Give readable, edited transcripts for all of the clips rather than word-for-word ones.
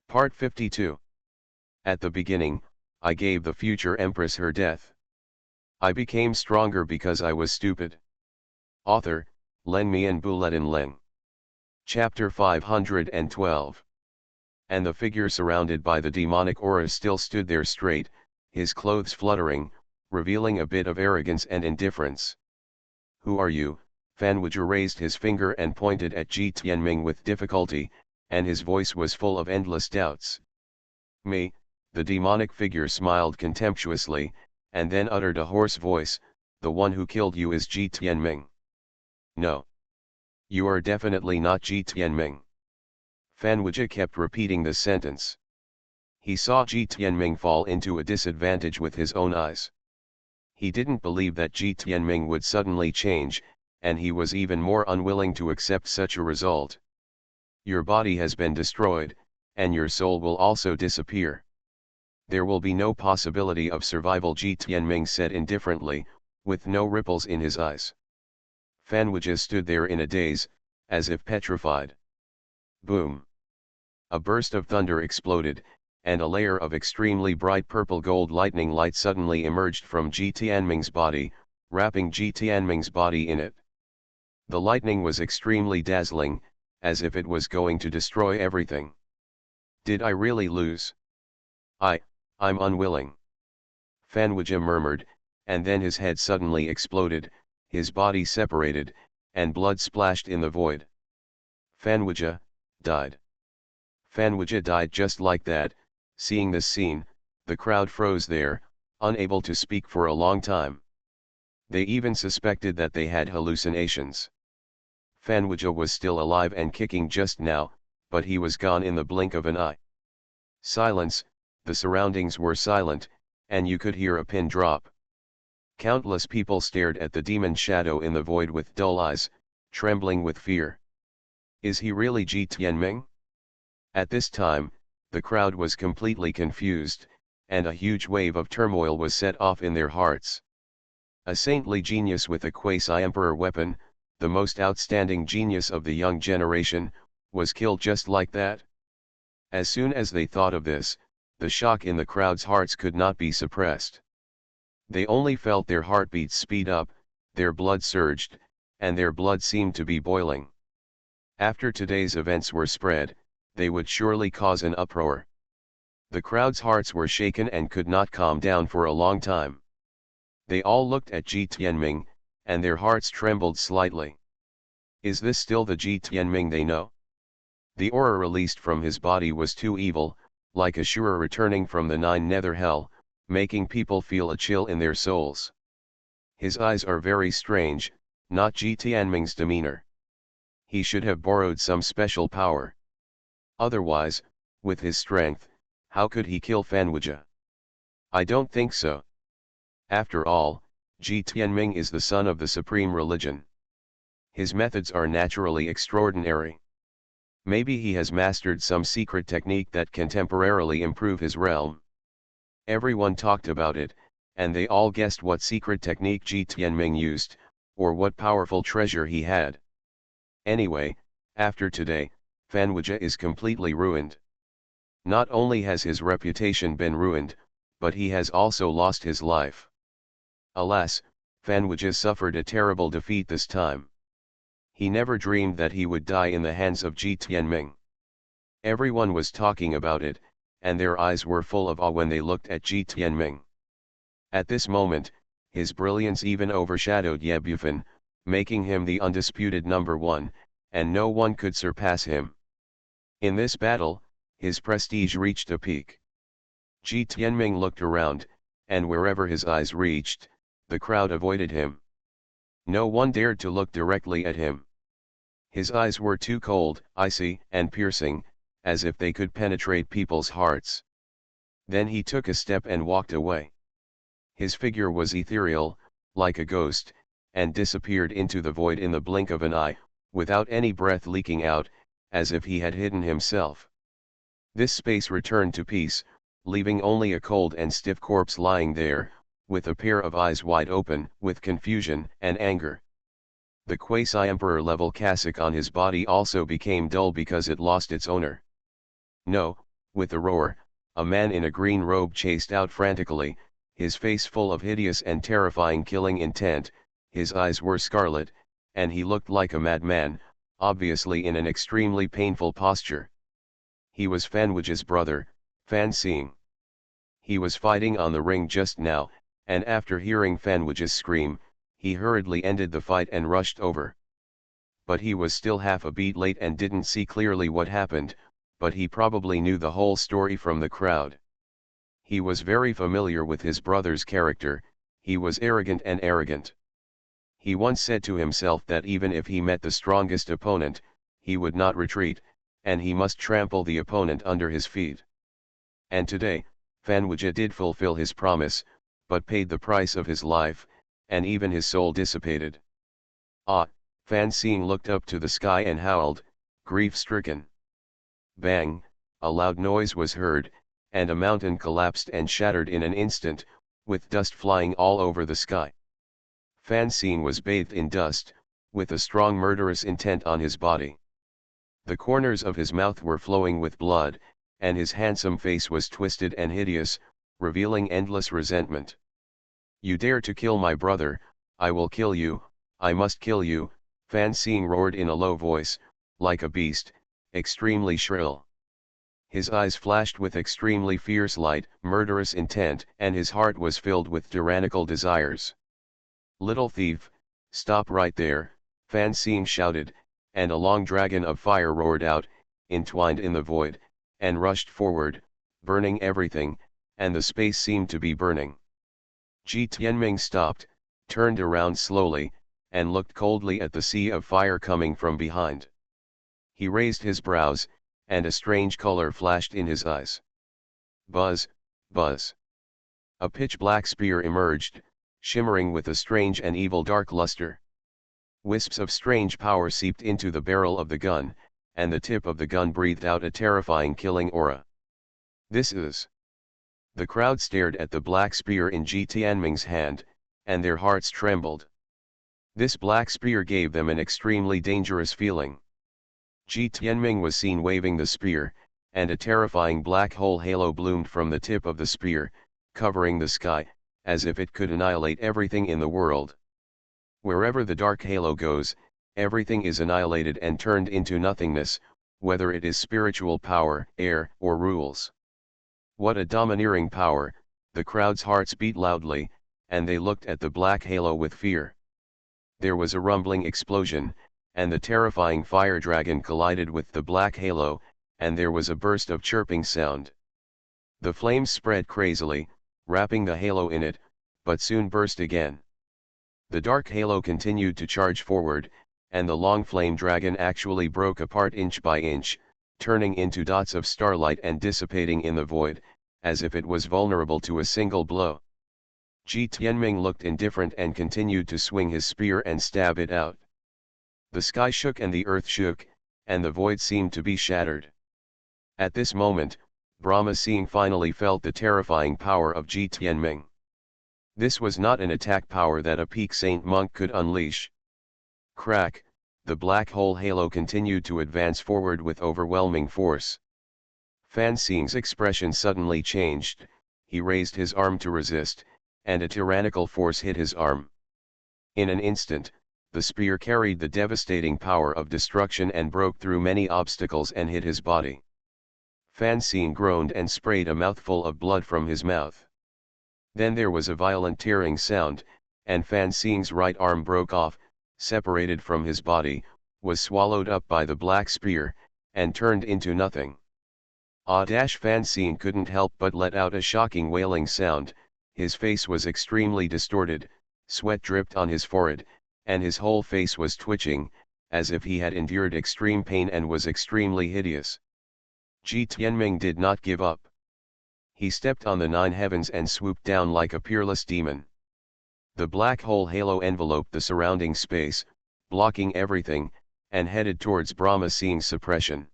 Part 52. At the beginning, I gave the future empress her death. I became stronger because I was stupid. Author, Len Mian Bulletin Leng. Chapter 512. And the figure surrounded by the demonic aura still stood there straight, his clothes fluttering, revealing a bit of arrogance and indifference. Who are you? Fanwuja raised his finger and pointed at Ji Tianming with difficulty, and his voice was full of endless doubts. Me, the demonic figure smiled contemptuously, and then uttered a hoarse voice, the one who killed you is Ji Tianming. No. You are definitely not Ji Tianming. Fanwuja kept repeating the sentence. He saw Ji Tianming fall into a disadvantage with his own eyes. He didn't believe that Ji Tianming would suddenly change, and he was even more unwilling to accept such a result. Your body has been destroyed, and your soul will also disappear. There will be no possibility of survival, Ji Tianming said indifferently, with no ripples in his eyes. Fanwuja stood there in a daze, as if petrified. Boom! A burst of thunder exploded, and a layer of extremely bright purple gold lightning light suddenly emerged from Ji Tianming's body, wrapping Ji Tianming's body in it. The lightning was extremely dazzling, as if it was going to destroy everything. Did I really lose? I'm unwilling. Fanwuja murmured, and then his head suddenly exploded, his body separated, and blood splashed in the void. Fanwuja died. Fanwuja died just like that. Seeing this scene, the crowd froze there, unable to speak for a long time. They even suspected that they had hallucinations. Fanwuja was still alive and kicking just now, but he was gone in the blink of an eye. Silence, the surroundings were silent, and you could hear a pin drop. Countless people stared at the demon shadow in the void with dull eyes, trembling with fear. Is he really Ji Tianming? At this time, the crowd was completely confused, and a huge wave of turmoil was set off in their hearts. A saintly genius with a quasi-emperor weapon, the most outstanding genius of the young generation, was killed just like that. As soon as they thought of this, the shock in the crowd's hearts could not be suppressed. They only felt their heartbeats speed up, their blood surged, and their blood seemed to be boiling. After today's events were spread, they would surely cause an uproar. The crowd's hearts were shaken and could not calm down for a long time. They all looked at Ji Tianming, and their hearts trembled slightly. Is this still the Ji Tianming they know? The aura released from his body was too evil, like Ashura returning from the nine nether hell, making people feel a chill in their souls. His eyes are very strange, not Ji Tianming's demeanor. He should have borrowed some special power. Otherwise, with his strength, how could he kill Fanwuja? I don't think so. After all, Ji Tianming is the son of the supreme religion. His methods are naturally extraordinary. Maybe he has mastered some secret technique that can temporarily improve his realm. Everyone talked about it, and they all guessed what secret technique Ji Tianming used, or what powerful treasure he had. Anyway, after today, Fanwuja is completely ruined. Not only has his reputation been ruined, but he has also lost his life. Alas, Fanwuja suffered a terrible defeat this time. He never dreamed that he would die in the hands of Ji Tianming. Everyone was talking about it, and their eyes were full of awe when they looked at Ji Tianming. At this moment, his brilliance even overshadowed Ye Bufan, making him the undisputed number one, and no one could surpass him. In this battle, his prestige reached a peak. Ji Tianming looked around, and wherever his eyes reached, the crowd avoided him. No one dared to look directly at him. His eyes were too cold, icy, and piercing, as if they could penetrate people's hearts. Then he took a step and walked away. His figure was ethereal, like a ghost, and disappeared into the void in the blink of an eye, without any breath leaking out, as if he had hidden himself. This space returned to peace, leaving only a cold and stiff corpse lying there, with a pair of eyes wide open with confusion and anger. The quasi-emperor level cassock on his body also became dull because it lost its owner. No, With a roar, a man in a green robe chased out frantically, his face full of hideous and terrifying killing intent, his eyes were scarlet, and he looked like a madman, obviously in an extremely painful posture. He was Fan Wuji's brother, Fan Xing. He was fighting on the ring just now, and after hearing Fan Wuji's scream, he hurriedly ended the fight and rushed over. But he was still half a beat late and didn't see clearly what happened, but he probably knew the whole story from the crowd. He was very familiar with his brother's character, he was arrogant and arrogant. He once said to himself that even if he met the strongest opponent, he would not retreat, and he must trample the opponent under his feet. And today, Fan Wuji did fulfill his promise, but paid the price of his life, and even his soul dissipated. Ah! Fan Xing looked up to the sky and howled, grief-stricken. Bang! A loud noise was heard, and a mountain collapsed and shattered in an instant, with dust flying all over the sky. Fan Xing was bathed in dust, with a strong murderous intent on his body. The corners of his mouth were flowing with blood, and his handsome face was twisted and hideous, revealing endless resentment. "You dare to kill my brother, I will kill you, I must kill you," Fan Xing roared in a low voice, like a beast, extremely shrill. His eyes flashed with extremely fierce light, murderous intent, and his heart was filled with tyrannical desires. "Little thief, stop right there," Fan Xing shouted, and a long dragon of fire roared out, entwined in the void, and rushed forward, burning everything, and the space seemed to be burning. Ji Tianming stopped, turned around slowly, and looked coldly at the sea of fire coming from behind. He raised his brows, and a strange color flashed in his eyes. Buzz, buzz. A pitch-black spear emerged, shimmering with a strange and evil dark luster. Wisps of strange power seeped into the barrel of the gun, and the tip of the gun breathed out a terrifying killing aura. "This is..." The crowd stared at the black spear in Ji Tianming's hand, and their hearts trembled. This black spear gave them an extremely dangerous feeling. Ji Tianming was seen waving the spear, and a terrifying black hole halo bloomed from the tip of the spear, covering the sky, as if it could annihilate everything in the world. Wherever the dark halo goes, everything is annihilated and turned into nothingness, whether it is spiritual power, air, or rules. What a domineering power! The crowd's hearts beat loudly, and they looked at the black halo with fear. There was a rumbling explosion, and the terrifying fire dragon collided with the black halo, and there was a burst of chirping sound. The flames spread crazily, wrapping the halo in it, but soon burst again. The dark halo continued to charge forward, and the long flame dragon actually broke apart inch by inch, turning into dots of starlight and dissipating in the void, as if it was vulnerable to a single blow. Ji Tianming looked indifferent and continued to swing his spear and stab it out. The sky shook and the earth shook, and the void seemed to be shattered. At this moment, Brahma Xing finally felt the terrifying power of Ji Tianming. This was not an attack power that a peak saint monk could unleash. Crack, the black hole halo continued to advance forward with overwhelming force. Fan Xing's expression suddenly changed, he raised his arm to resist, and a tyrannical force hit his arm. In an instant, the spear carried the devastating power of destruction and broke through many obstacles and hit his body. Fan Xing groaned and sprayed a mouthful of blood from his mouth. Then there was a violent tearing sound, and Fan Xing's right arm broke off, separated from his body, was swallowed up by the black spear, and turned into nothing. Fan Xing couldn't help but let out a shocking wailing sound, his face was extremely distorted, sweat dripped on his forehead, and his whole face was twitching, as if he had endured extreme pain and was extremely hideous. Ji Tianming did not give up. He stepped on the 9 heavens and swooped down like a peerless demon. The black hole halo enveloped the surrounding space, blocking everything, and headed towards Brahma Xing's suppression.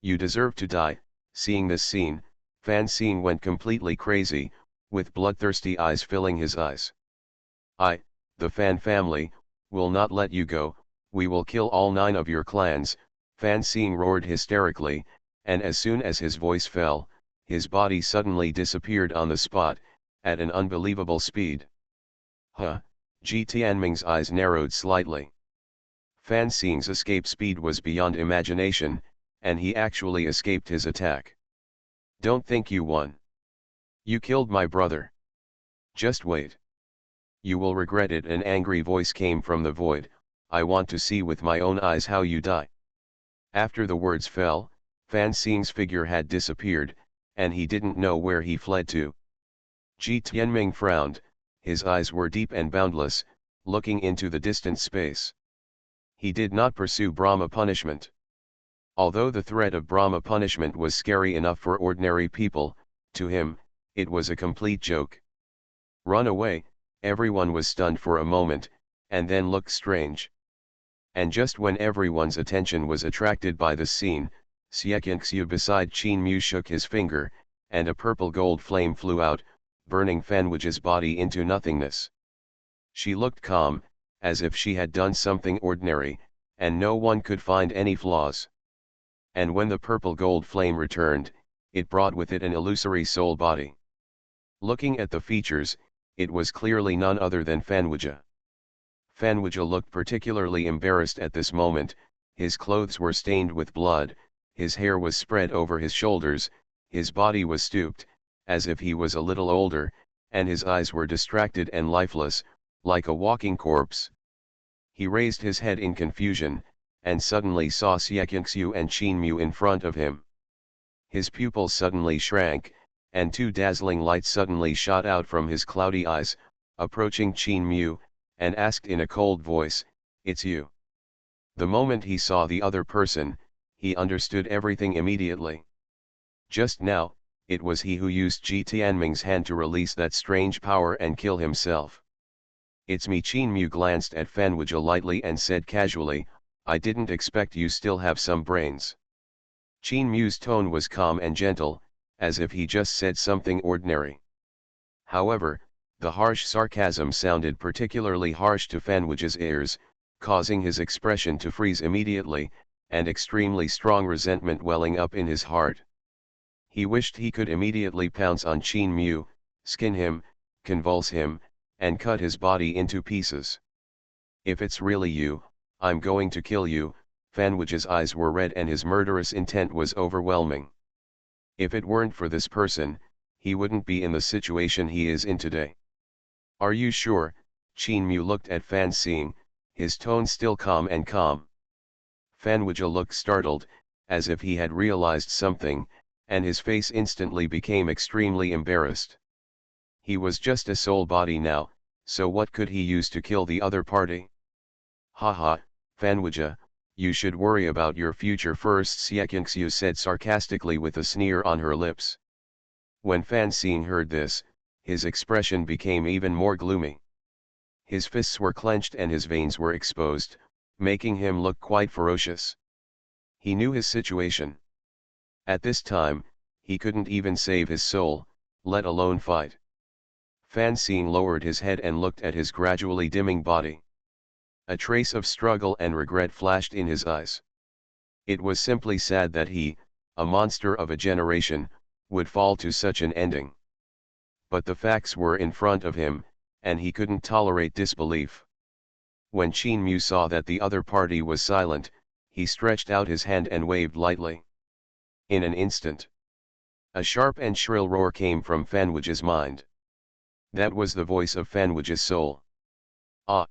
"You deserve to die." Seeing this scene, Fan Xing went completely crazy, with bloodthirsty eyes filling his eyes. "I, the Fan family, will not let you go, we will kill all 9 of your clans," Fan Xing roared hysterically, and as soon as his voice fell, his body suddenly disappeared on the spot, at an unbelievable speed. Huh, Ji Tianming's eyes narrowed slightly. Fan Xing's escape speed was beyond imagination, and he actually escaped his attack. Don't think you won. You killed my brother. Just wait. You will regret it. An angry voice came from the void. I want to see with my own eyes how you die. After the words fell, Fan Xing's figure had disappeared, and he didn't know where he fled to. Ji Tianming frowned, his eyes were deep and boundless, looking into the distant space. He did not pursue Brahma punishment. Although the threat of Brahma punishment was scary enough for ordinary people, to him, it was a complete joke. Run away. Everyone was stunned for a moment, and then looked strange. And just when everyone's attention was attracted by the scene, Xuanhuan beside Qin Mu shook his finger, and a purple gold flame flew out, burning Fanwuji's body into nothingness. She looked calm, as if she had done something ordinary, and no one could find any flaws. And when the purple gold flame returned, it brought with it an illusory soul body. Looking at the features, it was clearly none other than Fanwuji. Fanwuji looked particularly embarrassed at this moment. His clothes were stained with blood, his hair was spread over his shoulders, his body was stooped, as if he was a little older, and his eyes were distracted and lifeless, like a walking corpse. He raised his head in confusion, and suddenly saw Xuanhuan and Qin Mu in front of him. His pupils suddenly shrank, and two dazzling lights suddenly shot out from his cloudy eyes, approaching Qin Mu, and asked in a cold voice, "It's you." The moment he saw the other person, he understood everything immediately. Just now, it was he who used Ji Tianming's hand to release that strange power and kill himself. "It's me." Qin Mu glanced at Fanwuji lightly and said casually, "I didn't expect you still have some brains." Qin Mu's tone was calm and gentle, as if he just said something ordinary. However, the harsh sarcasm sounded particularly harsh to Fanwuji's ears, causing his expression to freeze immediately, and extremely strong resentment welling up in his heart. He wished he could immediately pounce on Qin Mu, skin him, convulse him, and cut his body into pieces. "If it's really you, I'm going to kill you." Fanwuji's eyes were red and his murderous intent was overwhelming. If it weren't for this person, he wouldn't be in the situation he is in today. "Are you sure?" Qin Mu looked at Fan Xing, his tone still calm and calm. Fanwuji looked startled, as if he had realized something, and his face instantly became extremely embarrassed. He was just a soul body now, so what could he use to kill the other party? "Haha, Fanwuji, you should worry about your future first," Xuanhuan said sarcastically with a sneer on her lips. When Fan Xing heard this, his expression became even more gloomy. His fists were clenched and his veins were exposed, making him look quite ferocious. He knew his situation. At this time, he couldn't even save his soul, let alone fight. Fan Xing lowered his head and looked at his gradually dimming body. A trace of struggle and regret flashed in his eyes. It was simply sad that he, a monster of a generation, would fall to such an ending. But the facts were in front of him, and he couldn't tolerate disbelief. When Qin Mu saw that the other party was silent, he stretched out his hand and waved lightly. In an instant, a sharp and shrill roar came from Fanwuji's mind. That was the voice of Fanwuji's soul. "Ah!"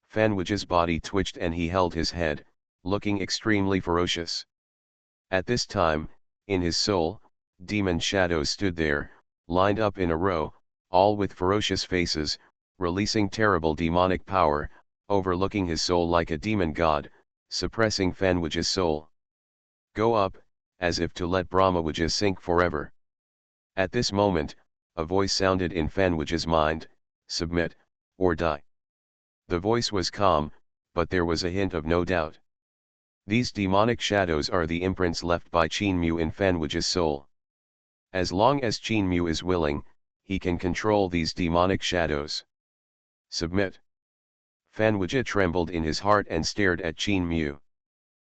Fanwuji's body twitched and he held his head, looking extremely ferocious. At this time, in his soul, demon shadows stood there, lined up in a row, all with ferocious faces, releasing terrible demonic power, overlooking his soul like a demon god, suppressing Fanwuji's soul. "Go up," as if to let Brahmawuji sink forever. At this moment, a voice sounded in Fanwuji's mind, "Submit, or die." The voice was calm, but there was a hint of no doubt. These demonic shadows are the imprints left by Qin Mu in Fanwuji's soul. As long as Qin Mu is willing, he can control these demonic shadows. "Submit." Fanwuji trembled in his heart and stared at Qin Mu.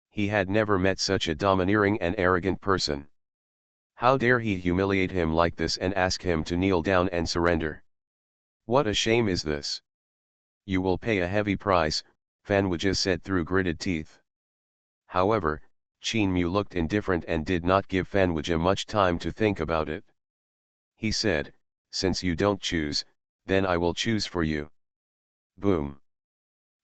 He had never met such a domineering and arrogant person. How dare he humiliate him like this and ask him to kneel down and surrender? What a shame is this! You will pay a heavy price, Fanwija said through gritted teeth. However, Qin Mu looked indifferent and did not give Fanwija much time to think about it. He said, since you don't choose, then I will choose for you. Boom!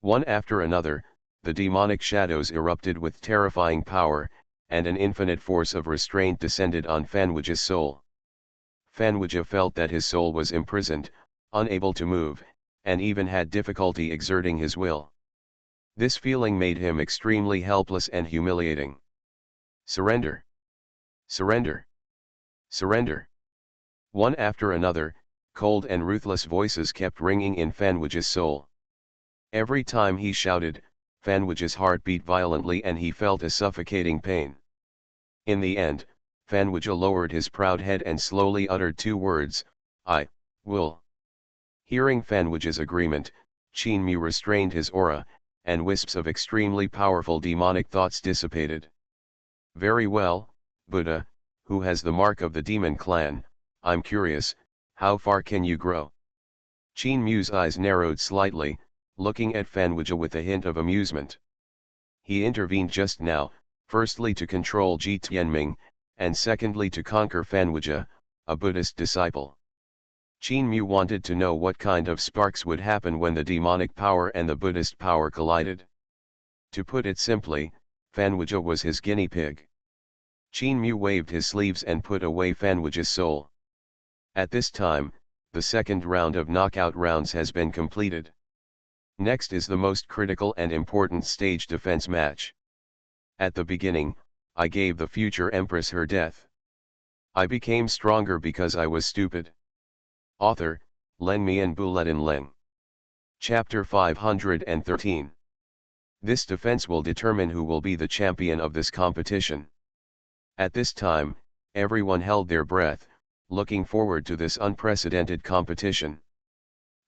One after another, the demonic shadows erupted with terrifying power, and an infinite force of restraint descended on Fanwija's soul. Fanwija felt that his soul was imprisoned, unable to move, and even had difficulty exerting his will. This feeling made him extremely helpless and humiliating. Surrender! Surrender! Surrender! One after another, cold and ruthless voices kept ringing in Fanwija's soul. Every time he shouted, Fanwija's heart beat violently and he felt a suffocating pain. In the end, Fanwija lowered his proud head and slowly uttered two words, I will. Hearing Fanwija's agreement, Qin Mu restrained his aura, and wisps of extremely powerful demonic thoughts dissipated. Very well, Buddha, who has the mark of the demon clan, I'm curious, how far can you grow? Qin Mu's eyes narrowed slightly, looking at Fanwija with a hint of amusement. He intervened just now, firstly to control Ji Tianming, and secondly to conquer Fanwija, a Buddhist disciple. Qin Mu wanted to know what kind of sparks would happen when the demonic power and the Buddhist power collided. To put it simply, Fanwija was his guinea pig. Qin Mu waved his sleeves and put away Fanwija's soul. At this time, the second round of knockout rounds has been completed. Next is the most critical and important stage defense match. At the beginning, I gave the future empress her death. I became stronger because I was stupid. Author, Len Mi and Buletin Leng. Chapter 513. This defense will determine who will be the champion of this competition. At this time, everyone held their breath, looking forward to this unprecedented competition.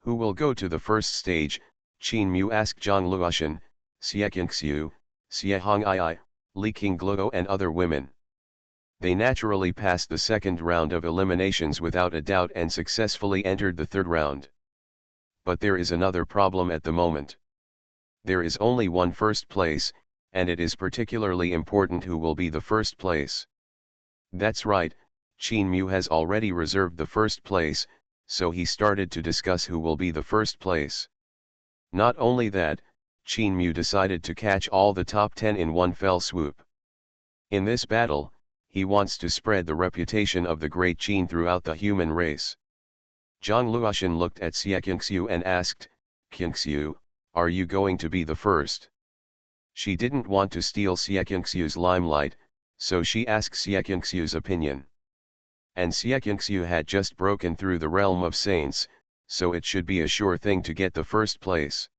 Who will go to the first stage? Qin Mu asked Zhang Luoshan, Xie Qingxiu, Xie Hong'ai, Li Qingluo and other women. They naturally passed the second round of eliminations without a doubt and successfully entered the third round. But there is another problem at the moment. There is only one first place, and it is particularly important who will be the first place. That's right, Qin Mu has already reserved the first place, so he started to discuss who will be the first place. Not only that, Qin Mu decided to catch all the top 10 in one fell swoop. In this battle, he wants to spread the reputation of the great Qin throughout the human race. Zhang Luoshan looked at Xie Qingxiu and asked, Qingxiu, are you going to be the first? She didn't want to steal Xie Qingxiu's limelight, so she asked Xie Qingxiu's opinion. And Xie Qingxiu had just broken through the realm of saints, so it should be a sure thing to get the first place.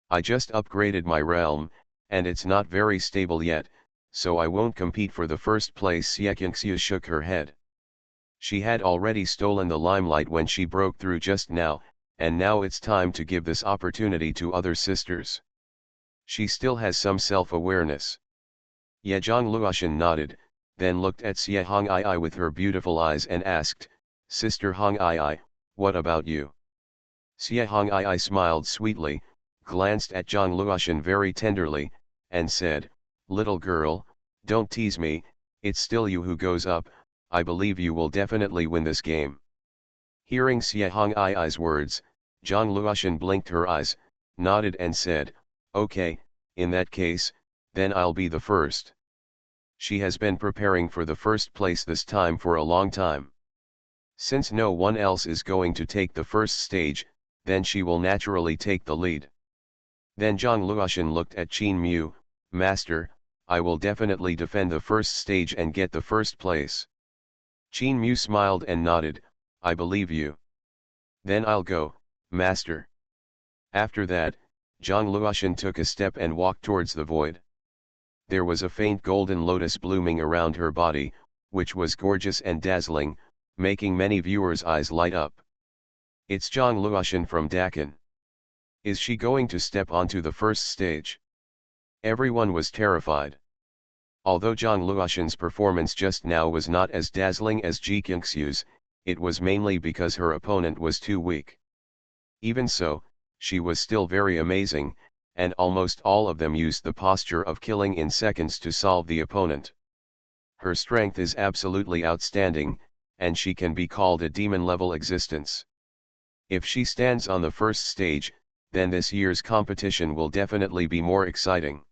I just upgraded my realm, and it's not very stable yet, so I won't compete for the first place. Xie Qingxiu shook her head. She had already stolen the limelight when she broke through just now, and now it's time to give this opportunity to other sisters. She still has some self-awareness. Ye Zhang Luoshan nodded, then looked at Xie Hong'ai with her beautiful eyes and asked, Sister Hong'ai, what about you? Xie Hong'ai smiled sweetly, glanced at Zhang Luoshan very tenderly, and said, Little girl, don't tease me, it's still you who goes up, I believe you will definitely win this game. Hearing Xie Hong'ai's words, Zhang Luoshan blinked her eyes, nodded and said, Okay, in that case, then I'll be the first. She has been preparing for the first place this time for a long time. Since no one else is going to take the first stage, then she will naturally take the lead. Then Zhang Luoshan looked at Qin Mu, Master, I will definitely defend the first stage and get the first place. Qin Mu smiled and nodded, I believe you. Then I'll go, Master. After that, Zhang Luoshan took a step and walked towards the void. There was a faint golden lotus blooming around her body, which was gorgeous and dazzling, making many viewers' eyes light up. It's Zhang Luoshan from Dakan. Is she going to step onto the first stage? Everyone was terrified. Although Zhang Luoxin's performance just now was not as dazzling as Ji Qingxiu's, it was mainly because her opponent was too weak. Even so, she was still very amazing, and almost all of them used the posture of killing in seconds to solve the opponent. Her strength is absolutely outstanding, and she can be called a demon-level existence. If she stands on the first stage, then this year's competition will definitely be more exciting.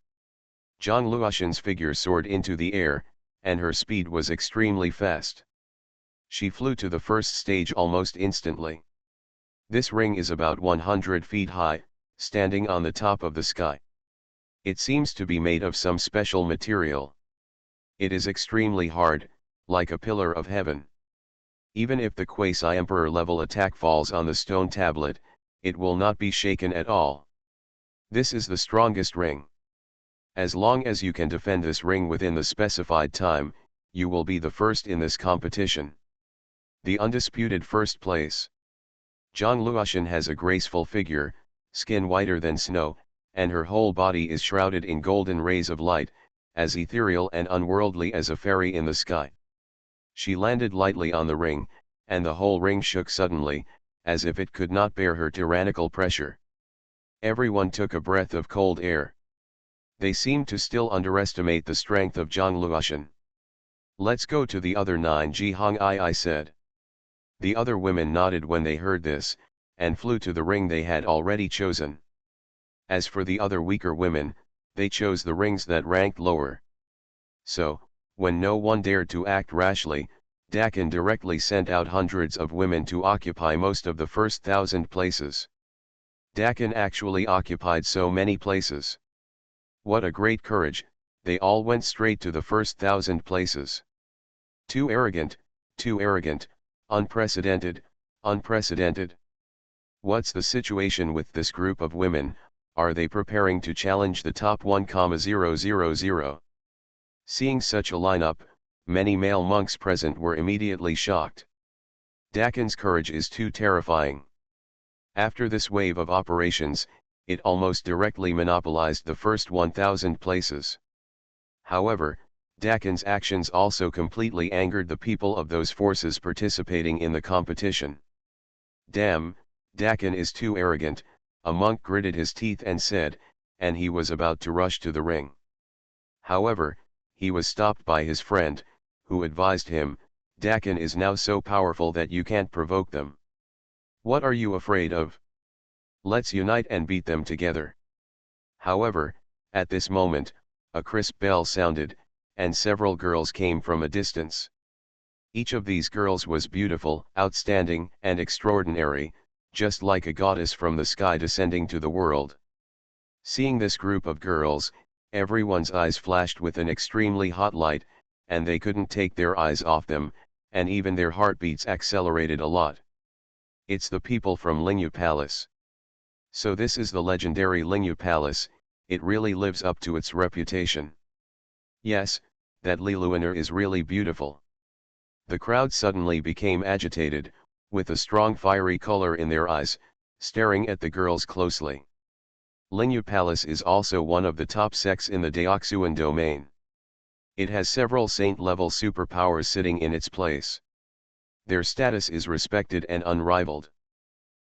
Zhang Luoxin's figure soared into the air, and her speed was extremely fast. She flew to the first stage almost instantly. This ring is about 100 feet high, standing on the top of the sky. It seems to be made of some special material. It is extremely hard, like a pillar of heaven. Even if the quasi-emperor level attack falls on the stone tablet, it will not be shaken at all. This is the strongest ring. As long as you can defend this ring within the specified time, you will be the first in this competition. The undisputed first place. Zhang Luoxin has a graceful figure, skin whiter than snow, and her whole body is shrouded in golden rays of light, as ethereal and unworldly as a fairy in the sky. She landed lightly on the ring, and the whole ring shook suddenly, as if it could not bear her tyrannical pressure. Everyone took a breath of cold air. They seemed to still underestimate the strength of Zhang Luoxin. "Let's go to the other 9," Ji Hong'ai said. The other women nodded when they heard this, and flew to the ring they had already chosen. As for the other weaker women, they chose the rings that ranked lower. So, when no one dared to act rashly, Dakin directly sent out hundreds of women to occupy most of the first 1,000 places. Dakin actually occupied so many places. What a great courage, they all went straight to the first 1,000 places. Too arrogant, unprecedented, unprecedented. What's the situation with this group of women? Are they preparing to challenge the top 1,000? Seeing such a lineup, many male monks present were immediately shocked. Dakin's courage is too terrifying. After this wave of operations, it almost directly monopolized the first 1,000 places. However, Dakin's actions also completely angered the people of those forces participating in the competition. "Damn, Dakin is too arrogant," a monk gritted his teeth and said, and he was about to rush to the ring. However, he was stopped by his friend, who advised him, "Dakin is now so powerful that you can't provoke them. What are you afraid of? Let's unite and beat them together." However, at this moment, a crisp bell sounded, and several girls came from a distance. Each of these girls was beautiful, outstanding, and extraordinary, just like a goddess from the sky descending to the world. Seeing this group of girls, everyone's eyes flashed with an extremely hot light, and they couldn't take their eyes off them, and even their heartbeats accelerated a lot. It's the people from Lingyu Palace. So this is the legendary Lingyu Palace, it really lives up to its reputation. Yes, that Li Luoner is really beautiful. The crowd suddenly became agitated, with a strong fiery color in their eyes, staring at the girls closely. Lingyu Palace is also one of the top sects in the Daoxuan domain. It has several saint-level superpowers sitting in its place. Their status is respected and unrivaled.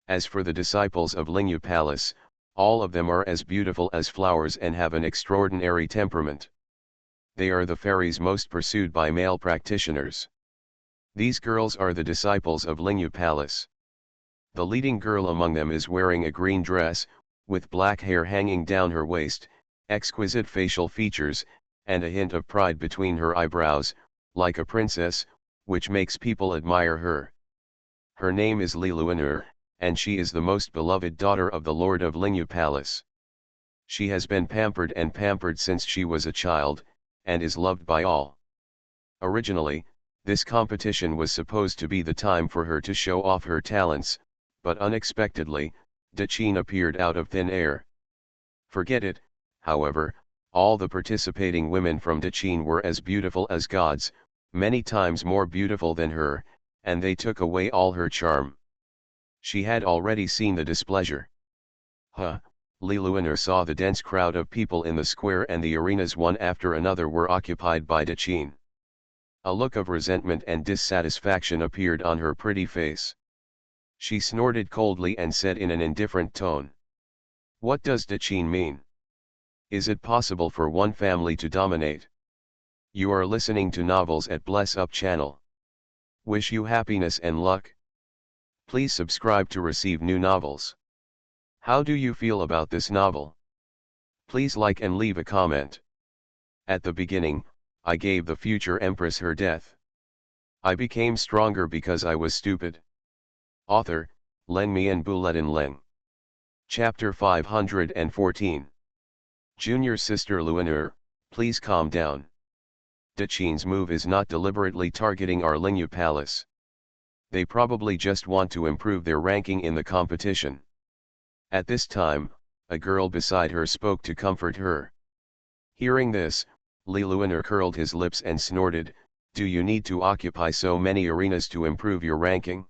As for the disciples of Lingyu Palace, all of them are as beautiful as flowers and have an extraordinary temperament. They are the fairies most pursued by male practitioners. These girls are the disciples of Lingyu Palace. The leading girl among them is wearing a green dress, with black hair hanging down her waist, exquisite facial features, and a hint of pride between her eyebrows, like a princess, which makes people admire her. Her name is Li Luoner, and she is the most beloved daughter of the Lord of Lingyu Palace. She has been pampered and pampered since she was a child, and is loved by all. Originally, this competition was supposed to be the time for her to show off her talents, but unexpectedly, Daqin appeared out of thin air. Forget it, however, all the participating women from Daqin were as beautiful as gods, many times more beautiful than her, and they took away all her charm. She had already seen the displeasure. "Huh, Li Luoner saw the dense crowd of people in the square, and the arenas one after another were occupied by De Qin. A look of resentment and dissatisfaction appeared on her pretty face. She snorted coldly and said in an indifferent tone, "What does De Qin mean? Is it possible for one family to dominate?" You are listening to Novels at Bless Up channel. Wish you happiness and luck. Please subscribe to receive new novels. How do you feel about this novel? Please like and leave a comment. At the beginning, I gave the future empress her death. I became stronger because I was stupid. Author, Len Mian Buletin Leng. Chapter 514. Junior Sister Luoner, please calm down. De Qin's move is not deliberately targeting our Lingyu Palace. They probably just want to improve their ranking in the competition. At this time, a girl beside her spoke to comfort her. Hearing this, Li Luoner curled his lips and snorted, "Do you need to occupy so many arenas to improve your ranking?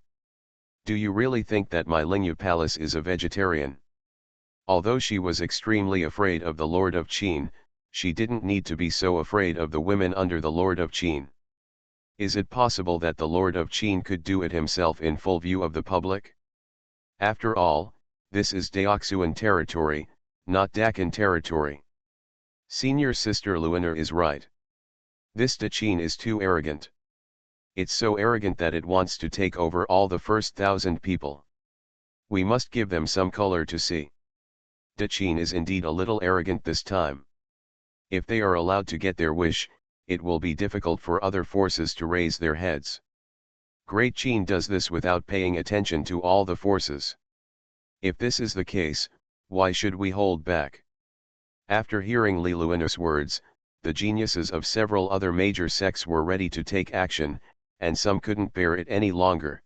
Do you really think that my Lingyu Palace is a vegetarian?" Although she was extremely afraid of the Lord of Qin, she didn't need to be so afraid of the women under the Lord of Qin. Is it possible that the Lord of Qin could do it himself in full view of the public? After all, this is Daoxuan territory, not Dakan territory. Senior Sister Luoner is right. This De Qin is too arrogant. It's so arrogant that it wants to take over all the first 1,000 people. We must give them some color to see. De Qin is indeed a little arrogant this time. If they are allowed to get their wish, it will be difficult for other forces to raise their heads. Great Qin does this without paying attention to all the forces. If this is the case, why should we hold back? After hearing Li Luoner's words, the geniuses of several other major sects were ready to take action, and some couldn't bear it any longer.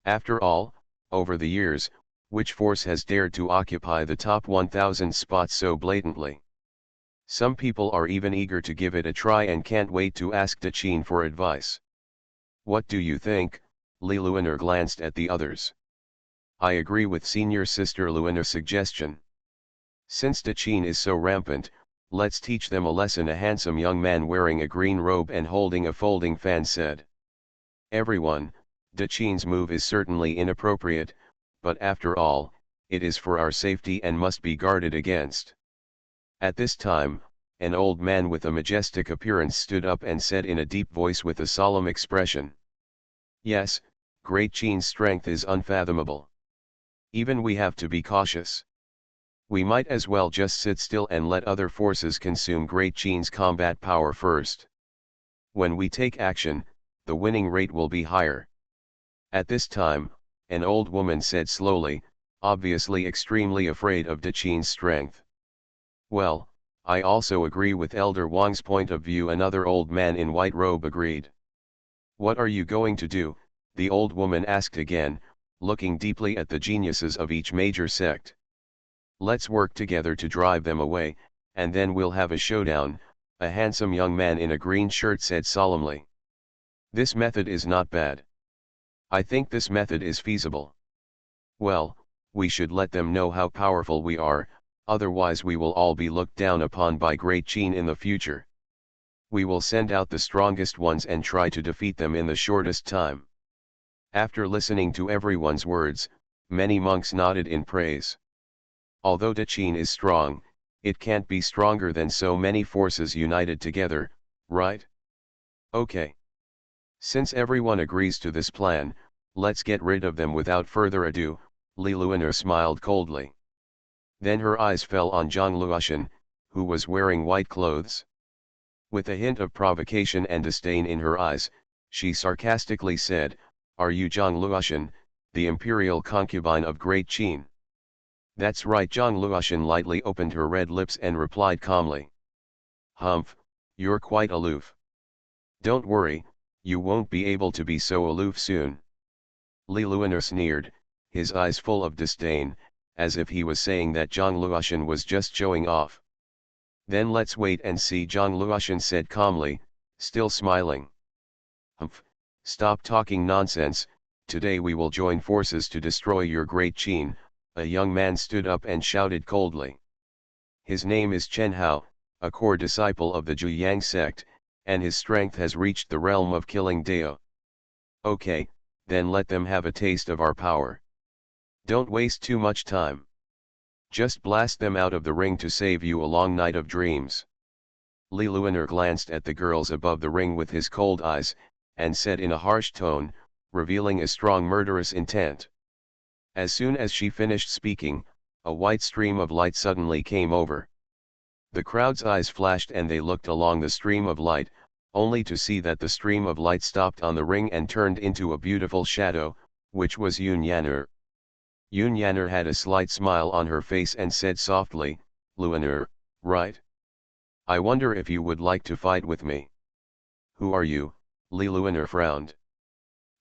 After all, over the years, which force has dared to occupy the top 1,000 spots so blatantly? Some people are even eager to give it a try and can't wait to ask De Qin for advice. What do you think? Li Luoner glanced at the others. I agree with Senior Sister Luoner's suggestion. Since De Qin is so rampant, let's teach them a lesson, a handsome young man wearing a green robe and holding a folding fan said. Everyone, De Qin's move is certainly inappropriate, but after all, it is for our safety and must be guarded against. At this time, an old man with a majestic appearance stood up and said in a deep voice with a solemn expression. Yes, Great Qin's strength is unfathomable. Even we have to be cautious. We might as well just sit still and let other forces consume Great Qin's combat power first. When we take action, the winning rate will be higher. At this time, an old woman said slowly, obviously extremely afraid of De Qin's strength. Well, I also agree with Elder Wang's point of view, another old man in white robe agreed. What are you going to do? The old woman asked again, looking deeply at the geniuses of each major sect. Let's work together to drive them away, and then we'll have a showdown, a handsome young man in a green shirt said solemnly. This method is not bad. I think this method is feasible. Well, we should let them know how powerful we are, otherwise we will all be looked down upon by Great Qin in the future. We will send out the strongest ones and try to defeat them in the shortest time. After listening to everyone's words, many monks nodded in praise. Although De Qin is strong, it can't be stronger than so many forces united together, right? Okay. Since everyone agrees to this plan, let's get rid of them without further ado. Li Luoner smiled coldly. Then her eyes fell on Zhang Luoshan, who was wearing white clothes. With a hint of provocation and disdain in her eyes, she sarcastically said, Are you Zhang Luoshan, the imperial concubine of Great Qin? That's right. Zhang Luoshan lightly opened her red lips and replied calmly. Humph, you're quite aloof. Don't worry, you won't be able to be so aloof soon. Li Luoner sneered, his eyes full of disdain, as if he was saying that Zhang Luoshan was just showing off. Then let's wait and see, Zhang Luoshan said calmly, still smiling. Humph, stop talking nonsense. Today we will join forces to destroy your Great Qin. A young man stood up and shouted coldly. His name is Chen Hao, a core disciple of the Zhuyang sect, and his strength has reached the realm of killing Dao. Okay, then let them have a taste of our power. Don't waste too much time. Just blast them out of the ring to save you a long night of dreams. Li Luoner glanced at the girls above the ring with his cold eyes, and said in a harsh tone, revealing a strong murderous intent. As soon as she finished speaking, a white stream of light suddenly came over. The crowd's eyes flashed and they looked along the stream of light, only to see that the stream of light stopped on the ring and turned into a beautiful shadow, which was Xuanhuan. Xuanhuan had a slight smile on her face and said softly, Luoner, right? I wonder if you would like to fight with me. Who are you? Li Luoner frowned.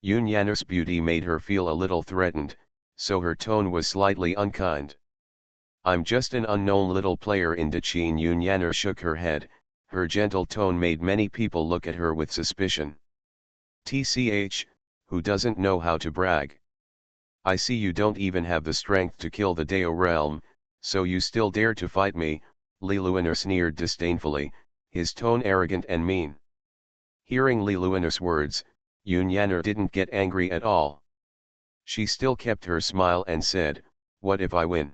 Xuanhuan's beauty made her feel a little threatened, so her tone was slightly unkind. I'm just an unknown little player in Daqin. Xuanhuan shook her head, her gentle tone made many people look at her with suspicion. TCH, who doesn't know how to brag? I see you don't even have the strength to kill the Dao realm, so you still dare to fight me, Li Luoner sneered disdainfully, his tone arrogant and mean. Hearing Li Luoner's words, Xuanhuan didn't get angry at all. She still kept her smile and said, what if I win?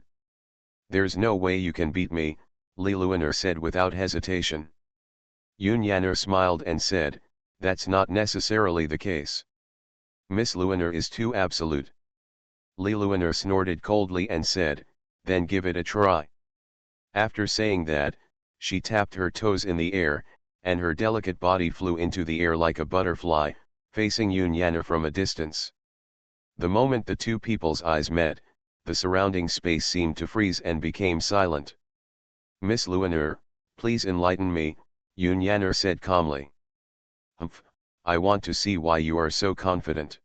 There's no way you can beat me, Li Luoner said without hesitation. Xuanhuan smiled and said, that's not necessarily the case. Miss Luoner is too absolute. Li Luoner snorted coldly and said, then give it a try. After saying that, she tapped her toes in the air, and her delicate body flew into the air like a butterfly, facing Xuanhuan from a distance. The moment the two people's eyes met, the surrounding space seemed to freeze and became silent. Miss Luoner, please enlighten me, Xuanhuan said calmly. Humph, I want to see why you are so confident.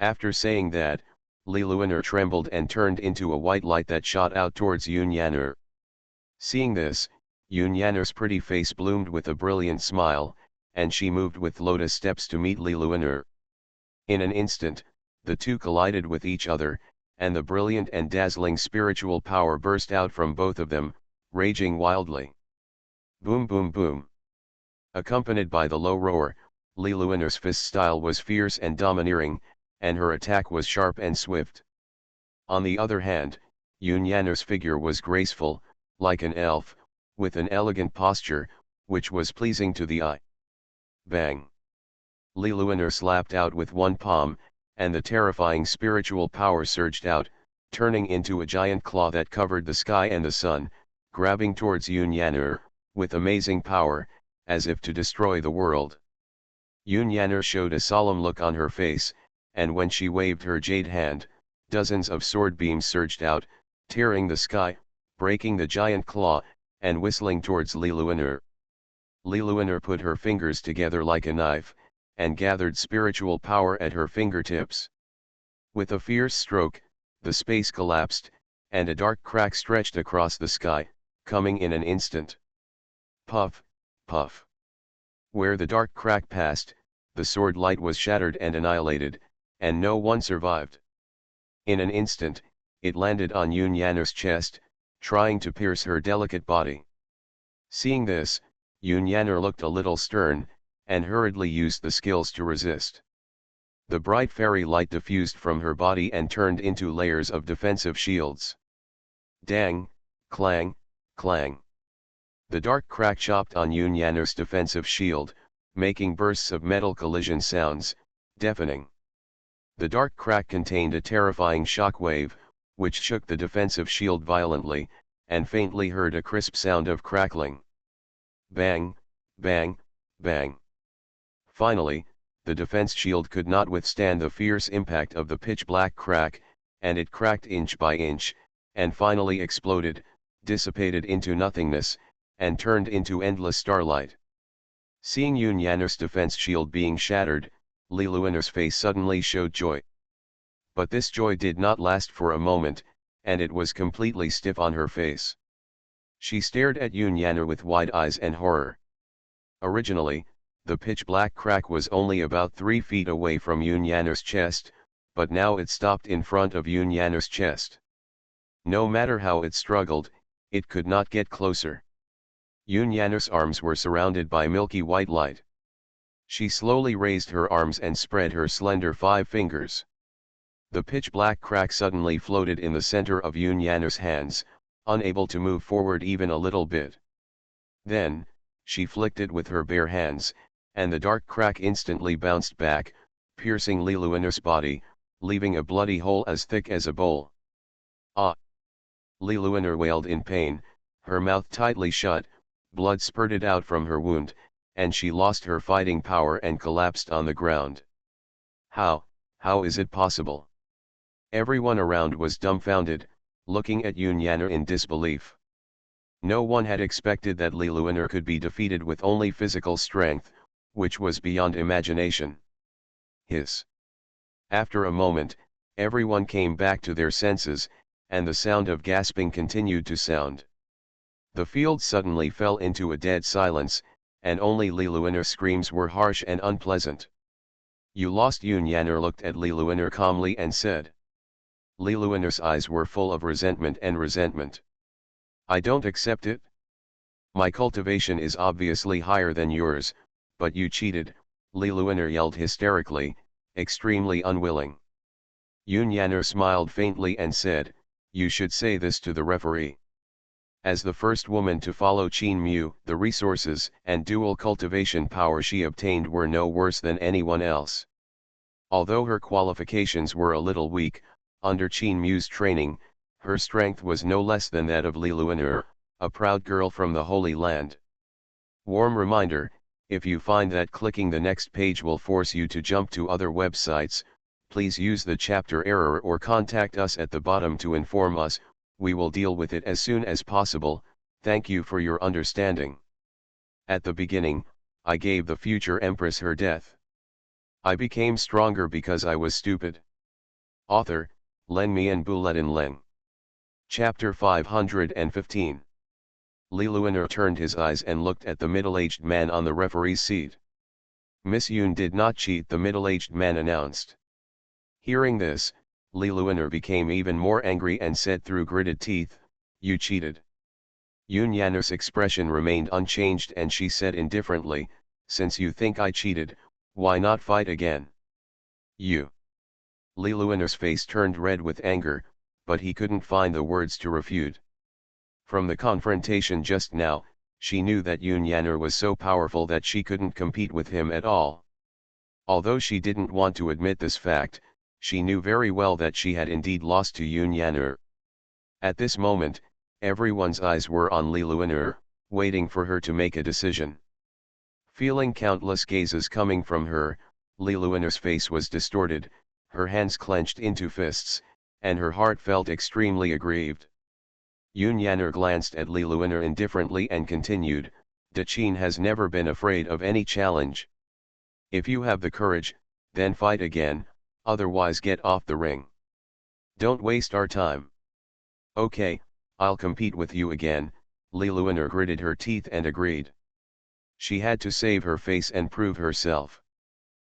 After saying that, Li Luoner trembled and turned into a white light that shot out towards Xuanhuan. Seeing this, Xuanhuan's pretty face bloomed with a brilliant smile, and she moved with lotus steps to meet Li Luoner. In an instant, the two collided with each other, and the brilliant and dazzling spiritual power burst out from both of them, raging wildly. Boom boom boom. Accompanied by the low roar, Li Luoner's fist style was fierce and domineering, and her attack was sharp and swift. On the other hand, Xuanhuan's figure was graceful, like an elf, with an elegant posture, which was pleasing to the eye. Bang! Li Luoner slapped out with one palm, and the terrifying spiritual power surged out, turning into a giant claw that covered the sky and the sun, grabbing towards Xuanhuan, with amazing power, as if to destroy the world. Xuanhuan showed a solemn look on her face, and when she waved her jade hand, dozens of sword beams surged out, tearing the sky, breaking the giant claw, and whistling towards Li Luoner. Li Luoner put her fingers together like a knife, and gathered spiritual power at her fingertips. With a fierce stroke, the space collapsed, and a dark crack stretched across the sky, coming in an instant. Puff, puff. Where the dark crack passed, the sword light was shattered and annihilated, and no one survived. In an instant, it landed on Xuanhuan's chest, trying to pierce her delicate body. Seeing this, Xuanhuan looked a little stern, and hurriedly used the skills to resist. The bright fairy light diffused from her body and turned into layers of defensive shields. Dang, clang, clang. The dark crack chopped on Xuanhuan's defensive shield, making bursts of metal collision sounds, deafening. The dark crack contained a terrifying shock wave, which shook the defensive shield violently, and faintly heard a crisp sound of crackling. Bang, bang, bang. Finally, the defense shield could not withstand the fierce impact of the pitch-black crack, and it cracked inch by inch, and finally exploded, dissipated into nothingness, and turned into endless starlight. Seeing Xuanhuan's defense shield being shattered, Li Luoner's face suddenly showed joy. But this joy did not last for a moment, and it was completely stiff on her face. She stared at Xuanhuan with wide eyes and horror. Originally, the pitch-black crack was only about 3 feet away from Xuanhuan's chest, but now it stopped in front of Xuanhuan's chest. No matter how it struggled, it could not get closer. Xuanhuan's arms were surrounded by milky white light. She slowly raised her arms and spread her slender 5 fingers. The pitch-black crack suddenly floated in the center of Xuanhuan's hands, unable to move forward even a little bit. Then, she flicked it with her bare hands, and the dark crack instantly bounced back, piercing Xuanhuan's body, leaving a bloody hole as thick as a bowl. Ah! Xuanhuan wailed in pain, her mouth tightly shut, blood spurted out from her wound, and she lost her fighting power and collapsed on the ground. How is it possible? Everyone around was dumbfounded, looking at Xuanhuan in disbelief. No one had expected that Xuanhuan could be defeated with only physical strength, which was beyond imagination. Hiss. After a moment, everyone came back to their senses, and the sound of gasping continued to sound. The field suddenly fell into a dead silence, and only Xuanhuan's screams were harsh and unpleasant. You lost. Xuanhuan looked at Xuanhuan calmly and said. Xuanhuan's eyes were full of resentment. I don't accept it. My cultivation is obviously higher than yours, but you cheated, Xuanhuan yelled hysterically, extremely unwilling. Xuanhuan smiled faintly and said, you should say this to the referee. As the first woman to follow Qin Mu, the resources and dual cultivation power she obtained were no worse than anyone else. Although her qualifications were a little weak, under Qin Mu's training, her strength was no less than that of Xuanhuan, a proud girl from the Holy Land. Warm reminder, if you find that clicking the next page will force you to jump to other websites, please use the chapter error or contact us at the bottom to inform us. We will deal with it as soon as possible. Thank you for your understanding. At the beginning, I gave the future empress her death. I became stronger because I was stupid. Author, Len Mi and Buletin Leng. Chapter 515. Xuanhuan turned his eyes and looked at the middle-aged man on the referee's seat. Miss Yun did not cheat, the middle-aged man announced. Hearing this, Xuanhuan became even more angry and said through gritted teeth, you cheated. Xuanhuan's expression remained unchanged and she said indifferently, since you think I cheated, why not fight again? You. Xuanhuan's face turned red with anger, but he couldn't find the words to refute. From the confrontation just now, she knew that Xuanhuan was so powerful that she couldn't compete with him at all. Although she didn't want to admit this fact, she knew very well that she had indeed lost to Xuanhuan. At this moment, everyone's eyes were on Xuanhuan, waiting for her to make a decision. Feeling countless gazes coming from her, Xuanhuan's face was distorted, her hands clenched into fists, and her heart felt extremely aggrieved. Xuanhuan glanced at Xuanhuan indifferently and continued, De Qin has never been afraid of any challenge. If you have the courage, then fight again, otherwise get off the ring. Don't waste our time. Okay, I'll compete with you again, Xuanhuan gritted her teeth and agreed. She had to save her face and prove herself.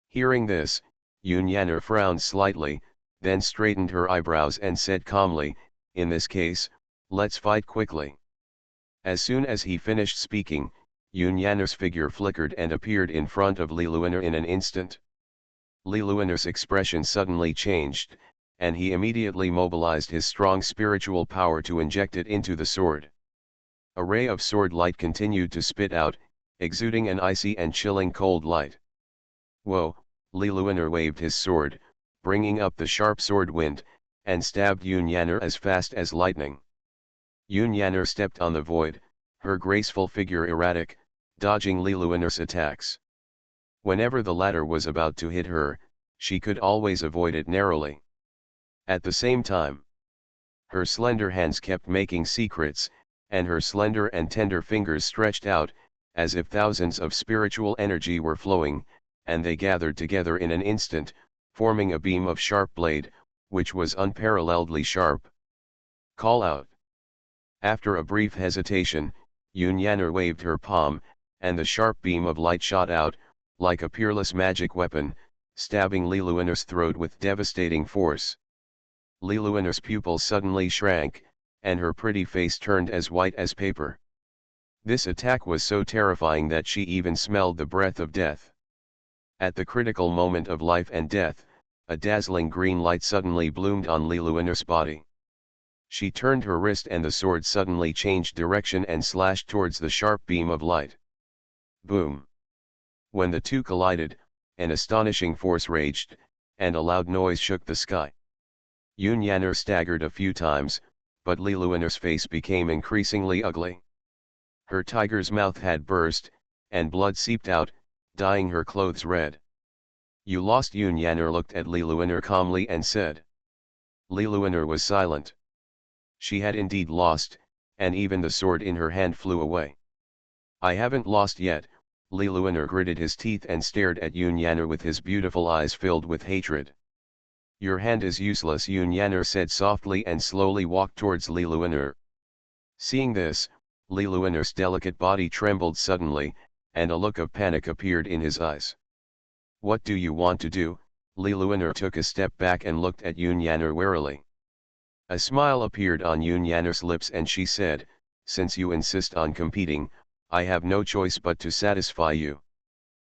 Hearing this, Xuanhuan frowned slightly, then straightened her eyebrows and said calmly, in this case, let's fight quickly. As soon as he finished speaking, Xuanhuan's figure flickered and appeared in front of Xuanhuan in an instant. Xuanhuan's expression suddenly changed, and he immediately mobilized his strong spiritual power to inject it into the sword. A ray of sword light continued to spit out, exuding an icy and chilling cold light. Whoa! Xuanhuan waved his sword, bringing up the sharp sword wind, and stabbed Xuanhuan as fast as lightning. Xuanhuan stepped on the void, her graceful figure erratic, dodging Xuanhuan's attacks. Whenever the latter was about to hit her, she could always avoid it narrowly. At the same time, her slender hands kept making secrets, and her slender and tender fingers stretched out, as if thousands of spiritual energy were flowing, and they gathered together in an instant, forming a beam of sharp blade, which was unparalleledly sharp. Call out. After a brief hesitation, Xuanhuan waved her palm, and the sharp beam of light shot out, like a peerless magic weapon, stabbing Xuanhuan's throat with devastating force. Xuanhuan's pupils suddenly shrank, and her pretty face turned as white as paper. This attack was so terrifying that she even smelled the breath of death. At the critical moment of life and death, a dazzling green light suddenly bloomed on Liluiner's body. She turned her wrist and the sword suddenly changed direction and slashed towards the sharp beam of light. Boom! When the two collided, an astonishing force raged, and a loud noise shook the sky. Xuanhuan staggered a few times, but Liluiner's face became increasingly ugly. Her tiger's mouth had burst, and blood seeped out, dyeing her clothes red. You lost. Xuanhuan looked at Liluiner calmly and said. Liluiner was silent. She had indeed lost, and even the sword in her hand flew away. I haven't lost yet. Liluiner gritted his teeth and stared at Xuanhuan with his beautiful eyes filled with hatred. Your hand is useless, Xuanhuan said softly and slowly walked towards Liluiner. Seeing this, Liluiner's delicate body trembled suddenly, and a look of panic appeared in his eyes. What do you want to do? Liluiner took a step back and looked at Xuanhuan warily. A smile appeared on Xuanhuan's lips and she said, since you insist on competing, I have no choice but to satisfy you.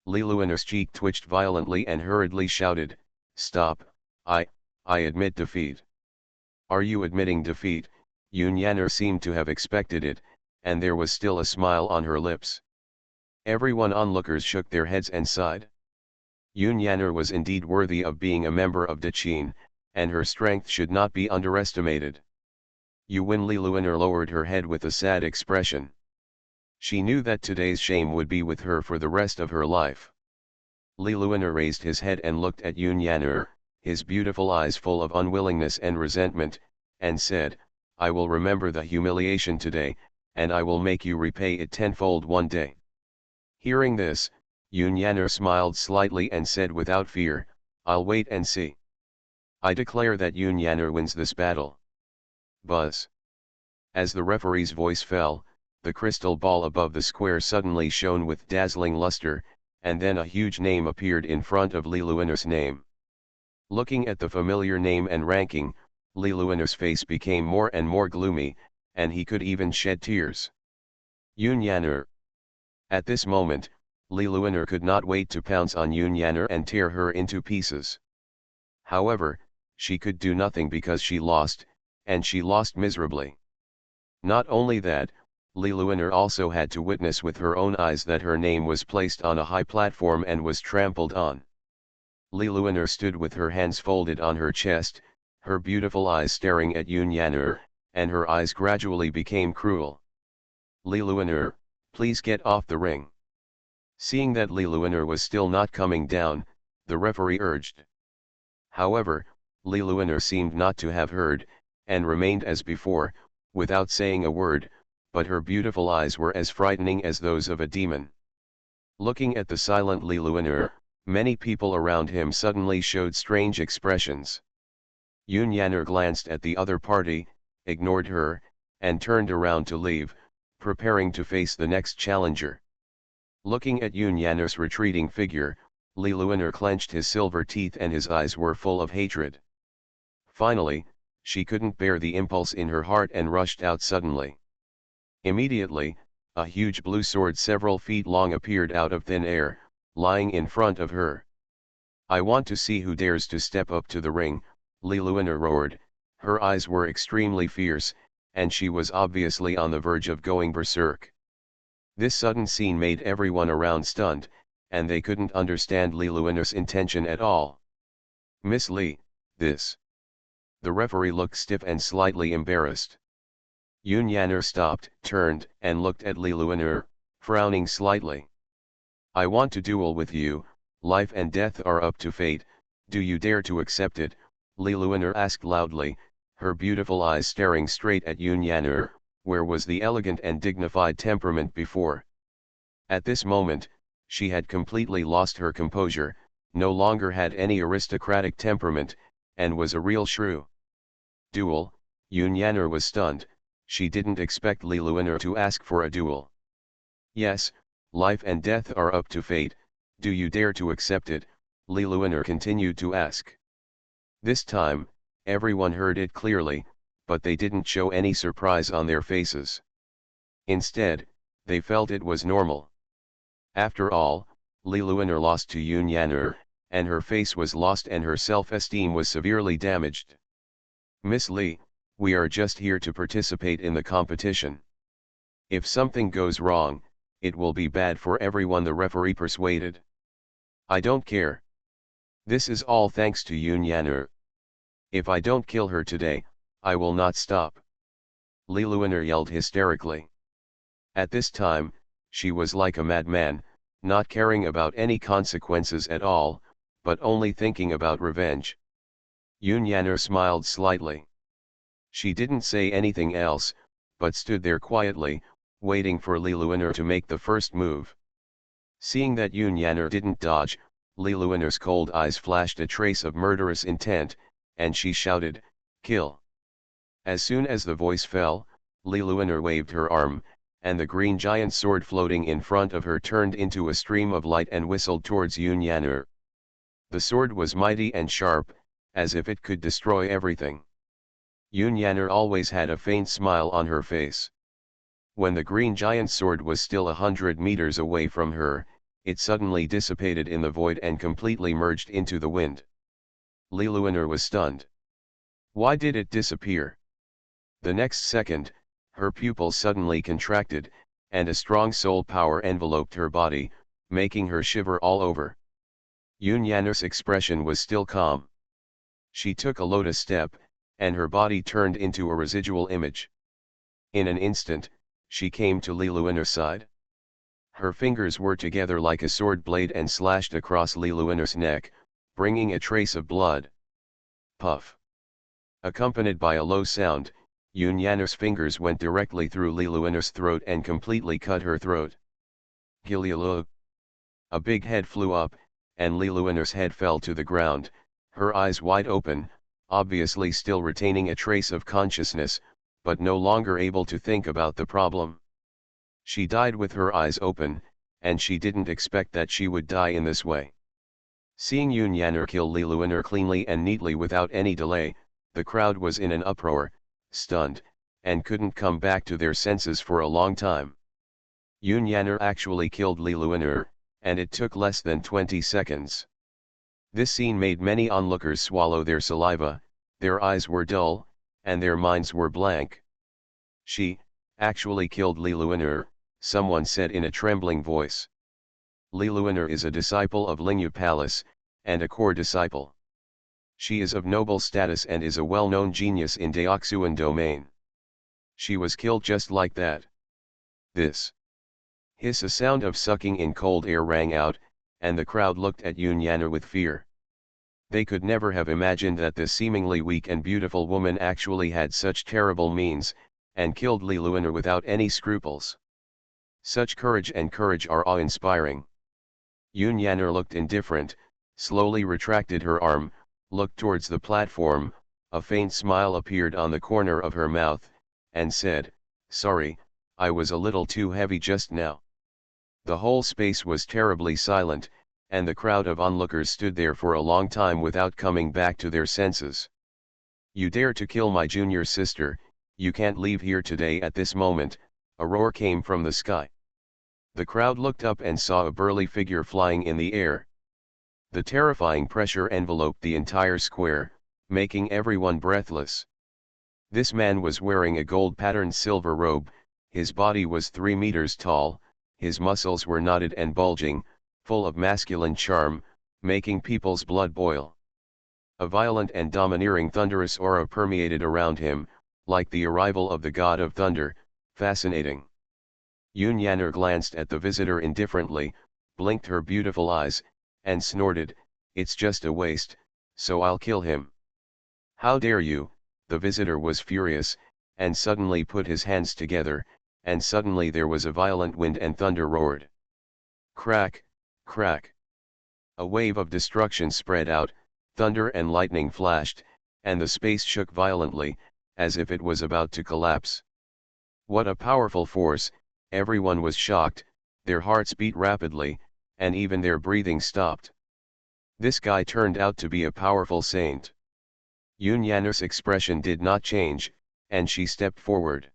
Liluiner's cheek twitched violently and hurriedly shouted, Stop, I admit defeat. Are you admitting defeat? Xuanhuan seemed to have expected it, and there was still a smile on her lips. Everyone onlookers shook their heads and sighed. Xuanhuan was indeed worthy of being a member of Dechin, and her strength should not be underestimated. You win. Liluiner lowered her head with a sad expression. She knew that today's shame would be with her for the rest of her life. Liluiner raised his head and looked at Xuanhuan, his beautiful eyes full of unwillingness and resentment, and said, I will remember the humiliation today, and I will make you repay it tenfold one day. Hearing this, Xuanhuan smiled slightly and said without fear, I'll wait and see. I declare that Xuanhuan wins this battle. Buzz. As the referee's voice fell, the crystal ball above the square suddenly shone with dazzling luster, and then a huge name appeared in front of Liluiner's name. Looking at the familiar name and ranking, Liluiner's face became more and more gloomy, and he could even shed tears. Xuanhuan. At this moment, Liluiner could not wait to pounce on Xuanhuan and tear her into pieces. However, she could do nothing because she lost, and she lost miserably. Not only that, Liluiner also had to witness with her own eyes that her name was placed on a high platform and was trampled on. Liluiner stood with her hands folded on her chest, her beautiful eyes staring at Xuanhuan, and her eyes gradually became cruel. Liluiner, please get off the ring. Seeing that Liluiner was still not coming down, the referee urged. However, Liluiner seemed not to have heard, and remained as before, without saying a word, but her beautiful eyes were as frightening as those of a demon. Looking at the silent Liluiner, many people around him suddenly showed strange expressions. Xuanhuan glanced at the other party, ignored her, and turned around to leave, preparing to face the next challenger. Looking at Xuanhuan's retreating figure, Liluiner clenched his silver teeth and his eyes were full of hatred. Finally, she couldn't bear the impulse in her heart and rushed out suddenly. Immediately, a huge blue sword several feet long appeared out of thin air, lying in front of her. I want to see who dares to step up to the ring, Liluiner roared. Her eyes were extremely fierce, and she was obviously on the verge of going berserk. This sudden scene made everyone around stunned, and they couldn't understand Liluiner's intention at all. Miss Li, this. The referee looked stiff and slightly embarrassed. Xuanhuan stopped, turned, and looked at Liluiner, frowning slightly. I want to duel with you, life and death are up to fate, do you dare to accept it? Liluiner asked loudly, her beautiful eyes staring straight at Xuanhuan, where was the elegant and dignified temperament before? At this moment, she had completely lost her composure, no longer had any aristocratic temperament, and was a real shrew. Duel? Xuanhuan was stunned, she didn't expect Liluiner to ask for a duel. Yes, life and death are up to fate, do you dare to accept it? Liluiner continued to ask. This time, everyone heard it clearly, but they didn't show any surprise on their faces. Instead, they felt it was normal. After all, Li Luoner lost to Xuanhuan, and her face was lost and her self-esteem was severely damaged. "Miss Li, we are just here to participate in the competition. If something goes wrong, it will be bad for everyone," the referee persuaded. "I don't care. This is all thanks to Xuanhuan. If I don't kill her today, I will not stop," Li Luoner yelled hysterically. At this time, she was like a madman, not caring about any consequences at all, but only thinking about revenge. Xuanhuan smiled slightly. She didn't say anything else, but stood there quietly, waiting for Li Luoner to make the first move. Seeing that Xuanhuan didn't dodge, Li Luoner's cold eyes flashed a trace of murderous intent, and she shouted, "Kill!" As soon as the voice fell, Li Luoner waved her arm, and the green giant sword floating in front of her turned into a stream of light and whistled towards Xuanhuan. The sword was mighty and sharp, as if it could destroy everything. Xuanhuan always had a faint smile on her face. When the green giant sword was still 100 meters away from her, it suddenly dissipated in the void and completely merged into the wind. Li Luoner was stunned. Why did it disappear? The next second, her pupils suddenly contracted, and a strong soul power enveloped her body, making her shiver all over. Xuanhuan's expression was still calm. She took a lotus step, and her body turned into a residual image. In an instant, she came to Li Luoner's side. Her fingers were together like a sword blade and slashed across Li Luoner's neck, bringing a trace of blood. Puff! Accompanied by a low sound, Xuanhuan's fingers went directly through Li Luoner's throat and completely cut her throat. Gilialo! A big head flew up, and Li Luoner's head fell to the ground, her eyes wide open, obviously still retaining a trace of consciousness, but no longer able to think about the problem. She died with her eyes open, and she didn't expect that she would die in this way. Seeing Xuanhuan kill Li Luoner cleanly and neatly without any delay, the crowd was in an uproar, stunned, and couldn't come back to their senses for a long time. Xuanhuan actually killed Li Luoner, and it took less than 20 seconds. This scene made many onlookers swallow their saliva, their eyes were dull, and their minds were blank. "She actually killed Li Luoner," someone said in a trembling voice. Li Luoner is a disciple of Lingyu Palace, and a core disciple. She is of noble status and is a well-known genius in Daoxuan domain. She was killed just like that. This. Hiss! A sound of sucking in cold air rang out, and the crowd looked at Xuanhuan with fear. They could never have imagined that this seemingly weak and beautiful woman actually had such terrible means, and killed Li Luoner without any scruples. Such courage are awe-inspiring. Xuanhuan looked indifferent, slowly retracted her arm, looked towards the platform, a faint smile appeared on the corner of her mouth, and said, "Sorry, I was a little too heavy just now." The whole space was terribly silent, and the crowd of onlookers stood there for a long time without coming back to their senses. "You dare to kill my junior sister, you can't leave here today." At this moment, a roar came from the sky. The crowd looked up and saw a burly figure flying in the air. The terrifying pressure enveloped the entire square, making everyone breathless. This man was wearing a gold-patterned silver robe, his body was 3 meters tall, his muscles were knotted and bulging, full of masculine charm, making people's blood boil. A violent and domineering thunderous aura permeated around him, like the arrival of the god of thunder, fascinating. Xuanhuan glanced at the visitor indifferently, blinked her beautiful eyes, and snorted, "It's just a waste, so I'll kill him." "How dare you?" The visitor was furious, and suddenly put his hands together, and suddenly there was a violent wind and thunder roared. Crack, crack. A wave of destruction spread out, thunder and lightning flashed, and the space shook violently, as if it was about to collapse. What a powerful force! Everyone was shocked, their hearts beat rapidly, and even their breathing stopped. This guy turned out to be a powerful saint. Xuanhuan's expression did not change, and she stepped forward.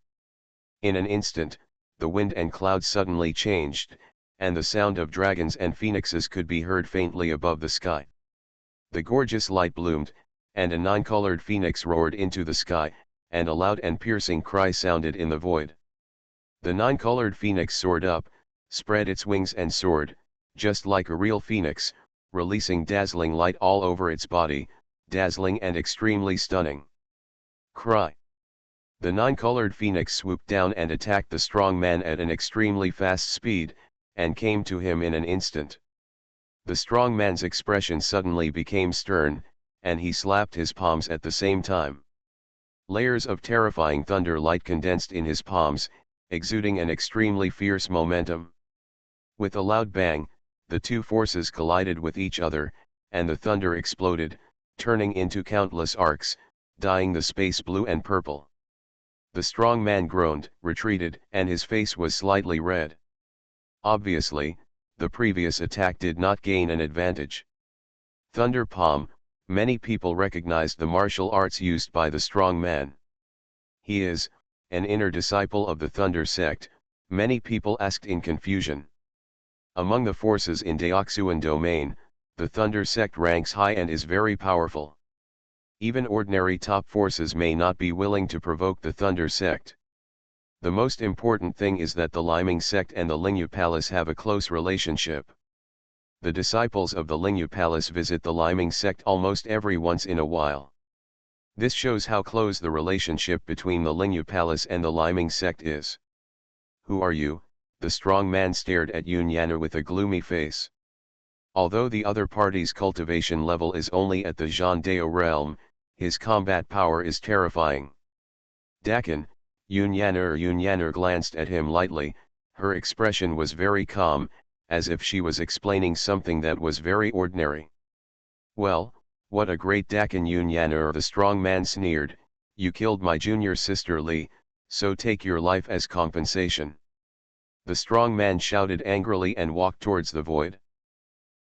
In an instant, the wind and clouds suddenly changed, and the sound of dragons and phoenixes could be heard faintly above the sky. The gorgeous light bloomed, and a nine-colored phoenix roared into the sky, and a loud and piercing cry sounded in the void. The nine-colored phoenix soared up, spread its wings and soared, just like a real phoenix, releasing dazzling light all over its body, dazzling and extremely stunning. Cry. The nine-colored phoenix swooped down and attacked the strong man at an extremely fast speed, and came to him in an instant. The strong man's expression suddenly became stern, and he slapped his palms at the same time. Layers of terrifying thunder light condensed in his palms, exuding an extremely fierce momentum. With a loud bang, the two forces collided with each other, and the thunder exploded, turning into countless arcs, dyeing the space blue and purple. The strong man groaned, retreated, and his face was slightly red. Obviously, the previous attack did not gain an advantage. Thunder Palm. Many people recognized the martial arts used by the strong man. He is an inner disciple of the Thunder sect, many people asked in confusion. Among the forces in Daoxuan domain, the Thunder sect ranks high and is very powerful. Even ordinary top forces may not be willing to provoke the Thunder sect. The most important thing is that the Liming sect and the Lingyu Palace have a close relationship. The disciples of the Lingyu Palace visit the Liming sect almost every once in a while. This shows how close the relationship between the Lingyu Palace and the Liming sect is. Who are you? The strong man stared at Xuanhuan with a gloomy face. Although the other party's cultivation level is only at the Zhandao realm, his combat power is terrifying. Dakin, Xuanhuan glanced at him lightly, her expression was very calm, as if she was explaining something that was very ordinary. Well, what a great Dakin Xuanhuan, the strong man sneered, you killed my junior sister Li, so take your life as compensation. The strong man shouted angrily and walked towards the void.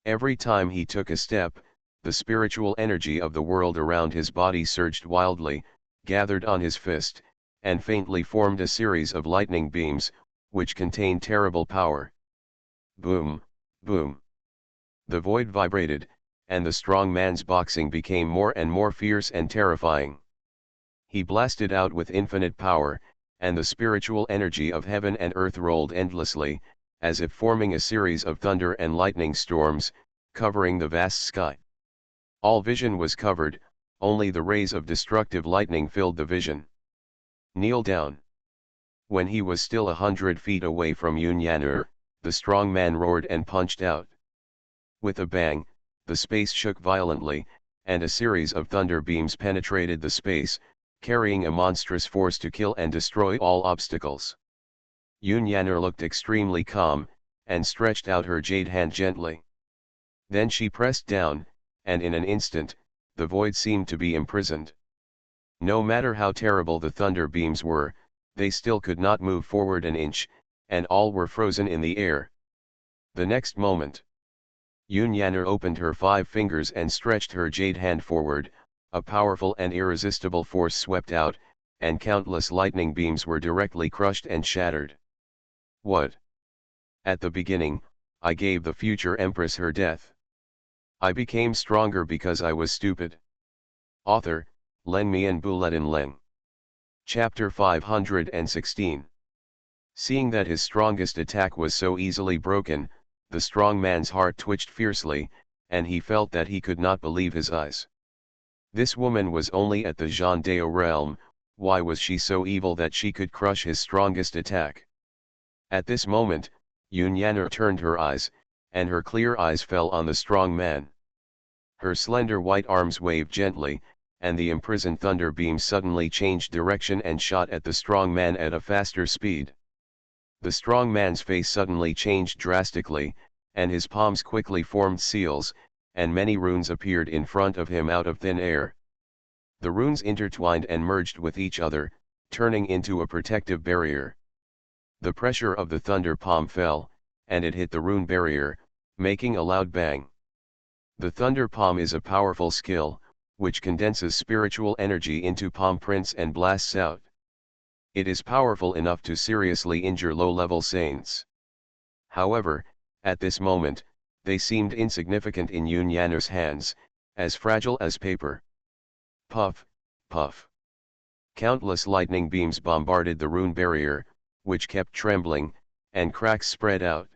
Every time he took a step, the spiritual energy of the world around his body surged wildly, gathered on his fist, and faintly formed a series of lightning beams, which contained terrible power. Boom, boom. The void vibrated, and the strong man's boxing became more and more fierce and terrifying. He blasted out with infinite power, and the spiritual energy of heaven and earth rolled endlessly, as if forming a series of thunder and lightning storms, covering the vast sky. All vision was covered, only the rays of destructive lightning filled the vision. Kneel down. When he was still 100 feet away from Xuanhuan, the strong man roared and punched out. With a bang, the space shook violently, and a series of thunder beams penetrated the space, carrying a monstrous force to kill and destroy all obstacles. Xuanhuan looked extremely calm, and stretched out her jade hand gently. Then she pressed down, and in an instant, the void seemed to be imprisoned. No matter how terrible the thunder beams were, they still could not move forward an inch, and all were frozen in the air. The next moment, Xuanhuan opened her 5 fingers and stretched her jade hand forward, a powerful and irresistible force swept out, and countless lightning beams were directly crushed and shattered. What? At the beginning, I gave the future empress her death. I became stronger because I was stupid. Author, Len Mian Buletin Leng. Chapter 516. Seeing that his strongest attack was so easily broken, the strong man's heart twitched fiercely, and he felt that he could not believe his eyes. This woman was only at the Zhandao realm, why was she so evil that she could crush his strongest attack? At this moment, Xuanhuan turned her eyes, and her clear eyes fell on the strong man. Her slender white arms waved gently, and the imprisoned thunder beam suddenly changed direction and shot at the strong man at a faster speed. The strong man's face suddenly changed drastically, and his palms quickly formed seals, and many runes appeared in front of him out of thin air. The runes intertwined and merged with each other, turning into a protective barrier. The pressure of the thunder palm fell, and it hit the rune barrier, making a loud bang. The thunder palm is a powerful skill, which condenses spiritual energy into palm prints and blasts out. It is powerful enough to seriously injure low-level saints. However, at this moment, they seemed insignificant in Xuanhuan's hands, as fragile as paper. Puff, puff. Countless lightning beams bombarded the rune barrier, which kept trembling, and cracks spread out.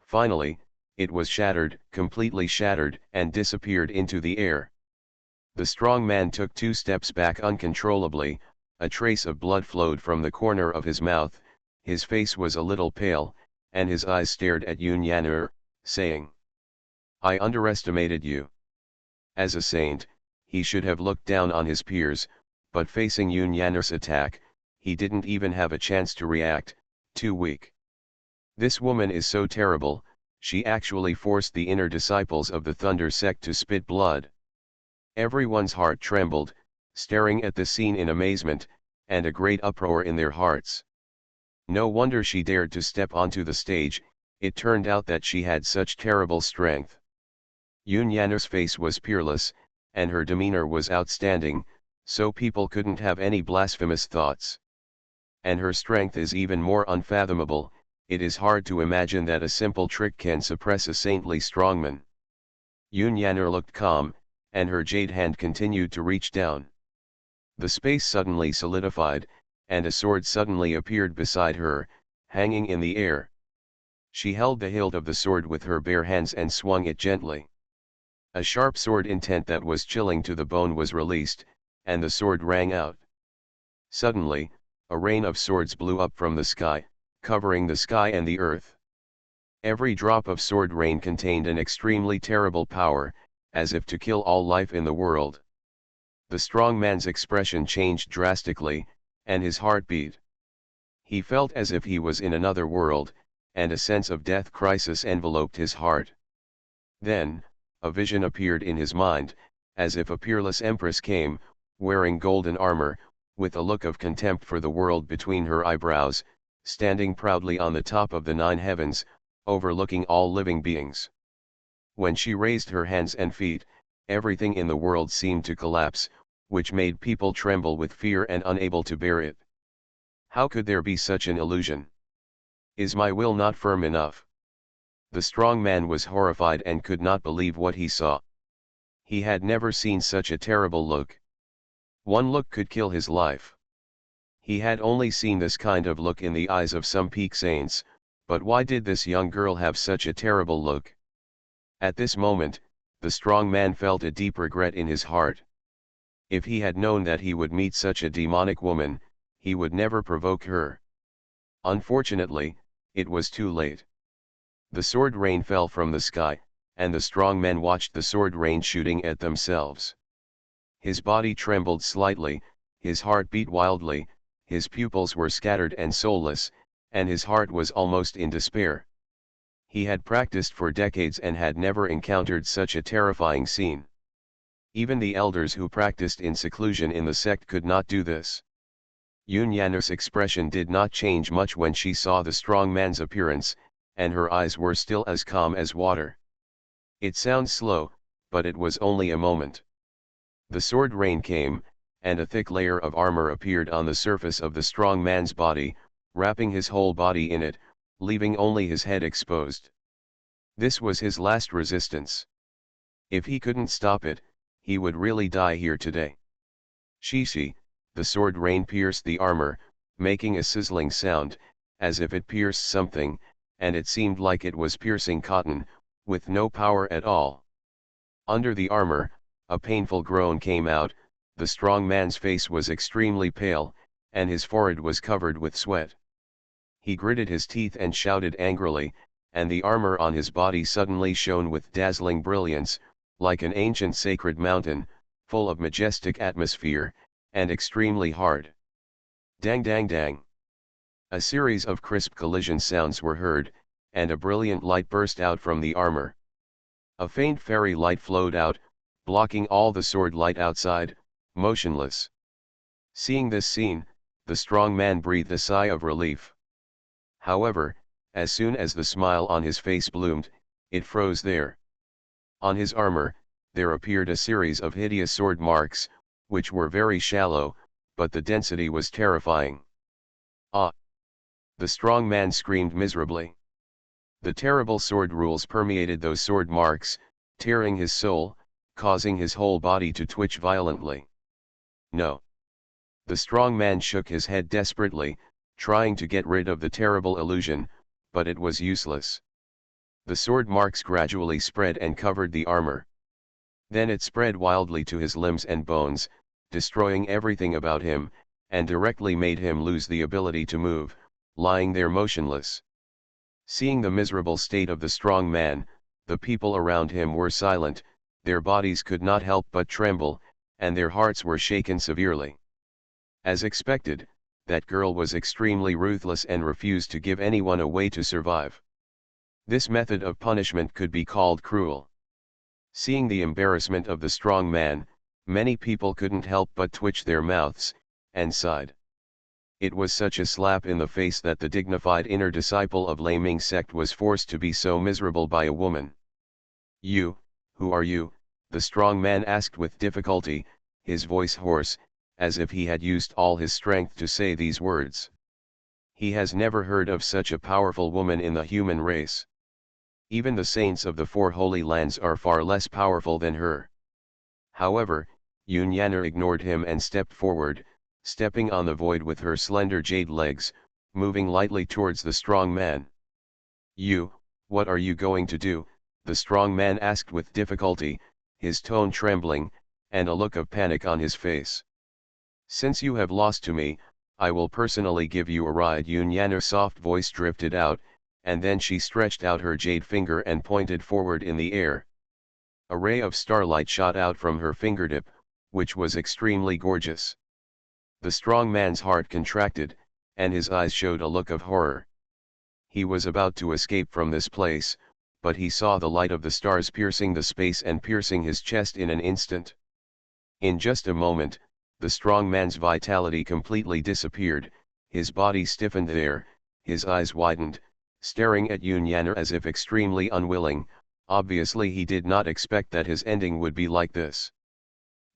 Finally, it was shattered, completely shattered, and disappeared into the air. The strong man took 2 steps back uncontrollably, a trace of blood flowed from the corner of his mouth, his face was a little pale, and his eyes stared at Xuanhuan, saying, "I underestimated you." As a saint, he should have looked down on his peers, but facing Xuanhuan's attack, he didn't even have a chance to react, too weak. This woman is so terrible, she actually forced the inner disciples of the Thunder sect to spit blood. Everyone's heart trembled, staring at the scene in amazement, and a great uproar in their hearts. No wonder she dared to step onto the stage, it turned out that she had such terrible strength. Xuanhuan's face was peerless, and her demeanor was outstanding, so people couldn't have any blasphemous thoughts. And her strength is even more unfathomable, it is hard to imagine that a simple trick can suppress a saintly strongman. Xuanhuan looked calm, and her jade hand continued to reach down. The space suddenly solidified, and a sword suddenly appeared beside her, hanging in the air. She held the hilt of the sword with her bare hands and swung it gently. A sharp sword intent that was chilling to the bone was released, and the sword rang out. Suddenly, a rain of swords blew up from the sky, covering the sky and the earth. Every drop of sword rain contained an extremely terrible power, as if to kill all life in the world. The strong man's expression changed drastically, and his heart beat. He felt as if he was in another world, and a sense of death crisis enveloped his heart. Then, a vision appeared in his mind, as if a peerless empress came, wearing golden armor, with a look of contempt for the world between her eyebrows, standing proudly on the top of the 9 heavens, overlooking all living beings. When she raised her hands and feet, everything in the world seemed to collapse, which made people tremble with fear and unable to bear it. How could there be such an illusion? Is my will not firm enough? The strong man was horrified and could not believe what he saw. He had never seen such a terrible look. One look could kill his life. He had only seen this kind of look in the eyes of some peak saints, but why did this young girl have such a terrible look? At this moment, the strong man felt a deep regret in his heart. If he had known that he would meet such a demonic woman, he would never provoke her. Unfortunately, it was too late. The sword rain fell from the sky, and the strong men watched the sword rain shooting at themselves. His body trembled slightly, his heart beat wildly, his pupils were scattered and soulless, and his heart was almost in despair. He had practiced for decades and had never encountered such a terrifying scene. Even the elders who practiced in seclusion in the sect could not do this. Xuanhuan's expression did not change much when she saw the strong man's appearance, and her eyes were still as calm as water. It sounds slow, but it was only a moment. The sword rain came, and a thick layer of armor appeared on the surface of the strong man's body, wrapping his whole body in it, leaving only his head exposed. This was his last resistance. If he couldn't stop it, he would really die here today. Shishi, the sword rain pierced the armor, making a sizzling sound, as if it pierced something, and it seemed like it was piercing cotton, with no power at all. Under the armor, a painful groan came out, the strong man's face was extremely pale, and his forehead was covered with sweat. He gritted his teeth and shouted angrily, and the armor on his body suddenly shone with dazzling brilliance, like an ancient sacred mountain, full of majestic atmosphere, and extremely hard. Dang dang dang. A series of crisp collision sounds were heard, and a brilliant light burst out from the armor. A faint fairy light flowed out, blocking all the sword light outside, motionless. Seeing this scene, the strong man breathed a sigh of relief. However, as soon as the smile on his face bloomed, it froze there. On his armor, there appeared a series of hideous sword marks, which were very shallow, but the density was terrifying. Ah! The strong man screamed miserably. The terrible sword rules permeated those sword marks, tearing his soul, causing his whole body to twitch violently. No. The strong man shook his head desperately, trying to get rid of the terrible illusion, but it was useless. The sword marks gradually spread and covered the armor. Then it spread wildly to his limbs and bones, destroying everything about him, and directly made him lose the ability to move, lying there motionless. Seeing the miserable state of the strong man, the people around him were silent, their bodies could not help but tremble, and their hearts were shaken severely. As expected, that girl was extremely ruthless and refused to give anyone a way to survive. This method of punishment could be called cruel. Seeing the embarrassment of the strong man, many people couldn't help but twitch their mouths, and sighed. It was such a slap in the face that the dignified inner disciple of Laming sect was forced to be so miserable by a woman. "You, who are you?" the strong man asked with difficulty, his voice hoarse, as if he had used all his strength to say these words. He has never heard of such a powerful woman in the human race. Even the saints of the four holy lands are far less powerful than her. However, Xuanhuan ignored him and stepped forward, stepping on the void with her slender jade legs, moving lightly towards the strong man. "You, what are you going to do?" the strong man asked with difficulty, his tone trembling, and a look of panic on his face. "Since you have lost to me, I will personally give you a ride." Xuanhuan's soft voice drifted out, and then she stretched out her jade finger and pointed forward in the air. A ray of starlight shot out from her fingertip, which was extremely gorgeous. The strong man's heart contracted, and his eyes showed a look of horror. He was about to escape from this place, but he saw the light of the stars piercing the space and piercing his chest in an instant. In just a moment, the strong man's vitality completely disappeared, his body stiffened there, his eyes widened, staring at Xuanhuan as if extremely unwilling. Obviously he did not expect that his ending would be like this.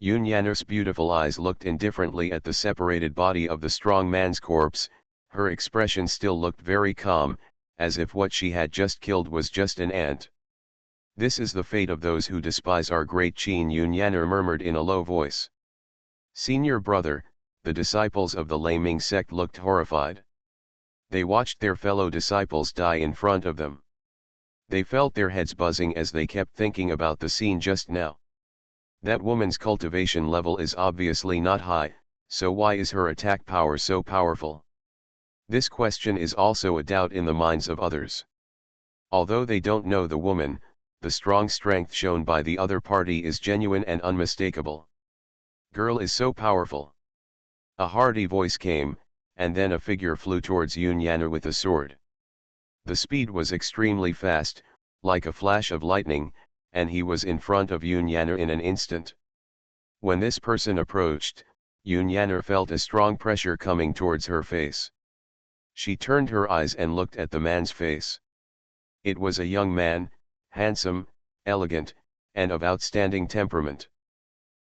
Xuanhuan's beautiful eyes looked indifferently at the separated body of the strong man's corpse, her expression still looked very calm, as if what she had just killed was just an ant. "This is the fate of those who despise our great Qin," Xuanhuan murmured in a low voice. "Senior brother," the disciples of the Laming sect looked horrified. They watched their fellow disciples die in front of them. They felt their heads buzzing as they kept thinking about the scene just now. That woman's cultivation level is obviously not high, so why is her attack power so powerful? This question is also a doubt in the minds of others. Although they don't know the woman, the strong strength shown by the other party is genuine and unmistakable. "Girl is so powerful." A hearty voice came, and then a figure flew towards Xuanhuan with a sword. The speed was extremely fast, like a flash of lightning, and he was in front of Xuanhuan in an instant. When this person approached, Xuanhuan felt a strong pressure coming towards her face. She turned her eyes and looked at the man's face. It was a young man, handsome, elegant, and of outstanding temperament.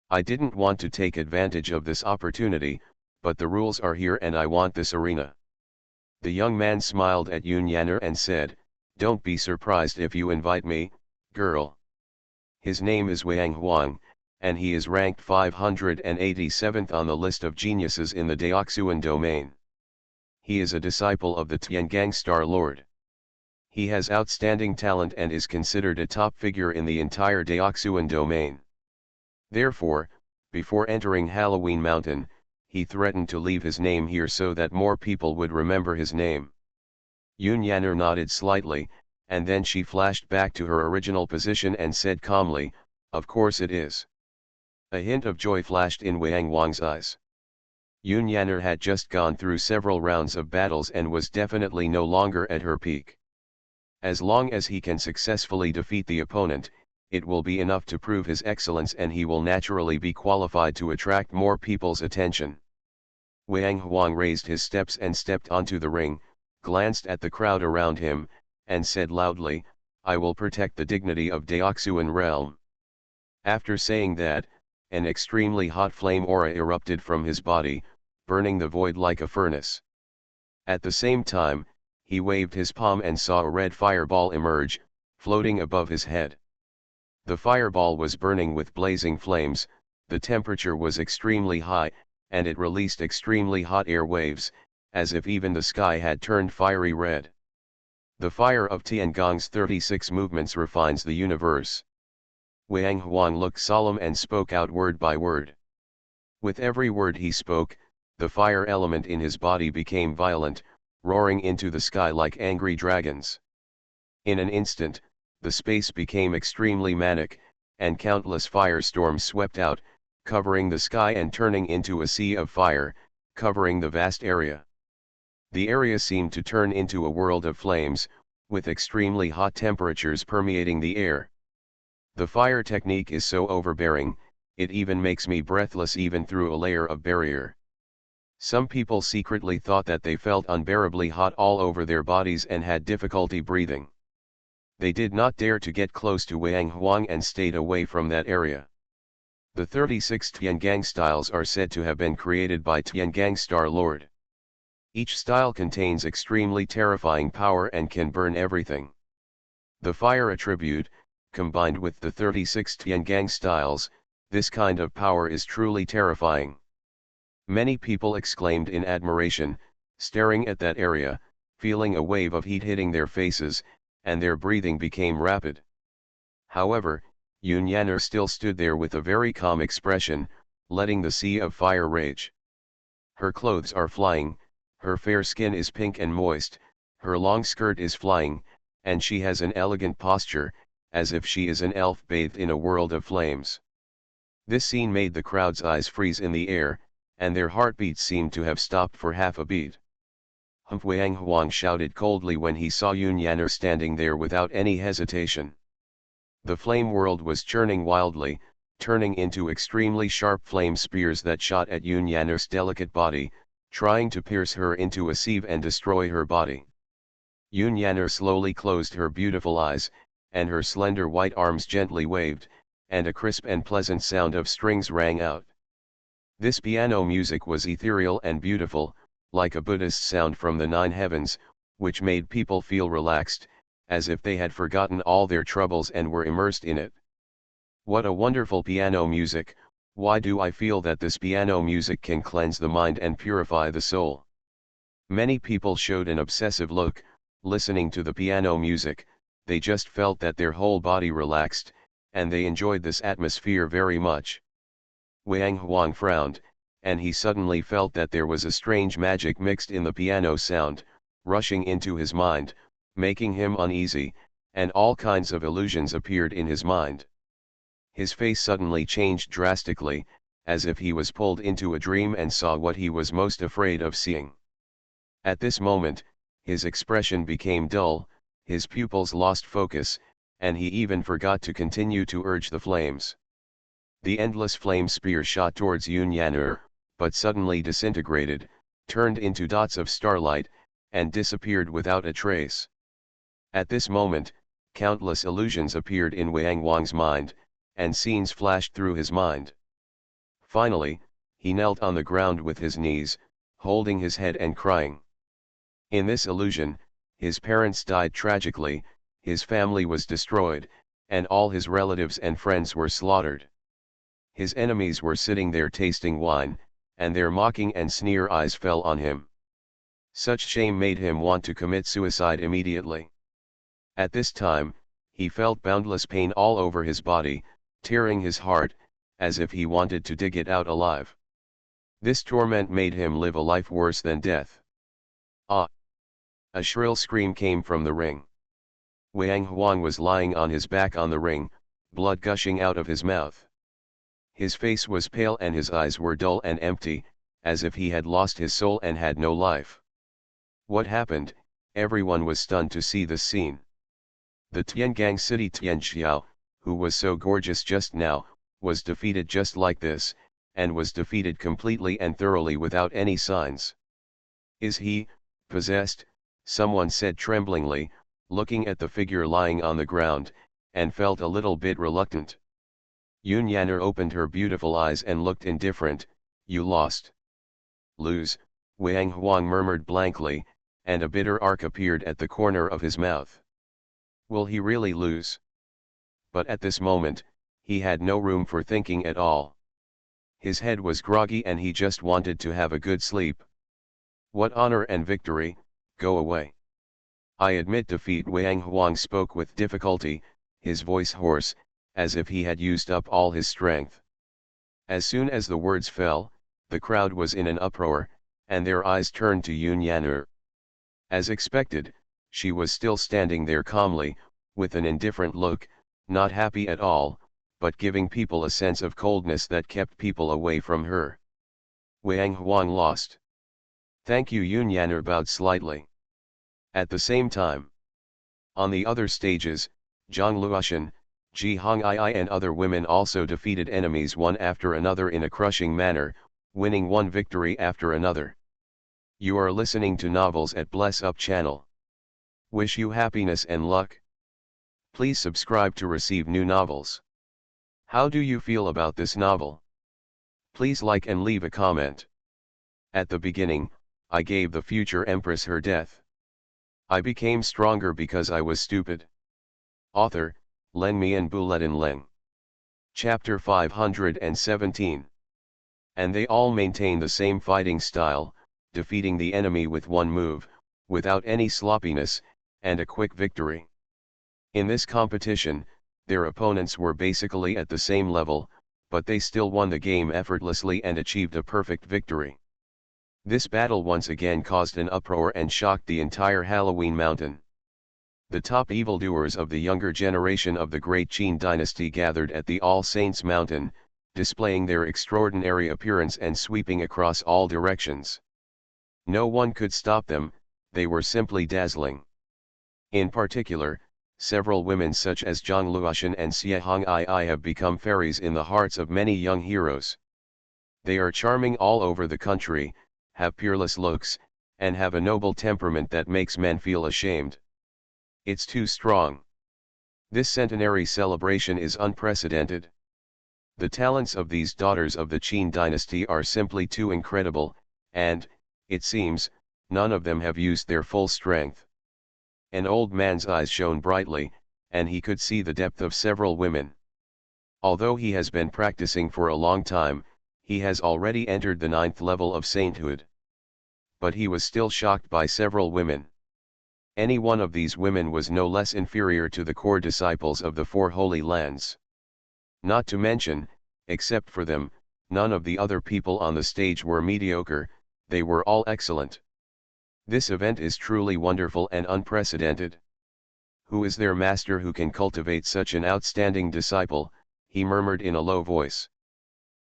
"I didn't want to take advantage of this opportunity, but the rules are here and I want this arena." The young man smiled at Xuanhuan and said, "Don't be surprised if you invite me, girl." His name is Xuanhuan, and he is ranked 587th on the list of geniuses in the Daoxuan domain. He is a disciple of the Tiangang Star Lord. He has outstanding talent and is considered a top figure in the entire Daoxuan domain. Therefore, before entering Halloween Mountain, he threatened to leave his name here so that more people would remember his name. Xuanhuan nodded slightly, and then she flashed back to her original position and said calmly, "Of course it is." A hint of joy flashed in Xuanhuan's eyes. Xuanhuan had just gone through several rounds of battles and was definitely no longer at her peak. As long as he can successfully defeat the opponent, it will be enough to prove his excellence and he will naturally be qualified to attract more people's attention. Xuanhuan raised his steps and stepped onto the ring, glanced at the crowd around him, and said loudly, "I will protect the dignity of Daoxuan realm." After saying that, an extremely hot flame aura erupted from his body, burning the void like a furnace. At the same time, he waved his palm and saw a red fireball emerge, floating above his head. The fireball was burning with blazing flames, the temperature was extremely high, and it released extremely hot air waves, as if even the sky had turned fiery red. The fire of Tiangong's 36 movements refines the universe. Xuanhuan looked solemn and spoke out word by word. With every word he spoke, the fire element in his body became violent, roaring into the sky like angry dragons. In an instant, the space became extremely manic, and countless firestorms swept out, covering the sky and turning into a sea of fire, covering the vast area. The area seemed to turn into a world of flames, with extremely hot temperatures permeating the air. The fire technique is so overbearing, it even makes me breathless even through a layer of barrier. Some people secretly thought that they felt unbearably hot all over their bodies and had difficulty breathing. They did not dare to get close to Xuanhuan and stayed away from that area. The 36 Tiangang styles are said to have been created by Tiangang Star Lord. Each style contains extremely terrifying power and can burn everything. The fire attribute, combined with the 36 Tiangang styles, this kind of power is truly terrifying. Many people exclaimed in admiration, staring at that area, feeling a wave of heat hitting their faces, and their breathing became rapid. However, Xuanhuan still stood there with a very calm expression, letting the sea of fire rage. Her clothes are flying, her fair skin is pink and moist, her long skirt is flying, and she has an elegant posture, as if she is an elf bathed in a world of flames. This scene made the crowd's eyes freeze in the air, and their heartbeats seemed to have stopped for half a beat. Xuanhuan shouted coldly when he saw Xuanhuan standing there without any hesitation. The flame world was churning wildly, turning into extremely sharp flame spears that shot at Xuanhuan's delicate body, trying to pierce her into a sieve and destroy her body. Xuanhuan slowly closed her beautiful eyes, and her slender white arms gently waved, and a crisp and pleasant sound of strings rang out. This piano music was ethereal and beautiful, like a Buddhist sound from the nine heavens, which made people feel relaxed, as if they had forgotten all their troubles and were immersed in it. What a wonderful piano music! Why do I feel that this piano music can cleanse the mind and purify the soul? Many people showed an obsessive look, listening to the piano music, they just felt that their whole body relaxed, and they enjoyed this atmosphere very much. Xuanhuan frowned, and he suddenly felt that there was a strange magic mixed in the piano sound, rushing into his mind, making him uneasy, and all kinds of illusions appeared in his mind. His face suddenly changed drastically, as if he was pulled into a dream and saw what he was most afraid of seeing. At this moment, his expression became dull, his pupils lost focus, and he even forgot to continue to urge the flames. The endless flame spear shot towards Xuanhuan, but suddenly disintegrated, turned into dots of starlight, and disappeared without a trace. At this moment, countless illusions appeared in Xuanhuan's mind, and scenes flashed through his mind. Finally, he knelt on the ground with his knees, holding his head and crying. In this illusion, his parents died tragically, his family was destroyed, and all his relatives and friends were slaughtered. His enemies were sitting there tasting wine, and their mocking and sneer eyes fell on him. Such shame made him want to commit suicide immediately. At this time, he felt boundless pain all over his body, tearing his heart, as if he wanted to dig it out alive. This torment made him live a life worse than death. Ah! A shrill scream came from the ring. Xuanhuan was lying on his back on the ring, blood gushing out of his mouth. His face was pale and his eyes were dull and empty, as if he had lost his soul and had no life. What happened? Everyone was stunned to see this scene. The Tiangang city Tianxiao, who was so gorgeous just now, was defeated just like this, and was defeated completely and thoroughly without any signs. Is he possessed? Someone said tremblingly, looking at the figure lying on the ground, and felt a little bit reluctant. Xuanhuan opened her beautiful eyes and looked indifferent. You lost. Lose, Xuanhuan murmured blankly, and a bitter arc appeared at the corner of his mouth. Will he really lose? But at this moment, he had no room for thinking at all. His head was groggy and he just wanted to have a good sleep. What honor and victory, go away. I admit defeat. Xuanhuan spoke with difficulty, his voice hoarse, as if he had used up all his strength. As soon as the words fell, the crowd was in an uproar, and their eyes turned to Xuanhuan. As expected, she was still standing there calmly, with an indifferent look, not happy at all, but giving people a sense of coldness that kept people away from her. Xuanhuan lost. Thank you. Xuanhuan bowed slightly. At the same time, on the other stages, Zhang Luoshan, Ji Hongii and other women also defeated enemies one after another in a crushing manner, winning one victory after another. You are listening to Novels at Bless Up channel. Wish you happiness and luck. Please subscribe to receive new novels. How do you feel about this novel? Please like and leave a comment. At the beginning, I gave the future empress her death. I became stronger because I was stupid. Author, Len Mi and Buletin Leng. Chapter 517. And they all maintain the same fighting style, defeating the enemy with one move, without any sloppiness, and a quick victory. In this competition, their opponents were basically at the same level, but they still won the game effortlessly and achieved a perfect victory. This battle once again caused an uproar and shocked the entire Halloween Mountain. The top evildoers of the younger generation of the Great Qin dynasty gathered at the All Saints Mountain, displaying their extraordinary appearance and sweeping across all directions. No one could stop them, they were simply dazzling. In particular, several women such as Zhang Luoshan and Xie Hongii have become fairies in the hearts of many young heroes. They are charming all over the country, have peerless looks, and have a noble temperament that makes men feel ashamed. It's too strong. This centenary celebration is unprecedented. The talents of these daughters of the Qin dynasty are simply too incredible, and, it seems, none of them have used their full strength. An old man's eyes shone brightly, and he could see the depth of several women. Although he has been practicing for a long time, he has already entered the 9th level of sainthood. But he was still shocked by several women. Any one of these women was no less inferior to the core disciples of the Four Holy Lands. Not to mention, except for them, none of the other people on the stage were mediocre, they were all excellent. This event is truly wonderful and unprecedented. Who is their master who can cultivate such an outstanding disciple? He murmured in a low voice.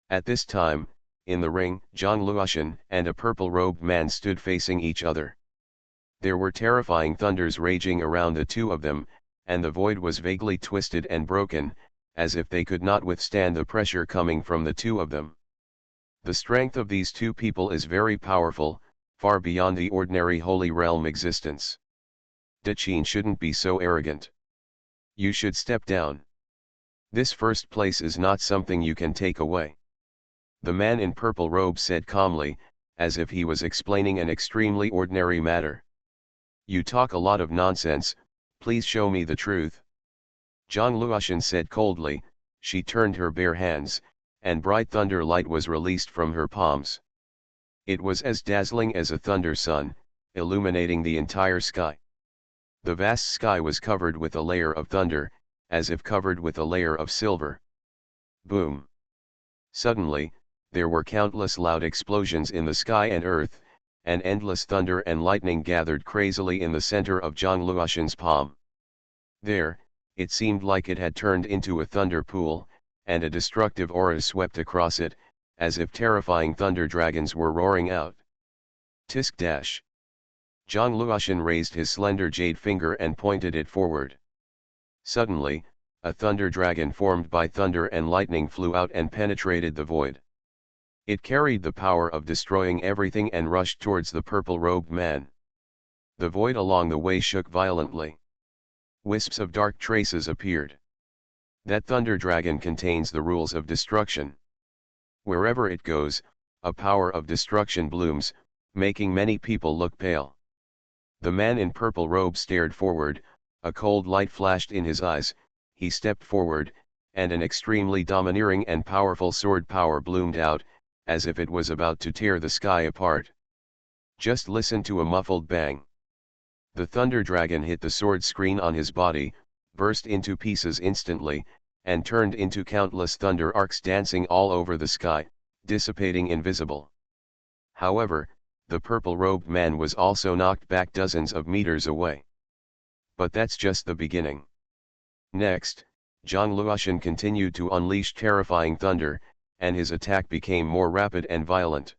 At this time, in the ring, Zhang Luoshan and a purple-robed man stood facing each other. There were terrifying thunders raging around the two of them, and the void was vaguely twisted and broken, as if they could not withstand the pressure coming from the two of them. The strength of these two people is very powerful, far beyond the ordinary holy realm existence. De Qin shouldn't be so arrogant. You should step down. This first place is not something you can take away. The man in purple robe said calmly, as if he was explaining an extremely ordinary matter. You talk a lot of nonsense, please show me the truth. Zhang Luoshan said coldly. She turned her bare hands, and bright thunder light was released from her palms. It was as dazzling as a thunder sun, illuminating the entire sky. The vast sky was covered with a layer of thunder, as if covered with a layer of silver. Boom! Suddenly, there were countless loud explosions in the sky and earth, and endless thunder and lightning gathered crazily in the center of Zhang Luoshan's palm. There, it seemed like it had turned into a thunder pool, and a destructive aura swept across it, as if terrifying thunder dragons were roaring out. Tisk dash. Zhang Luoshan raised his slender jade finger and pointed it forward. Suddenly, a thunder dragon formed by thunder and lightning flew out and penetrated the void. It carried the power of destroying everything and rushed towards the purple-robed man. The void along the way shook violently. Wisps of dark traces appeared. That thunder dragon contains the rules of destruction. Wherever it goes, a power of destruction blooms, making many people look pale. The man in purple robe stared forward, a cold light flashed in his eyes, he stepped forward, and an extremely domineering and powerful sword power bloomed out, as if it was about to tear the sky apart. Just listen to a muffled bang. The thunder dragon hit the sword screen on his body, burst into pieces instantly, and turned into countless thunder arcs dancing all over the sky, dissipating invisible. However, the purple-robed man was also knocked back dozens of meters away. But that's just the beginning. Next, Zhang Luoshan continued to unleash terrifying thunder, and his attack became more rapid and violent.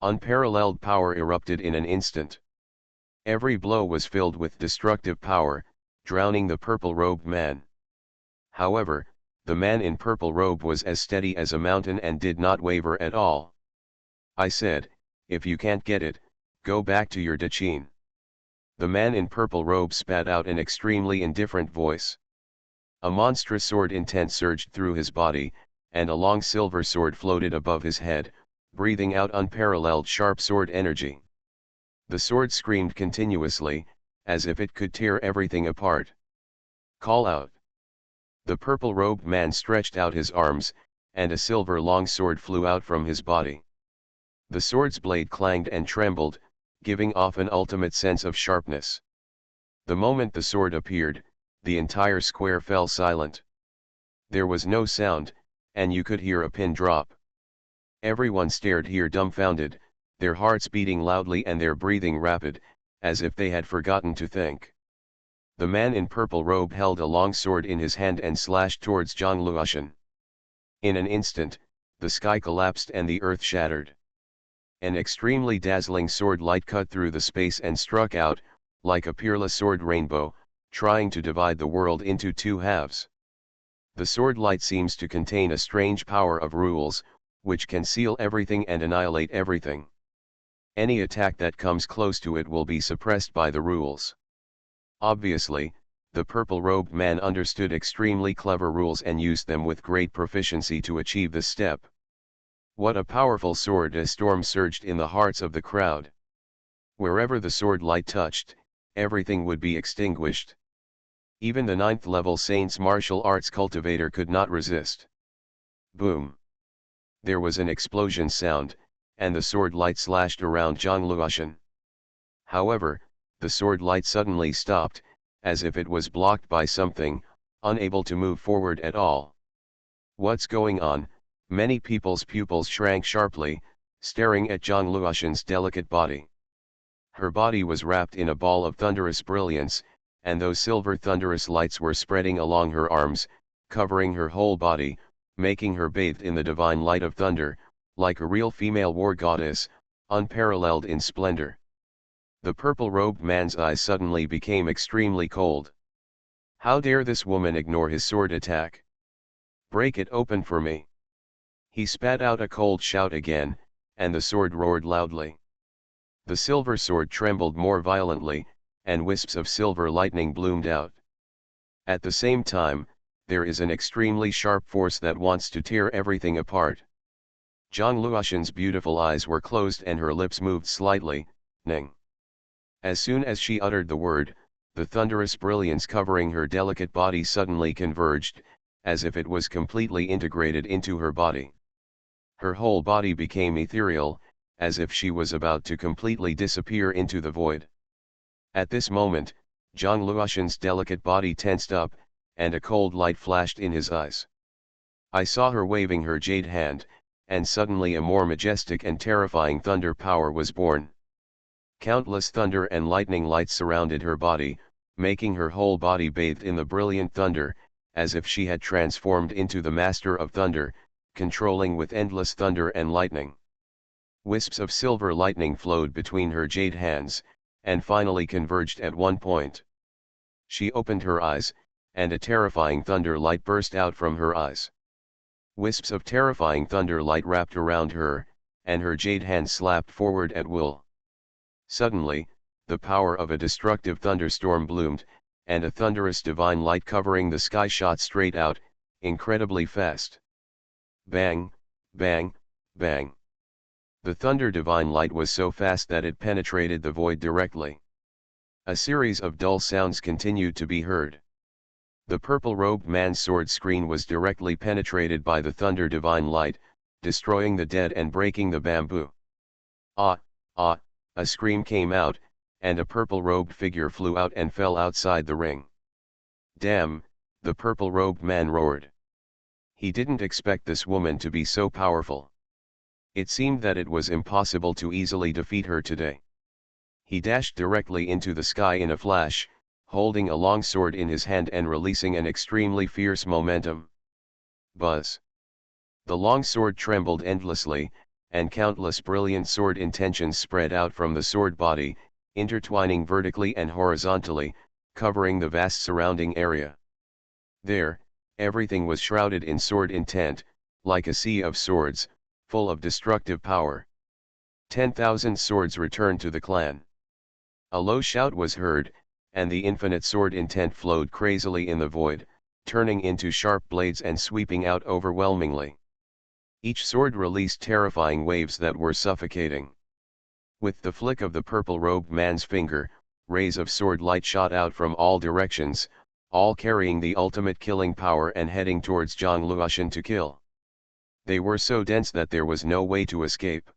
Unparalleled power erupted in an instant. Every blow was filled with destructive power, drowning the purple-robed man. However, the man in purple robe was as steady as a mountain and did not waver at all. I said, if you can't get it, go back to your dachin. The man in purple robe spat out an extremely indifferent voice. A monstrous sword intent surged through his body, and a long silver sword floated above his head, breathing out unparalleled sharp sword energy. The sword screamed continuously, as if it could tear everything apart. Call out. The purple-robed man stretched out his arms, and a silver long sword flew out from his body. The sword's blade clanged and trembled, giving off an ultimate sense of sharpness. The moment the sword appeared, the entire square fell silent. There was no sound, and you could hear a pin drop. Everyone stared here dumbfounded, their hearts beating loudly and their breathing rapid, as if they had forgotten to think. The man in purple robe held a long sword in his hand and slashed towards Zhang Luoshan. In an instant, the sky collapsed and the earth shattered. An extremely dazzling sword light cut through the space and struck out, like a peerless sword rainbow, trying to divide the world into two halves. The sword light seems to contain a strange power of rules, which can seal everything and annihilate everything. Any attack that comes close to it will be suppressed by the rules. Obviously, the purple-robed man understood extremely clever rules and used them with great proficiency to achieve this step. What a powerful sword! A storm surged in the hearts of the crowd. Wherever the sword light touched, everything would be extinguished. Even the 9th-level Saint's martial arts cultivator could not resist. Boom! There was an explosion sound, and the sword light slashed around Zhang Luoshan. However, the sword light suddenly stopped, as if it was blocked by something, unable to move forward at all. What's going on? Many people's pupils shrank sharply, staring at Zhang Luoshan's delicate body. Her body was wrapped in a ball of thunderous brilliance, and those silver thunderous lights were spreading along her arms, covering her whole body, making her bathed in the divine light of thunder, like a real female war goddess, unparalleled in splendor. The purple-robed man's eyes suddenly became extremely cold. How dare this woman ignore his sword attack? Break it open for me. He spat out a cold shout again, and the sword roared loudly. The silver sword trembled more violently, and wisps of silver lightning bloomed out. At the same time, there is an extremely sharp force that wants to tear everything apart. Zhang Luoshan's beautiful eyes were closed and her lips moved slightly, ning. As soon as she uttered the word, the thunderous brilliance covering her delicate body suddenly converged, as if it was completely integrated into her body. Her whole body became ethereal, as if she was about to completely disappear into the void. At this moment, Zhang Luoshan's delicate body tensed up, and a cold light flashed in his eyes. I saw her waving her jade hand, and suddenly a more majestic and terrifying thunder power was born. Countless thunder and lightning lights surrounded her body, making her whole body bathed in the brilliant thunder, as if she had transformed into the master of thunder, controlling with endless thunder and lightning. Wisps of silver lightning flowed between her jade hands, and finally converged at one point. She opened her eyes, and a terrifying thunder light burst out from her eyes. Wisps of terrifying thunder light wrapped around her, and her jade hand slapped forward at will. Suddenly, the power of a destructive thunderstorm bloomed, and a thunderous divine light covering the sky shot straight out, incredibly fast. Bang, bang, bang. The thunder divine light was so fast that it penetrated the void directly. A series of dull sounds continued to be heard. The purple-robed man's sword screen was directly penetrated by the thunder divine light, destroying the dead and breaking the bamboo. Ah, ah, a scream came out, and a purple-robed figure flew out and fell outside the ring. Damn, the purple-robed man roared. He didn't expect this woman to be so powerful. It seemed that it was impossible to easily defeat her today. He dashed directly into the sky in a flash, holding a long sword in his hand and releasing an extremely fierce momentum. Buzz. The long sword trembled endlessly, and countless brilliant sword intentions spread out from the sword body, intertwining vertically and horizontally, covering the vast surrounding area. There, everything was shrouded in sword intent, like a sea of swords, full of destructive power. 10,000 swords returned to the clan. A low shout was heard, and the infinite sword intent flowed crazily in the void, turning into sharp blades and sweeping out overwhelmingly. Each sword released terrifying waves that were suffocating. With the flick of the purple-robed man's finger, rays of sword light shot out from all directions, all carrying the ultimate killing power and heading towards Zhang Luoshan to kill. They were so dense that there was no way to escape.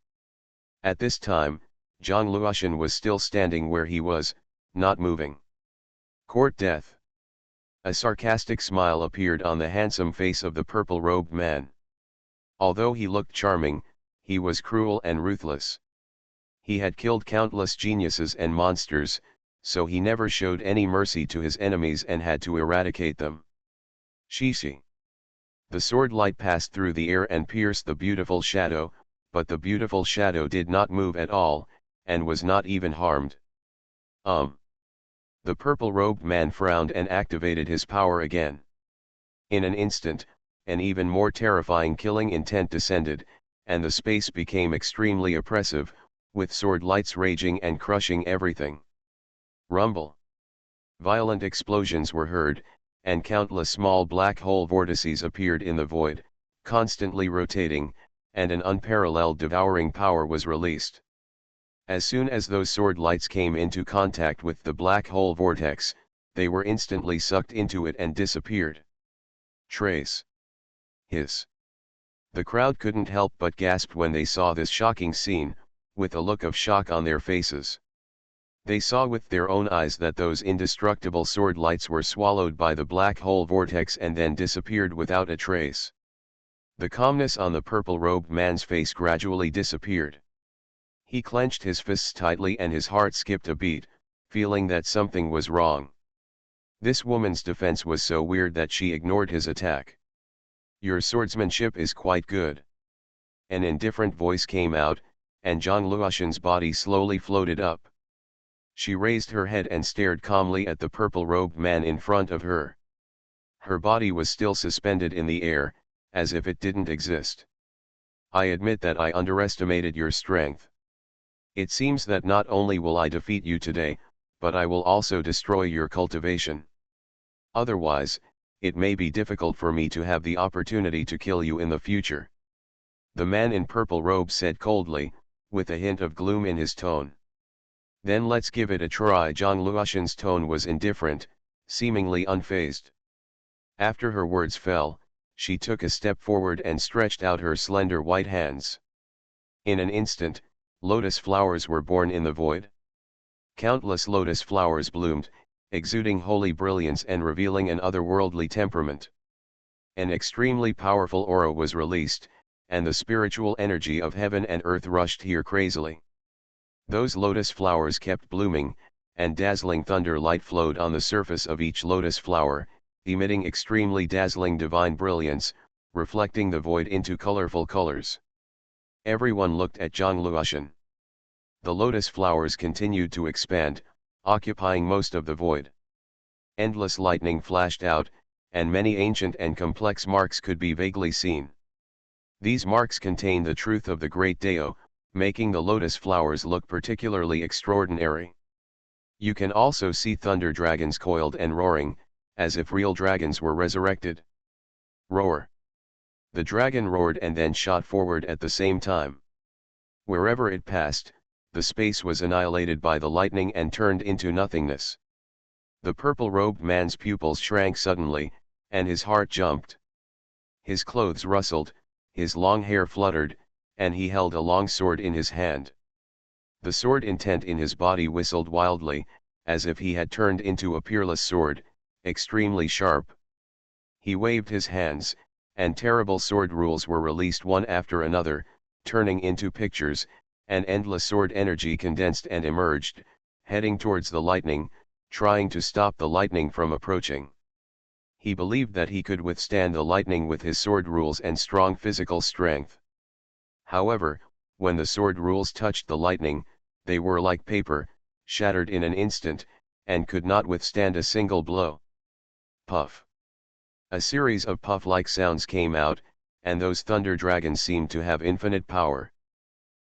At this time, Zhang Luoshan was still standing where he was, not moving. Court death. A sarcastic smile appeared on the handsome face of the purple-robed man. Although he looked charming, he was cruel and ruthless. He had killed countless geniuses and monsters, so he never showed any mercy to his enemies and had to eradicate them. Shishi. The sword light passed through the air and pierced the beautiful shadow, but the beautiful shadow did not move at all, and was not even harmed. The purple-robed man frowned and activated his power again. In an instant, an even more terrifying killing intent descended, and the space became extremely oppressive, with sword lights raging and crushing everything. Rumble. Violent explosions were heard, and countless small black hole vortices appeared in the void, constantly rotating, and an unparalleled devouring power was released. As soon as those sword lights came into contact with the black hole vortex, they were instantly sucked into it and disappeared. Trace. Hiss. The crowd couldn't help but gasp when they saw this shocking scene, with a look of shock on their faces. They saw with their own eyes that those indestructible sword lights were swallowed by the black hole vortex and then disappeared without a trace. The calmness on the purple-robed man's face gradually disappeared. He clenched his fists tightly and his heart skipped a beat, feeling that something was wrong. This woman's defense was so weird that she ignored his attack. Your swordsmanship is quite good. An indifferent voice came out, and Zhang Luoshan's body slowly floated up. She raised her head and stared calmly at the purple-robed man in front of her. Her body was still suspended in the air, as if it didn't exist. I admit that I underestimated your strength. It seems that not only will I defeat you today, but I will also destroy your cultivation. Otherwise, it may be difficult for me to have the opportunity to kill you in the future. The man in purple robe said coldly, with a hint of gloom in his tone. Then let's give it a try. Zhang Luoshan's tone was indifferent, seemingly unfazed. After her words fell, she took a step forward and stretched out her slender white hands. In an instant, lotus flowers were born in the void. Countless lotus flowers bloomed, exuding holy brilliance and revealing an otherworldly temperament. An extremely powerful aura was released, and the spiritual energy of heaven and earth rushed here crazily. Those lotus flowers kept blooming, and dazzling thunder light flowed on the surface of each lotus flower, emitting extremely dazzling divine brilliance, reflecting the void into colorful colors. Everyone looked at Zhang Luoshan. The lotus flowers continued to expand, occupying most of the void. Endless lightning flashed out, and many ancient and complex marks could be vaguely seen. These marks contain the truth of the great Dao, making the lotus flowers look particularly extraordinary. You can also see thunder dragons coiled and roaring, as if real dragons were resurrected. Roar. The dragon roared and then shot forward at the same time. Wherever it passed, the space was annihilated by the lightning and turned into nothingness. The purple-robed man's pupils shrank suddenly, and his heart jumped. His clothes rustled, his long hair fluttered, and he held a long sword in his hand. The sword intent in his body whistled wildly, as if he had turned into a peerless sword, extremely sharp. He waved his hands, and terrible sword rules were released one after another, turning into pictures, and endless sword energy condensed and emerged, heading towards the lightning, trying to stop the lightning from approaching. He believed that he could withstand the lightning with his sword rules and strong physical strength. However, when the sword rules touched the lightning, they were like paper, shattered in an instant, and could not withstand a single blow. Puff. A series of puff-like sounds came out, and those thunder dragons seemed to have infinite power.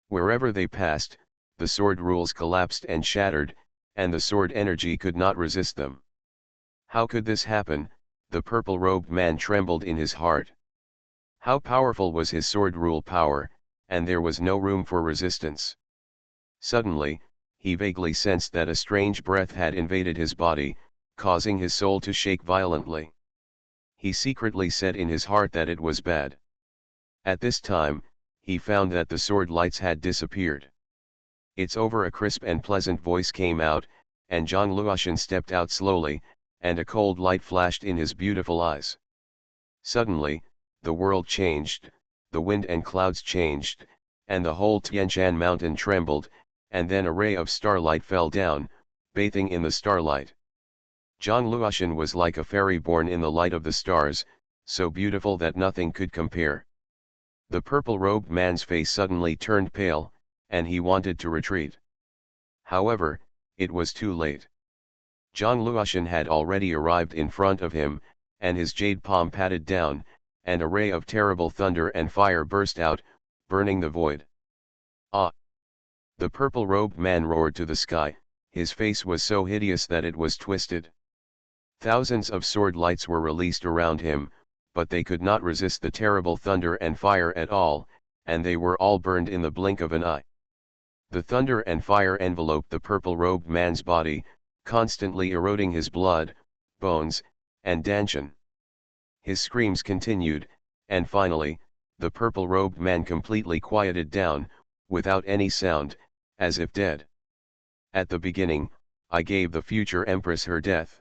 Wherever they passed, the sword rules collapsed and shattered, and the sword energy could not resist them. How could this happen? The purple-robed man trembled in his heart. How powerful was his sword rule power, and there was no room for resistance. Suddenly, he vaguely sensed that a strange breath had invaded his body, causing his soul to shake violently. He secretly said in his heart that it was bad. At this time, he found that the sword lights had disappeared. It's over. A crisp and pleasant voice came out, and Zhang Luoshan stepped out slowly, and a cold light flashed in his beautiful eyes. Suddenly, the world changed, the wind and clouds changed, and the whole Tianshan mountain trembled, and then a ray of starlight fell down, bathing in the starlight. Zhang Luoshan was like a fairy born in the light of the stars, so beautiful that nothing could compare. The purple-robed man's face suddenly turned pale, and he wanted to retreat. However, it was too late. Zhang Luoshan had already arrived in front of him, and his jade palm patted down, and a ray of terrible thunder and fire burst out, burning the void. Ah! The purple-robed man roared to the sky, his face was so hideous that it was twisted. Thousands of sword lights were released around him, but they could not resist the terrible thunder and fire at all, and they were all burned in the blink of an eye. The thunder and fire enveloped the purple-robed man's body, constantly eroding his blood, bones, and danshan. His screams continued, and finally, the purple-robed man completely quieted down, without any sound, as if dead. At the beginning, I gave the future empress her death.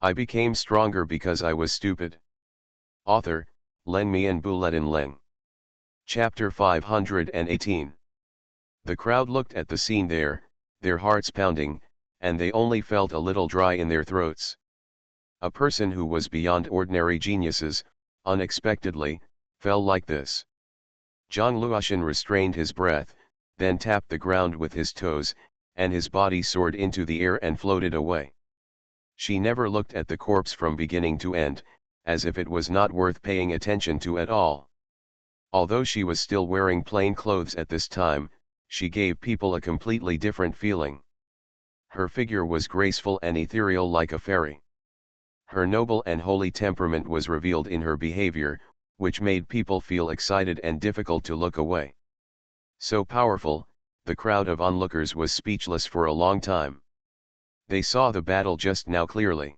I became stronger because I was stupid. Author, Leng Mi and Buletin Leng. Chapter 518. The crowd looked at the scene there, their hearts pounding, and they only felt a little dry in their throats. A person who was beyond ordinary geniuses, unexpectedly, fell like this. Zhang Luoshan restrained his breath, then tapped the ground with his toes, and his body soared into the air and floated away. She never looked at the corpse from beginning to end, as if it was not worth paying attention to at all. Although she was still wearing plain clothes at this time, she gave people a completely different feeling. Her figure was graceful and ethereal like a fairy. Her noble and holy temperament was revealed in her behavior, which made people feel excited and difficult to look away. So powerful, the crowd of onlookers was speechless for a long time. They saw the battle just now clearly.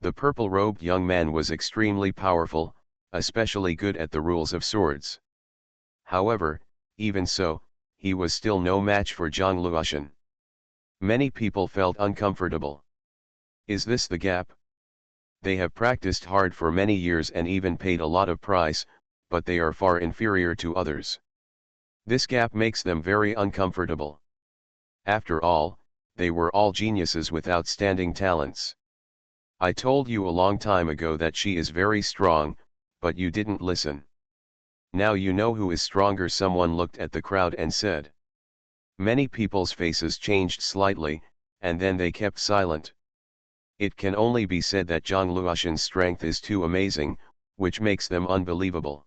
The purple-robed young man was extremely powerful, especially good at the rules of swords. However, even so, he was still no match for Zhang Luoshan. Many people felt uncomfortable. Is this the gap? They have practiced hard for many years and even paid a lot of price, but they are far inferior to others. This gap makes them very uncomfortable. After all, they were all geniuses with outstanding talents. I told you a long time ago that she is very strong, but you didn't listen. Now you know who is stronger. Someone looked at the crowd and said. Many people's faces changed slightly, and then they kept silent. It can only be said that Zhang Luoshan's strength is too amazing, which makes them unbelievable.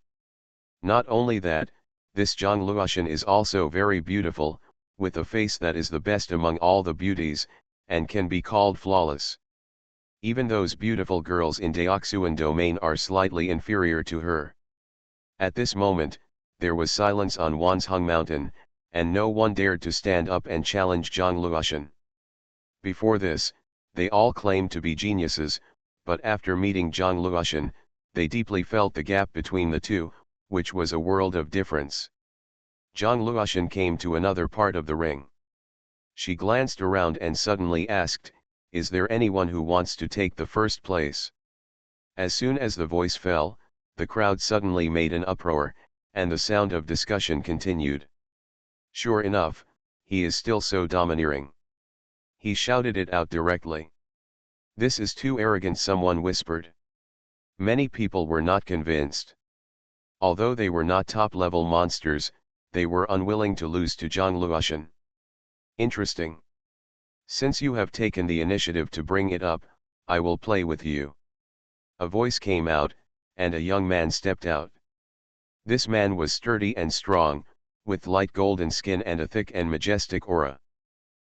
Not only that, this Zhang Luoshan is also very beautiful, with a face that is the best among all the beauties, and can be called flawless. Even those beautiful girls in Daoxuan domain are slightly inferior to her. At this moment, there was silence on Wansheng mountain, and no one dared to stand up and challenge Zhang Luoshan. Before this, they all claimed to be geniuses, but after meeting Zhang Luoshan, they deeply felt the gap between the two, which was a world of difference. Zhang Luoshan came to another part of the ring. She glanced around and suddenly asked, "Is there anyone who wants to take the first place?" As soon as the voice fell, the crowd suddenly made an uproar, and the sound of discussion continued. "Sure enough, he is still so domineering." He shouted it out directly. "This is too arrogant," someone whispered. Many people were not convinced. Although they were not top-level monsters, they were unwilling to lose to Zhang Luoshan. "Interesting. Since you have taken the initiative to bring it up, I will play with you." A voice came out, and a young man stepped out. This man was sturdy and strong, with light golden skin and a thick and majestic aura.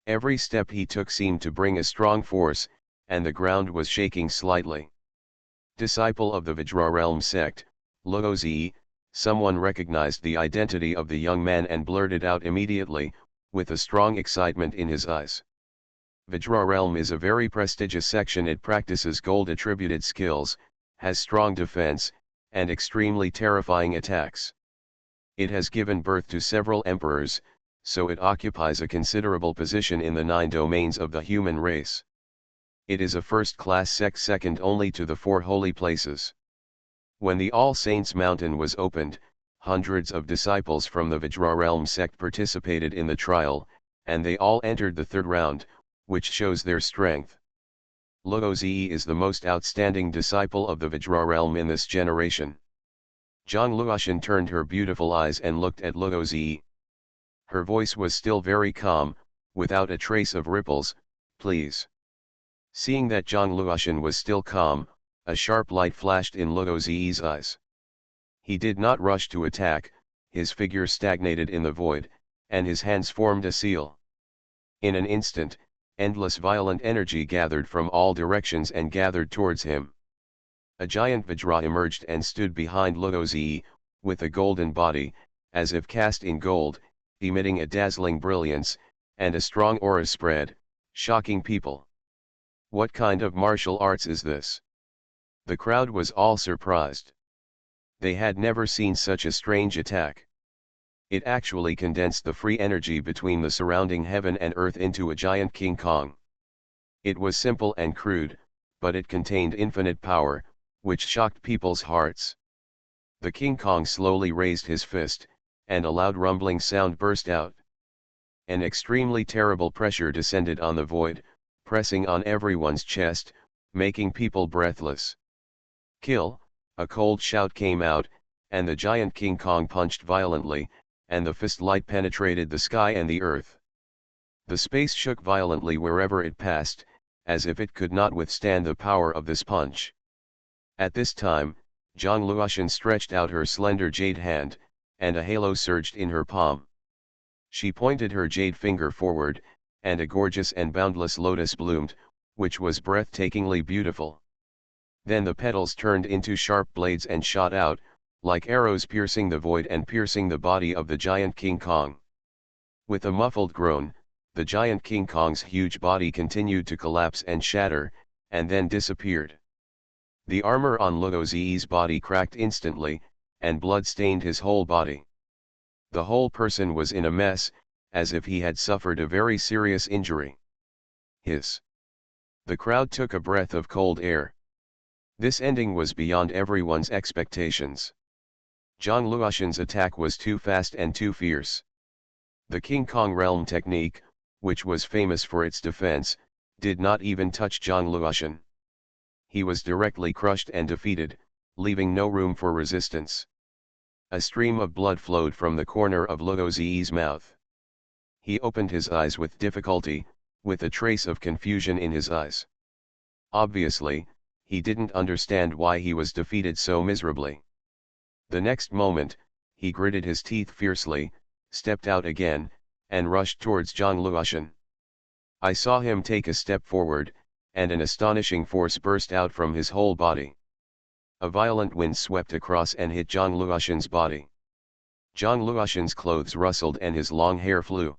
Every step he took seemed to bring a strong force, and the ground was shaking slightly. Disciple of the Vajra realm sect, Luozi, someone recognized the identity of the young man and blurted out immediately, with a strong excitement in his eyes. Vajra realm is a very prestigious section. It practices gold-attributed skills, has strong defense, and extremely terrifying attacks. It has given birth to several emperors, so it occupies a considerable position in the 9 domains of the human race. It is a first-class sect second only to the 4 holy places. When the All Saints Mountain was opened, hundreds of disciples from the Vajra realm sect participated in the trial, and they all entered the 3rd round, which shows their strength. Luozi is the most outstanding disciple of the Vajra realm in this generation. Zhang Luoshan turned her beautiful eyes and looked at Luozi. Her voice was still very calm, without a trace of ripples. "Please." Seeing that Zhang Luoshan was still calm, a sharp light flashed in Luozi's eyes. He did not rush to attack, his figure stagnated in the void, and his hands formed a seal. In an instant, endless violent energy gathered from all directions and gathered towards him. A giant Vajra emerged and stood behind Luozi, with a golden body, as if cast in gold, emitting a dazzling brilliance, and a strong aura spread, shocking people. "What kind of martial arts is this?" The crowd was all surprised. They had never seen such a strange attack. It actually condensed the free energy between the surrounding heaven and earth into a giant King Kong. It was simple and crude, but it contained infinite power, which shocked people's hearts. The King Kong slowly raised his fist, and a loud rumbling sound burst out. An extremely terrible pressure descended on the void, pressing on everyone's chest, making people breathless. "Kill!" A cold shout came out, and the giant King Kong punched violently, and the fist light penetrated the sky and the earth. The space shook violently wherever it passed, as if it could not withstand the power of this punch. At this time, Zhang Luoshan stretched out her slender jade hand, and a halo surged in her palm. She pointed her jade finger forward, and a gorgeous and boundless lotus bloomed, which was breathtakingly beautiful. Then the petals turned into sharp blades and shot out, like arrows piercing the void and piercing the body of the giant King Kong. With a muffled groan, the giant King Kong's huge body continued to collapse and shatter, and then disappeared. The armor on Luozi's body cracked instantly, and blood stained his whole body. The whole person was in a mess, as if he had suffered a very serious injury. Hiss! The crowd took a breath of cold air. This ending was beyond everyone's expectations. Zhang Luoshan's attack was too fast and too fierce. The King Kong realm technique, which was famous for its defense, did not even touch Zhang Luoshan. He was directly crushed and defeated, leaving no room for resistance. A stream of blood flowed from the corner of Luozi's mouth. He opened his eyes with difficulty, with a trace of confusion in his eyes. Obviously, he didn't understand why he was defeated so miserably. The next moment, he gritted his teeth fiercely, stepped out again, and rushed towards Zhang Luoshan. I saw him take a step forward, and an astonishing force burst out from his whole body. A violent wind swept across and hit Zhang Luoshan's body. Zhang Luoxin's clothes rustled and his long hair flew.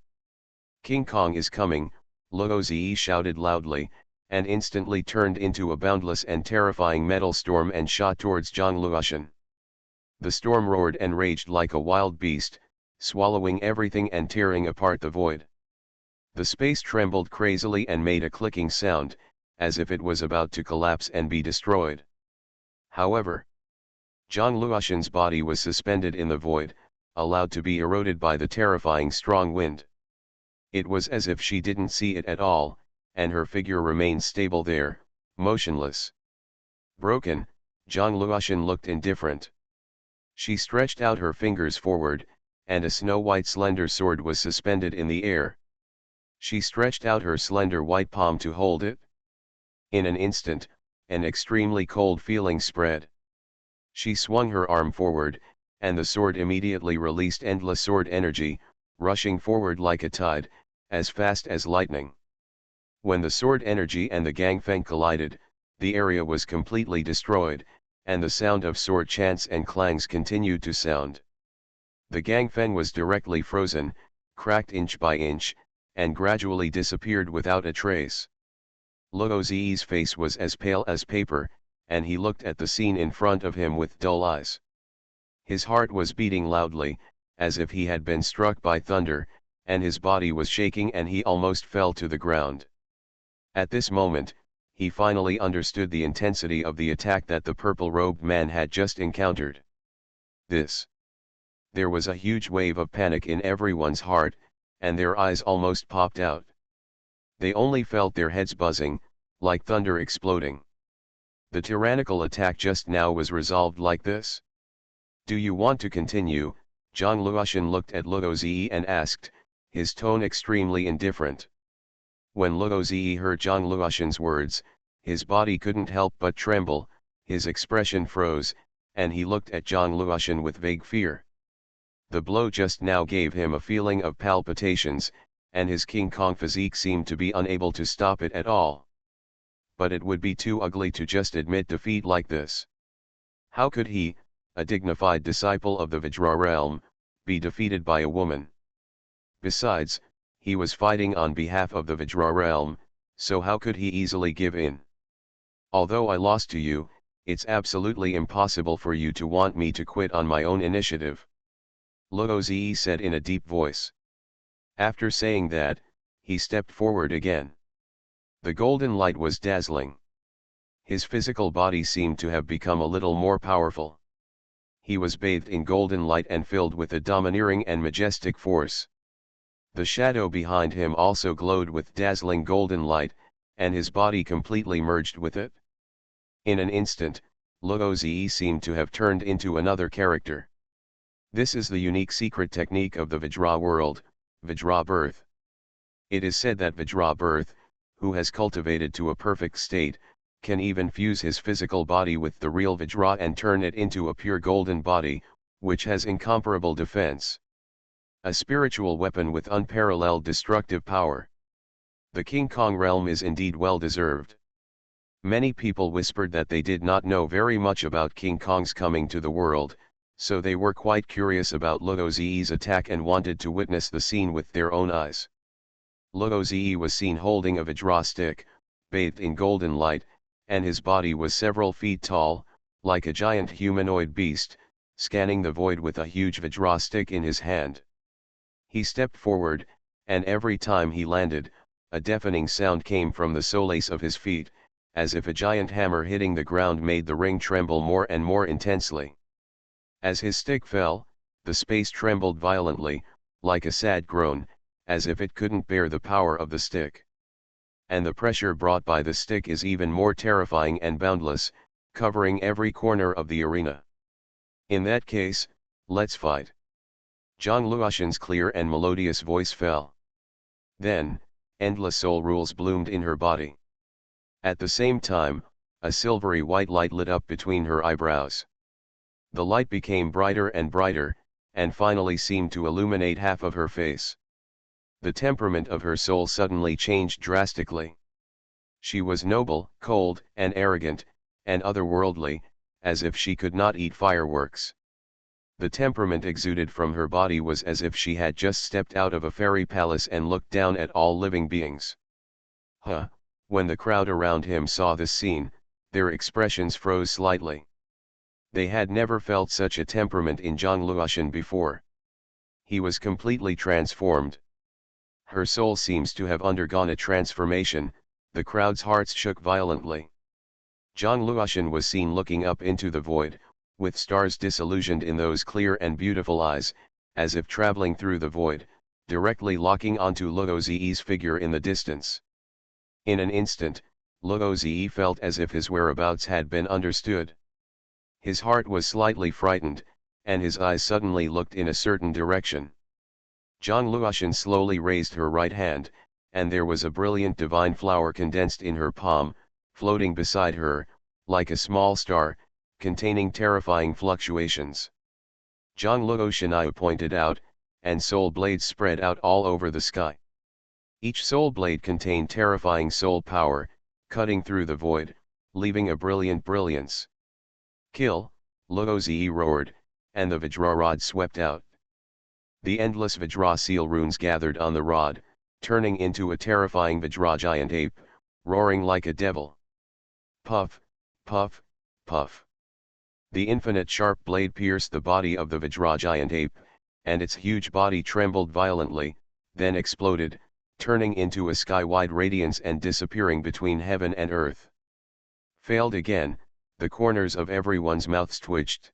King Kong is coming, Luo Ziyi shouted loudly, and instantly turned into a boundless and terrifying metal storm and shot towards Zhang Luoxin. The storm roared and raged like a wild beast, swallowing everything and tearing apart the void. The space trembled crazily and made a clicking sound, as if it was about to collapse and be destroyed. However, Zhang Luoxin's body was suspended in the void, allowed to be eroded by the terrifying strong wind. It was as if she didn't see it at all, and her figure remained stable there, motionless. Broken, Zhang Luoxin looked indifferent. She stretched out her fingers forward, and a snow-white slender sword was suspended in the air. She stretched out her slender white palm to hold it. In an instant, an extremely cold feeling spread. She swung her arm forward, and the sword immediately released endless sword energy, rushing forward like a tide, as fast as lightning. When the sword energy and the gangfeng collided, the area was completely destroyed, and the sound of sword chants and clangs continued to sound. The gangfeng was directly frozen, cracked inch by inch, and gradually disappeared without a trace. Luo Ziyi's face was as pale as paper, and he looked at the scene in front of him with dull eyes. His heart was beating loudly, as if he had been struck by thunder, and his body was shaking and he almost fell to the ground. At this moment, he finally understood the intensity of the attack that the purple-robed man had just encountered. There was a huge wave of panic in everyone's heart, and their eyes almost popped out. They only felt their heads buzzing, like thunder exploding. The tyrannical attack just now was resolved like this? Do you want to continue? Zhang Luoxin looked at Luo Ziyi and asked, his tone extremely indifferent. When Luo Ziyi heard Zhang Luoxin's words, his body couldn't help but tremble, his expression froze, and he looked at Zhang Luoxin with vague fear. The blow just now gave him a feeling of palpitations, and his King Kong physique seemed to be unable to stop it at all. But it would be too ugly to just admit defeat like this. How could he, a dignified disciple of the Vajra realm, be defeated by a woman? Besides, he was fighting on behalf of the Vajra realm, so how could he easily give in? Although I lost to you, it's absolutely impossible for you to want me to quit on my own initiative. Luo Ziyi said in a deep voice. After saying that, he stepped forward again. The golden light was dazzling. His physical body seemed to have become a little more powerful. He was bathed in golden light and filled with a domineering and majestic force. The shadow behind him also glowed with dazzling golden light, and his body completely merged with it. In an instant, Luo Ziyi seemed to have turned into another character. This is the unique secret technique of the Vajra world, Vajra birth. It is said that Vajra birth, who has cultivated to a perfect state, can even fuse his physical body with the real Vajra and turn it into a pure golden body, which has incomparable defense. A spiritual weapon with unparalleled destructive power. The King Kong realm is indeed well deserved. Many people whispered that they did not know very much about King Kong's coming to the world, so they were quite curious about Luo Ziyi's attack and wanted to witness the scene with their own eyes. Luo Ziyi was seen holding a Vajra stick, bathed in golden light, and his body was several feet tall, like a giant humanoid beast, scanning the void with a huge Vajra stick in his hand. He stepped forward, and every time he landed, a deafening sound came from the solace of his feet, as if a giant hammer hitting the ground made the ring tremble more and more intensely. As his stick fell, the space trembled violently, like a sad groan, as if it couldn't bear the power of the stick. And the pressure brought by the stick is even more terrifying and boundless, covering every corner of the arena. In that case, let's fight. Zhang Luoxin's clear and melodious voice fell. Then, endless soul rules bloomed in her body. At the same time, a silvery white light lit up between her eyebrows. The light became brighter and brighter, and finally seemed to illuminate half of her face. The temperament of her soul suddenly changed drastically. She was noble, cold, and arrogant, and otherworldly, as if she could not eat fireworks. The temperament exuded from her body was as if she had just stepped out of a fairy palace and looked down at all living beings. When the crowd around him saw this scene, their expressions froze slightly. They had never felt such a temperament in Zhang Luoxin before. He was completely transformed. Her soul seems to have undergone a transformation. The crowd's hearts shook violently. Zhang Luoxin was seen looking up into the void, with stars disillusioned in those clear and beautiful eyes, as if traveling through the void, directly locking onto Luo Ziyi's figure in the distance. In an instant, Luo Ziyi felt as if his whereabouts had been understood. His heart was slightly frightened, and his eyes suddenly looked in a certain direction. Zhang Luoxin slowly raised her right hand, and there was a brilliant divine flower condensed in her palm, floating beside her, like a small star, containing terrifying fluctuations. Zhang Luoxin pointed out, and soul blades spread out all over the sky. Each soul blade contained terrifying soul power, cutting through the void, leaving a brilliant brilliance. Kill, Luo Ziyi roared, and the Vajra rod swept out. The endless Vajra seal runes gathered on the rod, turning into a terrifying Vajra giant ape, roaring like a devil. Puff, puff, puff. The infinite sharp blade pierced the body of the Vajra giant ape, and its huge body trembled violently, then exploded, turning into a sky-wide radiance and disappearing between heaven and earth. Failed again, the corners of everyone's mouths twitched.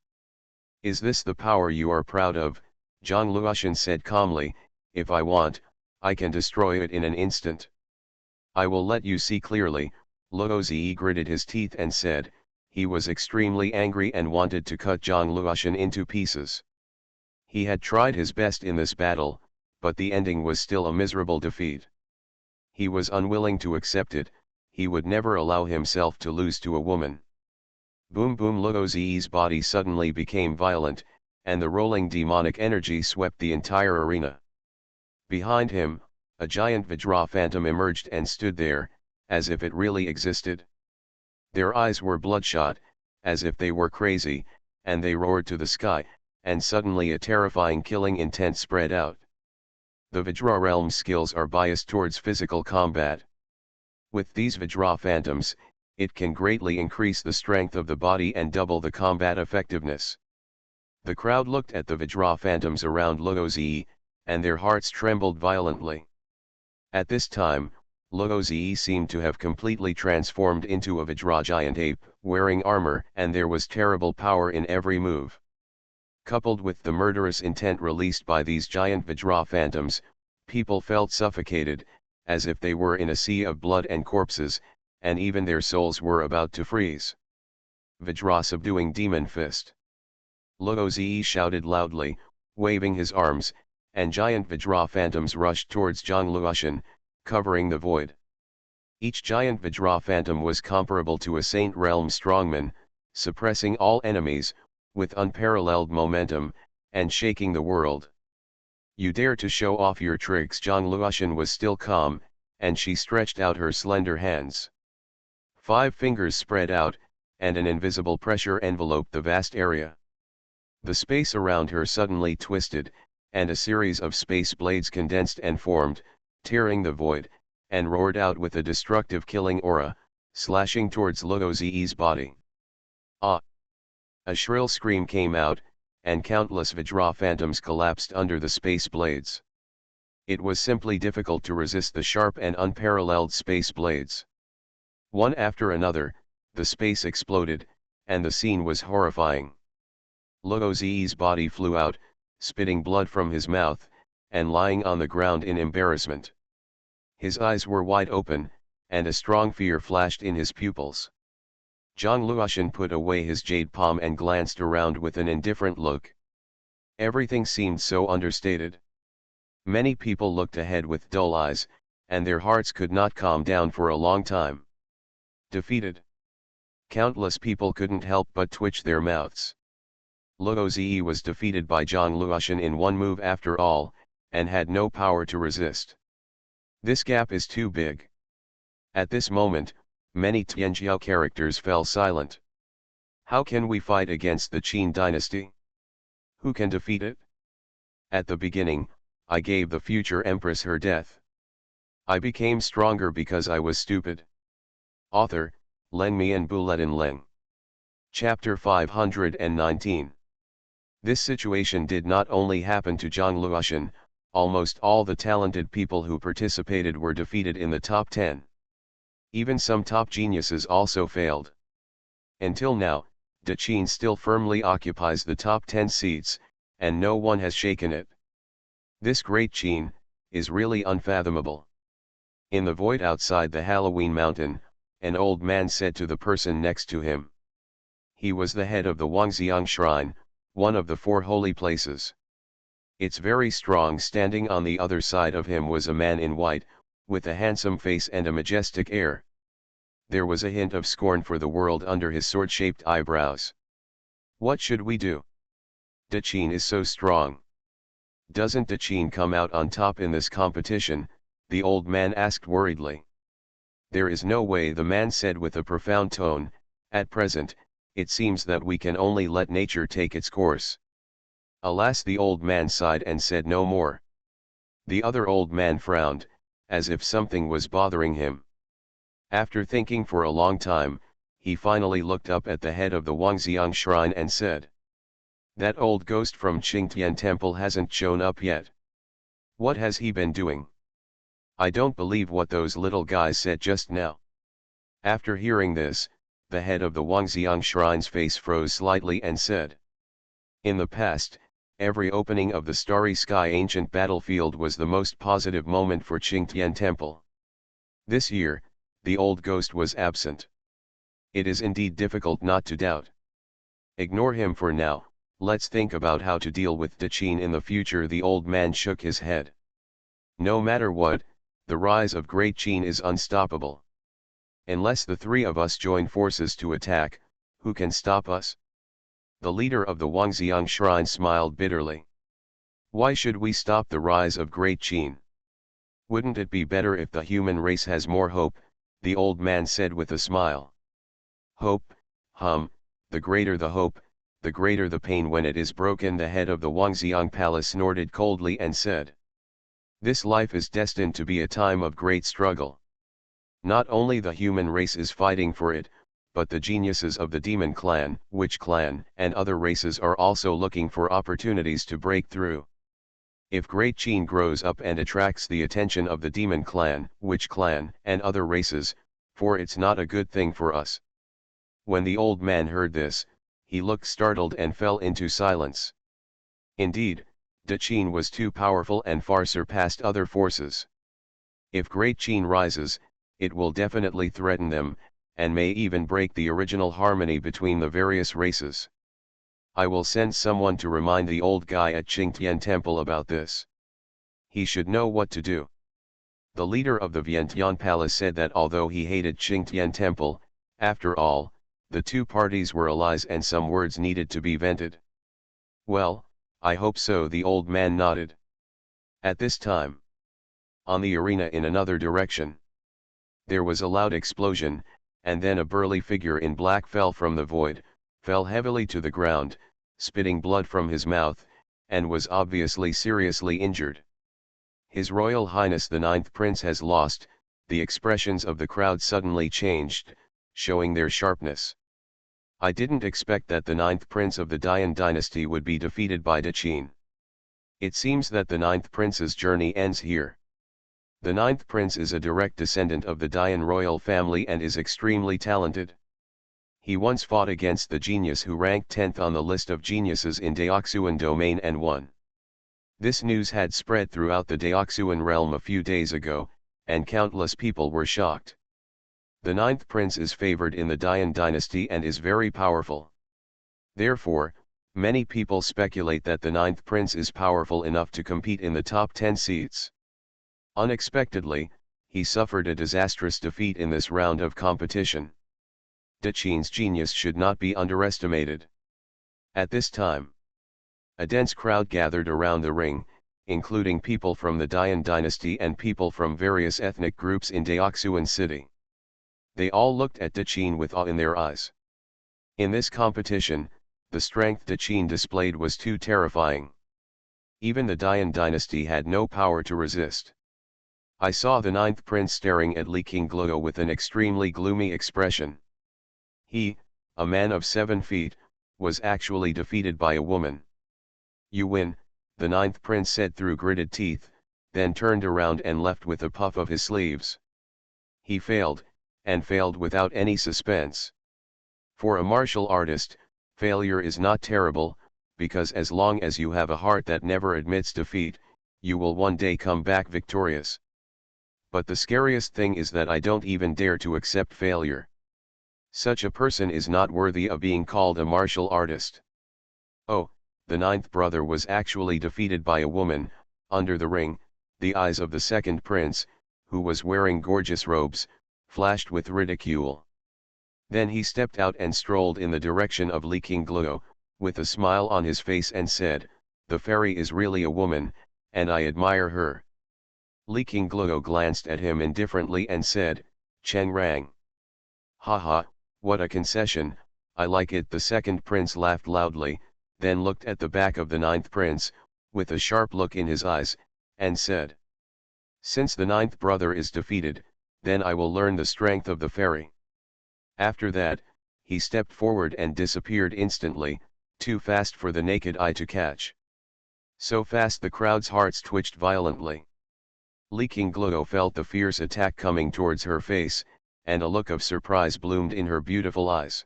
Is this the power you are proud of? Zhang Luoxin said calmly. If I want, I can destroy it in an instant. I will let you see clearly. Luo Ziyi gritted his teeth and said. He was extremely angry and wanted to cut Zhang Luoxin into pieces. He had tried his best in this battle, but the ending was still a miserable defeat. He was unwilling to accept it. He would never allow himself to lose to a woman. Boom boom. Luo Ziyi's body suddenly became violent, and the rolling demonic energy swept the entire arena. Behind him, a giant Vajra phantom emerged and stood there, as if it really existed. Their eyes were bloodshot, as if they were crazy, and they roared to the sky, and suddenly a terrifying killing intent spread out. The Vajra realm's skills are biased towards physical combat. With these Vajra phantoms, it can greatly increase the strength of the body and double the combat effectiveness. The crowd looked at the Vajra phantoms around Luo Ziyi, and their hearts trembled violently. At this time, Luo Ziyi seemed to have completely transformed into a Vajra giant ape, wearing armor, and there was terrible power in every move. Coupled with the murderous intent released by these giant Vajra phantoms, people felt suffocated, as if they were in a sea of blood and corpses, and even their souls were about to freeze. Vajra subduing demon fist. Luo Ziyi shouted loudly, waving his arms, and giant Vajra phantoms rushed towards Zhang Luoxin, covering the void. Each giant Vajra phantom was comparable to a Saint Realm strongman, suppressing all enemies, with unparalleled momentum, and shaking the world. You dare to show off your tricks? Zhang Luoxin was still calm, and she stretched out her slender hands. 5 fingers spread out, and an invisible pressure enveloped the vast area. The space around her suddenly twisted, and a series of space blades condensed and formed, tearing the void, and roared out with a destructive killing aura, slashing towards Luo Ziyi's body. Ah! A shrill scream came out, and countless Vajra phantoms collapsed under the space blades. It was simply difficult to resist the sharp and unparalleled space blades. One after another, the space exploded, and the scene was horrifying. Luo Ziyi's body flew out, spitting blood from his mouth, and lying on the ground in embarrassment. His eyes were wide open, and a strong fear flashed in his pupils. Zhang Luoxin put away his jade palm and glanced around with an indifferent look. Everything seemed so understated. Many people looked ahead with dull eyes, and their hearts could not calm down for a long time. Defeated. Countless people couldn't help but twitch their mouths. Luo Ziyi was defeated by Zhang Luoxin in one move after all, and had no power to resist. This gap is too big. At this moment, many Tianjiao characters fell silent. How can we fight against the Qin dynasty? Who can defeat it? At the beginning, I gave the future empress her death. I became stronger because I was stupid. Author, Len Mi and Bulletin Leng. Chapter 519. This situation did not only happen to Zhang Luoshan, almost all the talented people who participated were defeated in the top 10. Even some top geniuses also failed. Until now, De Qin still firmly occupies the top 10 seats, and no one has shaken it. This great Qin is really unfathomable. In the void outside the Halloween mountain, an old man said to the person next to him. He was the head of the Wangxiang Shrine, one of the 4 holy places. It's very strong. Standing on the other side of him was a man in white, with a handsome face and a majestic air. There was a hint of scorn for the world under his sword-shaped eyebrows. What should we do? De Qin is so strong. Doesn't De Qin come out on top in this competition? The old man asked worriedly. There is no way, the man said with a profound tone. At present, it seems that we can only let nature take its course. Alas, the old man sighed and said no more. The other old man frowned, as if something was bothering him. After thinking for a long time, he finally looked up at the head of the Wangxiang Shrine and said. That old ghost from Qingtian Temple hasn't shown up yet. What has he been doing? I don't believe what those little guys said just now. After hearing this, the head of the Wangxiang Shrine's face froze slightly and said. In the past, every opening of the starry sky ancient battlefield was the most positive moment for Qingtian Temple. This year, the old ghost was absent. It is indeed difficult not to doubt. Ignore him for now, let's think about how to deal with De Qin in the future. The old man shook his head. No matter what, the rise of Great Qin is unstoppable. Unless the 3 of us join forces to attack, who can stop us? The leader of the Wangxiang Shrine smiled bitterly. Why should we stop the rise of Great Qin? Wouldn't it be better if the human race has more hope? The old man said with a smile. Hope, the greater the hope, the greater the pain when it is broken. The head of the Wangxiang Palace snorted coldly and said. This life is destined to be a time of great struggle. Not only the human race is fighting for it, but the geniuses of the demon clan, witch clan, and other races are also looking for opportunities to break through. If Great Qin grows up and attracts the attention of the demon clan, witch clan, and other races, for it's not a good thing for us. When the old man heard this, he looked startled and fell into silence. Indeed, De Qin was too powerful and far surpassed other forces. If Great Qin rises, it will definitely threaten them, and may even break the original harmony between the various races. I will send someone to remind the old guy at Qingtian Temple about this. He should know what to do. The leader of the Vientiane Palace said that although he hated Qingtian Temple, after all, the 2 parties were allies and some words needed to be vented. Well, I hope so, the old man nodded. At this time, on the arena in another direction, there was a loud explosion, and then a burly figure in black fell from the void, fell heavily to the ground, spitting blood from his mouth, and was obviously seriously injured. His Royal Highness the 9th Prince has lost. The expressions of the crowd suddenly changed, showing their sharpness. I didn't expect that the 9th Prince of the Dian dynasty would be defeated by De Qin. It seems that the 9th Prince's journey ends here. The 9th Prince is a direct descendant of the Dian royal family and is extremely talented. He once fought against the genius who ranked 10th on the list of geniuses in Daoxuan domain and won. This news had spread throughout the Daoxuan realm a few days ago, and countless people were shocked. The 9th Prince is favored in the Dian dynasty and is very powerful. Therefore, many people speculate that the 9th Prince is powerful enough to compete in the top 10 seats. Unexpectedly, he suffered a disastrous defeat in this round of competition. De Qin's genius should not be underestimated. At this time, a dense crowd gathered around the ring, including people from the Dian dynasty and people from various ethnic groups in Daoxuan city. They all looked at De Qin with awe in their eyes. In this competition, the strength De Qin displayed was too terrifying. Even the Dian dynasty had no power to resist. I saw the ninth prince staring at Li Qingluo with an extremely gloomy expression. He, a man of 7 feet, was actually defeated by a woman. "You win," the ninth prince said through gritted teeth, then turned around and left with a puff of his sleeves. He failed, and failed without any suspense. For a martial artist, failure is not terrible, because as long as you have a heart that never admits defeat, you will one day come back victorious. But the scariest thing is that I don't even dare to accept failure. Such a person is not worthy of being called a martial artist. Oh, the ninth brother was actually defeated by a woman. Under the ring, the eyes of the second prince, who was wearing gorgeous robes, flashed with ridicule. Then he stepped out and strolled in the direction of Li Qingluo, with a smile on his face and said, "The fairy is really a woman, and I admire her." Li Qingluo glanced at him indifferently and said, "Cheng Rang." "Haha, what a concession, I like it." The second prince laughed loudly, then looked at the back of the ninth prince, with a sharp look in his eyes, and said, "Since the ninth brother is defeated, then I will learn the strength of the fairy." After that, he stepped forward and disappeared instantly, too fast for the naked eye to catch. So fast the crowd's hearts twitched violently. Li Qingluo felt the fierce attack coming towards her face, and a look of surprise bloomed in her beautiful eyes.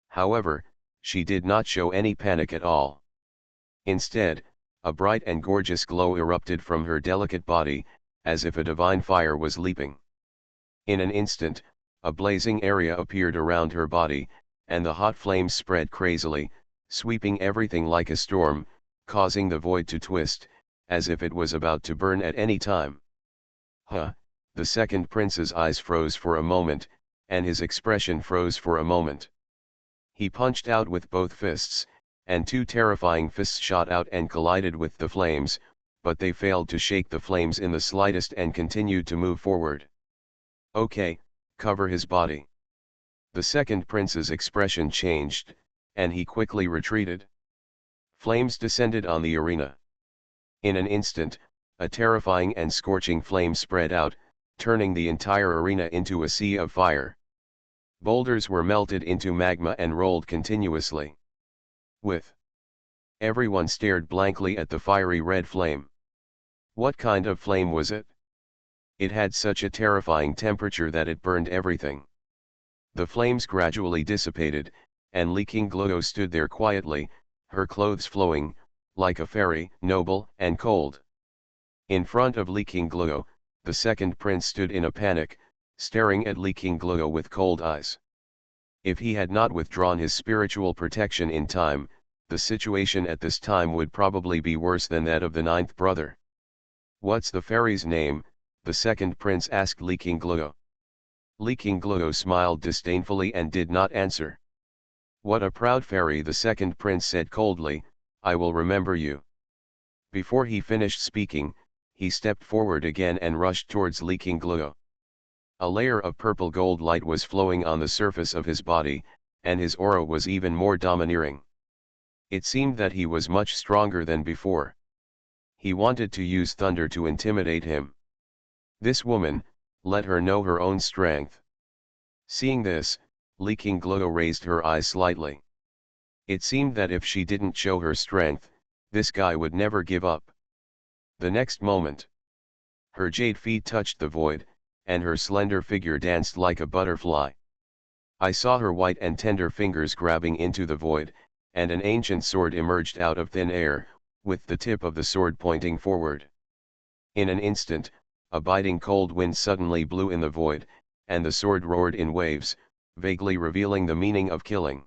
However, she did not show any panic at all. Instead, a bright and gorgeous glow erupted from her delicate body, as if a divine fire was leaping. In an instant, a blazing area appeared around her body, and the hot flames spread crazily, sweeping everything like a storm, causing the void to twist, as if it was about to burn at any time. Huh! The second prince's eyes froze for a moment, and his expression froze for a moment. He punched out with both fists, and 2 terrifying fists shot out and collided with the flames, but they failed to shake the flames in the slightest and continued to move forward. "Okay, cover his body." The second prince's expression changed, and he quickly retreated. Flames descended on the arena. In an instant, a terrifying and scorching flame spread out, turning the entire arena into a sea of fire. Boulders were melted into magma and rolled continuously. Everyone stared blankly at the fiery red flame. What kind of flame was it? It had such a terrifying temperature that it burned everything. The flames gradually dissipated, and Li Qingluo stood there quietly, her clothes flowing, like a fairy, noble and cold. In front of Li Qingluo, the second prince stood in a panic, staring at Li Qingluo with cold eyes. If he had not withdrawn his spiritual protection in time, the situation at this time would probably be worse than that of the ninth brother. "What's the fairy's name?" the second prince asked Li Qingluo. Li Qingluo smiled disdainfully and did not answer. "What a proud fairy," the second prince said coldly, "I will remember you." Before he finished speaking, he stepped forward again and rushed towards Li Qingluo. A layer of purple gold light was flowing on the surface of his body, and his aura was even more domineering. It seemed that he was much stronger than before. He wanted to use thunder to intimidate him. This woman, let her know her own strength. Seeing this, Li Qingluo raised her eyes slightly. It seemed that if she didn't show her strength, this guy would never give up. The next moment, her jade feet touched the void, and her slender figure danced like a butterfly. I saw her white and tender fingers grabbing into the void, and an ancient sword emerged out of thin air, with the tip of the sword pointing forward. In an instant, a biting cold wind suddenly blew in the void, and the sword roared in waves, vaguely revealing the meaning of killing.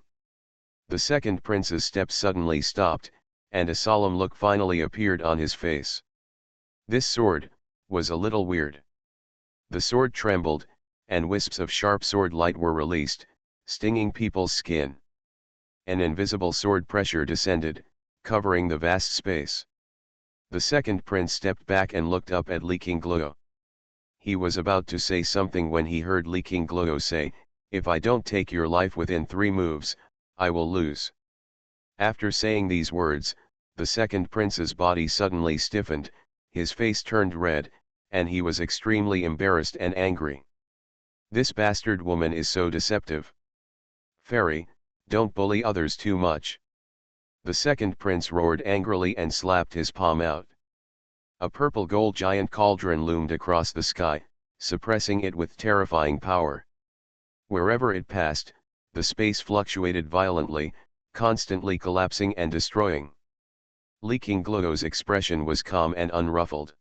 The second prince's steps suddenly stopped, and a solemn look finally appeared on his face. This sword was a little weird. The sword trembled, and wisps of sharp sword light were released, stinging people's skin. An invisible sword pressure descended, covering the vast space. The second prince stepped back and looked up at Li Qingluo. He was about to say something when he heard Li Qingluo say, "If I don't take your life within 3 moves, I will lose." After saying these words, the second prince's body suddenly stiffened, his face turned red, and he was extremely embarrassed and angry. This bastard woman is so deceptive. Fairy, don't bully others too much. The second prince roared angrily and slapped his palm out. A purple gold giant cauldron loomed across the sky, suppressing it with terrifying power. Wherever it passed, the space fluctuated violently, constantly collapsing and destroying. Leaking Gluo's expression was calm and unruffled.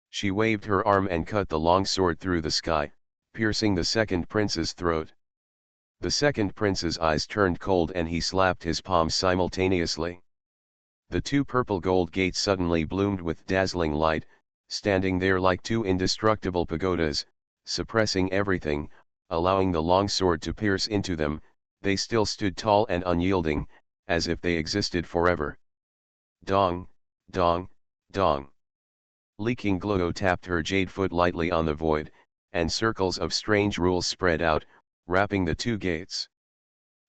She waved her arm and cut the long sword through the sky, piercing the second prince's throat. The second prince's eyes turned cold and he slapped his palms simultaneously. The two purple gold gates suddenly bloomed with dazzling light, standing there like two indestructible pagodas, suppressing everything, allowing the long sword to pierce into them. They still stood tall and unyielding, as if they existed forever. Dong, dong, dong. Leaking Gluo tapped her jade foot lightly on the void, and circles of strange rules spread out, wrapping the two gates.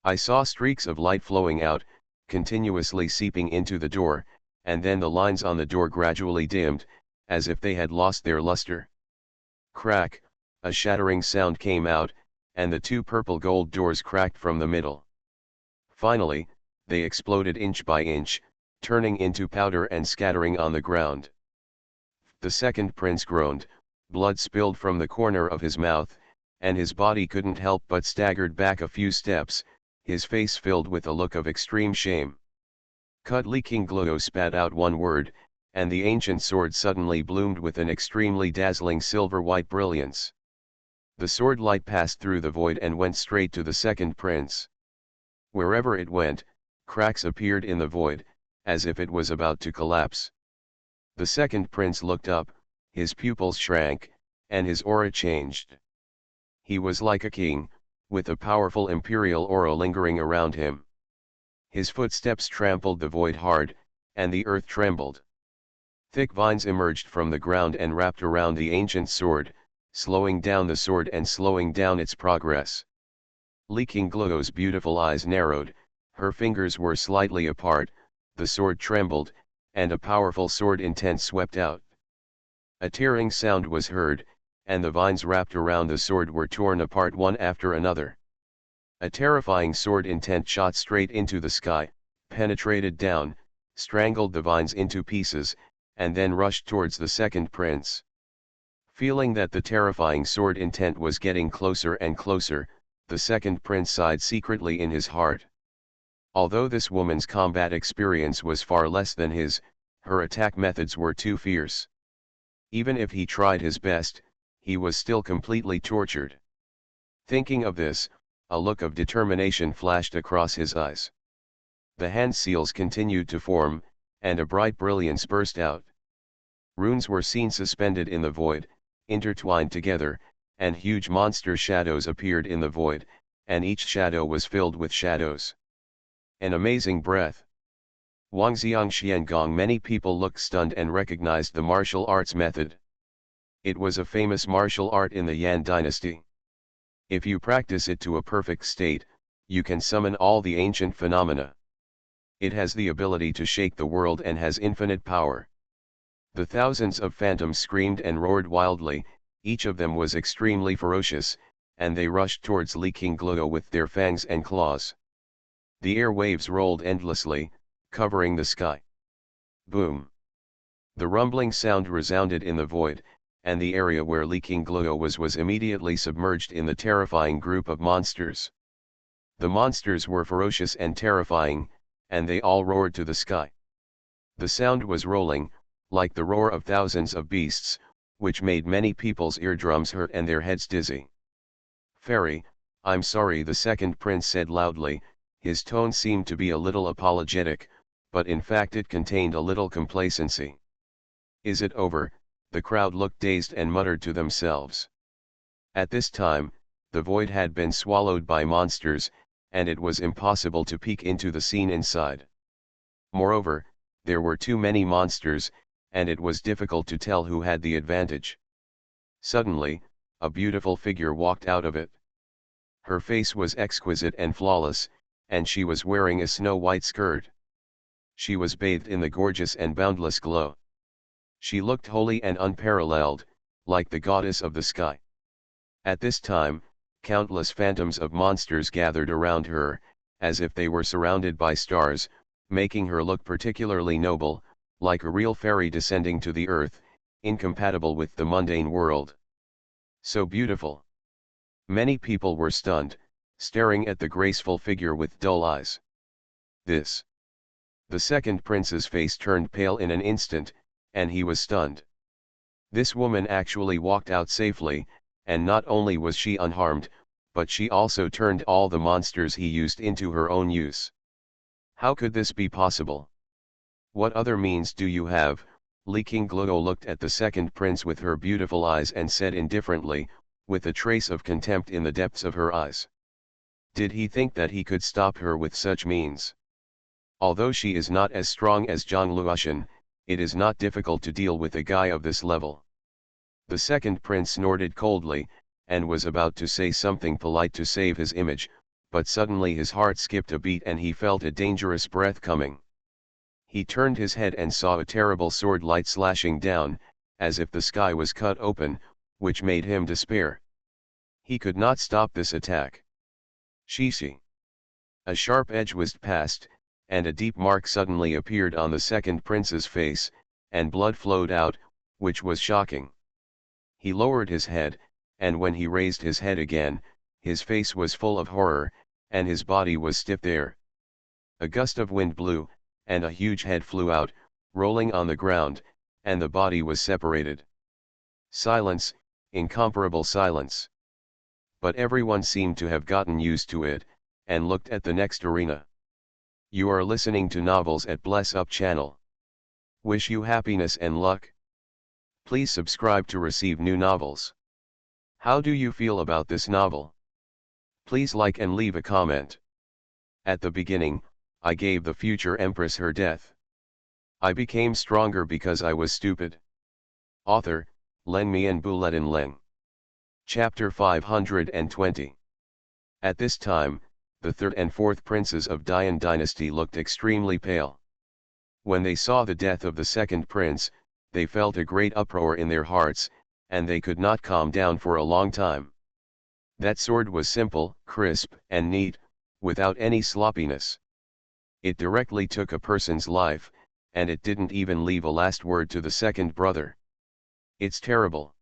I saw streaks of light flowing out, continuously seeping into the door, and then the lines on the door gradually dimmed, as if they had lost their luster. Crack, a shattering sound came out, and the two purple gold doors cracked from the middle. Finally, they exploded inch by inch, turning into powder and scattering on the ground. The second prince groaned, blood spilled from the corner of his mouth, and his body couldn't help but staggered back a few steps, his face filled with a look of extreme shame. Cut. Leaking Gluo spat out one word, and the ancient sword suddenly bloomed with an extremely dazzling silver-white brilliance. The sword light passed through the void and went straight to the second prince. Wherever it went, cracks appeared in the void, as if it was about to collapse. The second prince looked up, his pupils shrank, and his aura changed. He was like a king, with a powerful imperial aura lingering around him. His footsteps trampled the void hard, and the earth trembled. Thick vines emerged from the ground and wrapped around the ancient sword, slowing down the sword and slowing down its progress. Leaking Gluo's beautiful eyes narrowed, her fingers were slightly apart, the sword trembled, and a powerful sword intent swept out. A tearing sound was heard, and the vines wrapped around the sword were torn apart one after another. A terrifying sword intent shot straight into the sky, penetrated down, strangled the vines into pieces, and then rushed towards the second prince. Feeling that the terrifying sword intent was getting closer and closer, the second prince sighed secretly in his heart. Although this woman's combat experience was far less than his, her attack methods were too fierce. Even if he tried his best, he was still completely tortured. Thinking of this, a look of determination flashed across his eyes. The hand seals continued to form, and a bright brilliance burst out. Runes were seen suspended in the void, intertwined together, and huge monster shadows appeared in the void, and each shadow was filled with shadows. An amazing breath. Wangxiang Xiangong. Many people looked stunned and recognized the martial arts method. It was a famous martial art in the Yan dynasty. If you practice it to a perfect state, you can summon all the ancient phenomena. It has the ability to shake the world and has infinite power. The thousands of phantoms screamed and roared wildly, each of them was extremely ferocious, and they rushed towards Leaking Gluo with their fangs and claws. The air waves rolled endlessly, covering the sky. Boom! The rumbling sound resounded in the void, and the area where Leaking Gluo was immediately submerged in the terrifying group of monsters. The monsters were ferocious and terrifying, and they all roared to the sky. The sound was rolling, like the roar of thousands of beasts, which made many people's eardrums hurt and their heads dizzy. "Fairy, I'm sorry," the second prince said loudly. His tone seemed to be a little apologetic, but in fact it contained a little complacency. "Is it over?" The crowd looked dazed and muttered to themselves. At this time, the void had been swallowed by monsters, and it was impossible to peek into the scene inside. Moreover, there were too many monsters, and it was difficult to tell who had the advantage. Suddenly, a beautiful figure walked out of it. Her face was exquisite and flawless, and she was wearing a snow-white skirt. She was bathed in the gorgeous and boundless glow. She looked holy and unparalleled, like the goddess of the sky. At this time, countless phantoms of monsters gathered around her, as if they were surrounded by stars, making her look particularly noble, like a real fairy descending to the earth, incompatible with the mundane world. So beautiful. Many people were stunned, staring at the graceful figure with dull eyes. This. The second prince's face turned pale in an instant, and he was stunned. This woman actually walked out safely, and not only was she unharmed, but she also turned all the monsters he used into her own use. How could this be possible? What other means do you have? Li Qingluo looked at the second prince with her beautiful eyes and said indifferently, with a trace of contempt in the depths of her eyes. Did he think that he could stop her with such means? Although she is not as strong as Zhang Luoshan, it is not difficult to deal with a guy of this level. The second prince snorted coldly, and was about to say something polite to save his image, but suddenly his heart skipped a beat and he felt a dangerous breath coming. He turned his head and saw a terrible sword light slashing down, as if the sky was cut open, which made him despair. He could not stop this attack. Shishi. A sharp edge whizzed past, and a deep mark suddenly appeared on the second prince's face, and blood flowed out, which was shocking. He lowered his head, and when he raised his head again, his face was full of horror, and his body was stiff there. A gust of wind blew, and a huge head flew out, rolling on the ground, and the body was separated. Silence, incomparable silence. But everyone seemed to have gotten used to it, and looked at the next arena. You are listening to Novels at Bless Up channel. Wish you happiness and luck. Please subscribe to receive new novels. How do you feel about this novel? Please like and leave a comment. At the beginning, I gave the future empress her death. I became stronger because I was stupid. Author, Len Mian Buletin Leng. Chapter 520. At this time, the third and fourth princes of Dian dynasty looked extremely pale. When they saw the death of the second prince, they felt a great uproar in their hearts, and they could not calm down for a long time. That sword was simple, crisp, and neat, without any sloppiness. It directly took a person's life, and it didn't even leave a last word to the second brother. It's terrible.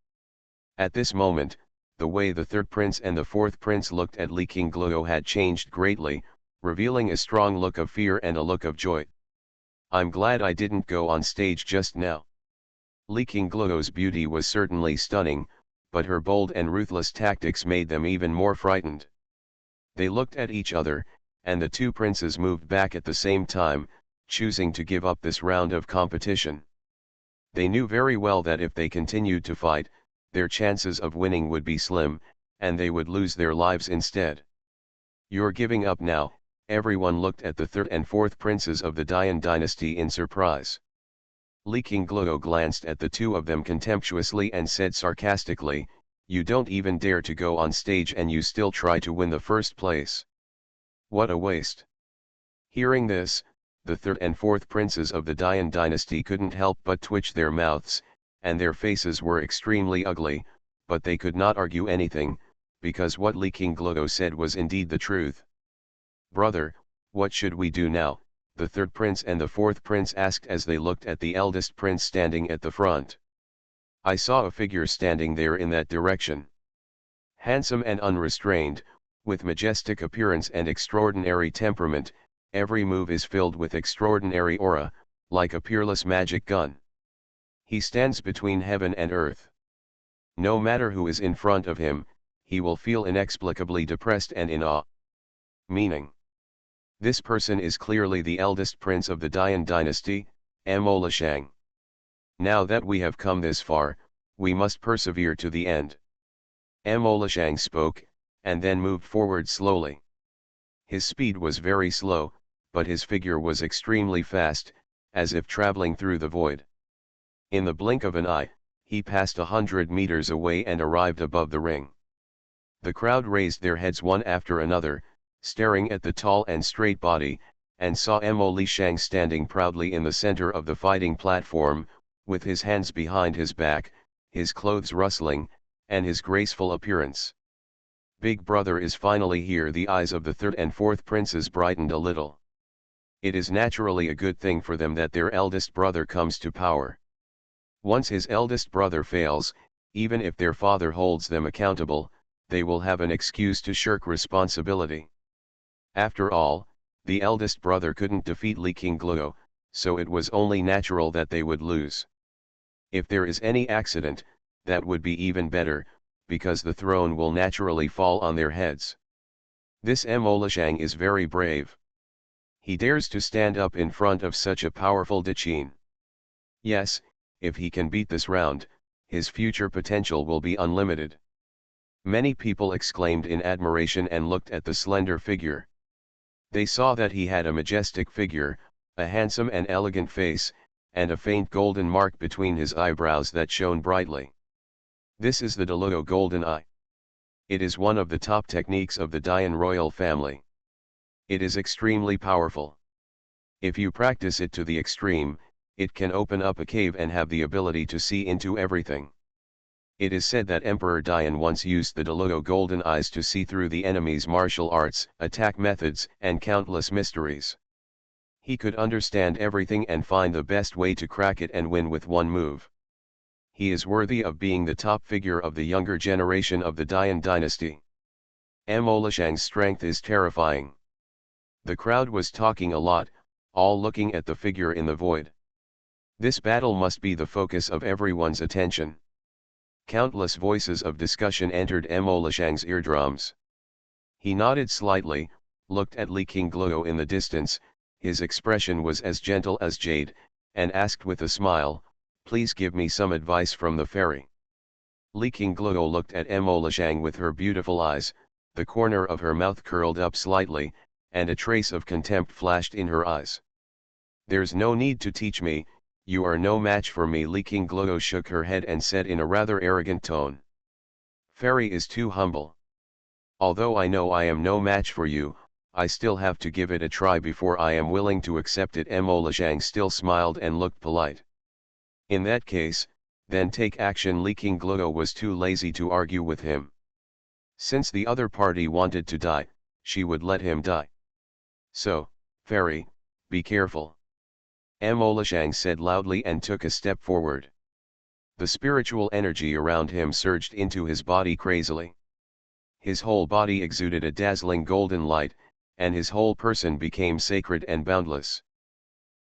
At this moment, the way the third prince and the fourth prince looked at Li Qingluo had changed greatly, revealing a strong look of fear and a look of joy. I'm glad I didn't go on stage just now. Li Qingluo's beauty was certainly stunning, but her bold and ruthless tactics made them even more frightened. They looked at each other, and the two princes moved back at the same time, choosing to give up this round of competition. They knew very well that if they continued to fight, their chances of winning would be slim, and they would lose their lives instead. You're giving up now. Everyone looked at the third and fourth princes of the Dian dynasty in surprise. Li Qingluo glanced at the two of them contemptuously and said sarcastically, "You don't even dare to go on stage and you still try to win the first place. What a waste." Hearing this, the third and fourth princes of the Dian dynasty couldn't help but twitch their mouths, and their faces were extremely ugly, but they could not argue anything, because what Li Qingluo said was indeed the truth. "Brother, what should we do now?" the third prince and the fourth prince asked as they looked at the eldest prince standing at the front. I saw a figure standing there in that direction. Handsome and unrestrained, with majestic appearance and extraordinary temperament, every move is filled with extraordinary aura, like a peerless magic gun. He stands between heaven and earth. No matter who is in front of him, he will feel inexplicably depressed and in awe. Meaning. This person is clearly the eldest prince of the Dian dynasty, MaleProtagonist. Now that we have come this far, we must persevere to the end. MaleProtagonist spoke, and then moved forward slowly. His speed was very slow, but his figure was extremely fast, as if traveling through the void. In the blink of an eye, he passed 100 meters away and arrived above the ring. The crowd raised their heads one after another, staring at the tall and straight body, and saw Mo Lishang standing proudly in the center of the fighting platform, with his hands behind his back, his clothes rustling, and his graceful appearance. Big brother is finally here. The eyes of the third and fourth princes brightened a little. It is naturally a good thing for them that their eldest brother comes to power. Once his eldest brother fails, even if their father holds them accountable, they will have an excuse to shirk responsibility. After all, the eldest brother couldn't defeat Li Qingluo, so it was only natural that they would lose. If there is any accident, that would be even better, because the throne will naturally fall on their heads. This Mo Lishang is very brave. He dares to stand up in front of such a powerful Daqin. Yes, if he can beat this round, his future potential will be unlimited. Many people exclaimed in admiration and looked at the slender figure. They saw that he had a majestic figure, a handsome and elegant face, and a faint golden mark between his eyebrows that shone brightly. This is the Deluo golden eye. It is one of the top techniques of the Dian royal family. It is extremely powerful. If you practice it to the extreme, it can open up a cave and have the ability to see into everything. It is said that Emperor Dian once used the Deluo golden eyes to see through the enemy's martial arts, attack methods, and countless mysteries. He could understand everything and find the best way to crack it and win with one move. He is worthy of being the top figure of the younger generation of the Dian dynasty. Mo Lishang's strength is terrifying. The crowd was talking a lot, all looking at the figure in the void. This battle must be the focus of everyone's attention. Countless voices of discussion entered Mo Lishang's eardrums. He nodded slightly, looked at Li Qingluo in the distance, his expression was as gentle as jade, and asked with a smile, "Please give me some advice from the fairy." Li Qingluo looked at Mo Lishang with her beautiful eyes, the corner of her mouth curled up slightly, and a trace of contempt flashed in her eyes. "There's no need to teach me, you are no match for me." Li Qingluo shook her head and said in a rather arrogant tone. "Fairy is too humble. Although I know I am no match for you, I still have to give it a try before I am willing to accept it." Mo Lishang still smiled and looked polite. "In that case, then take action." Li Qingluo was too lazy to argue with him. Since the other party wanted to die, she would let him die. "So, fairy, be careful," Mo Lishang said loudly and took a step forward. The spiritual energy around him surged into his body crazily. His whole body exuded a dazzling golden light, and his whole person became sacred and boundless.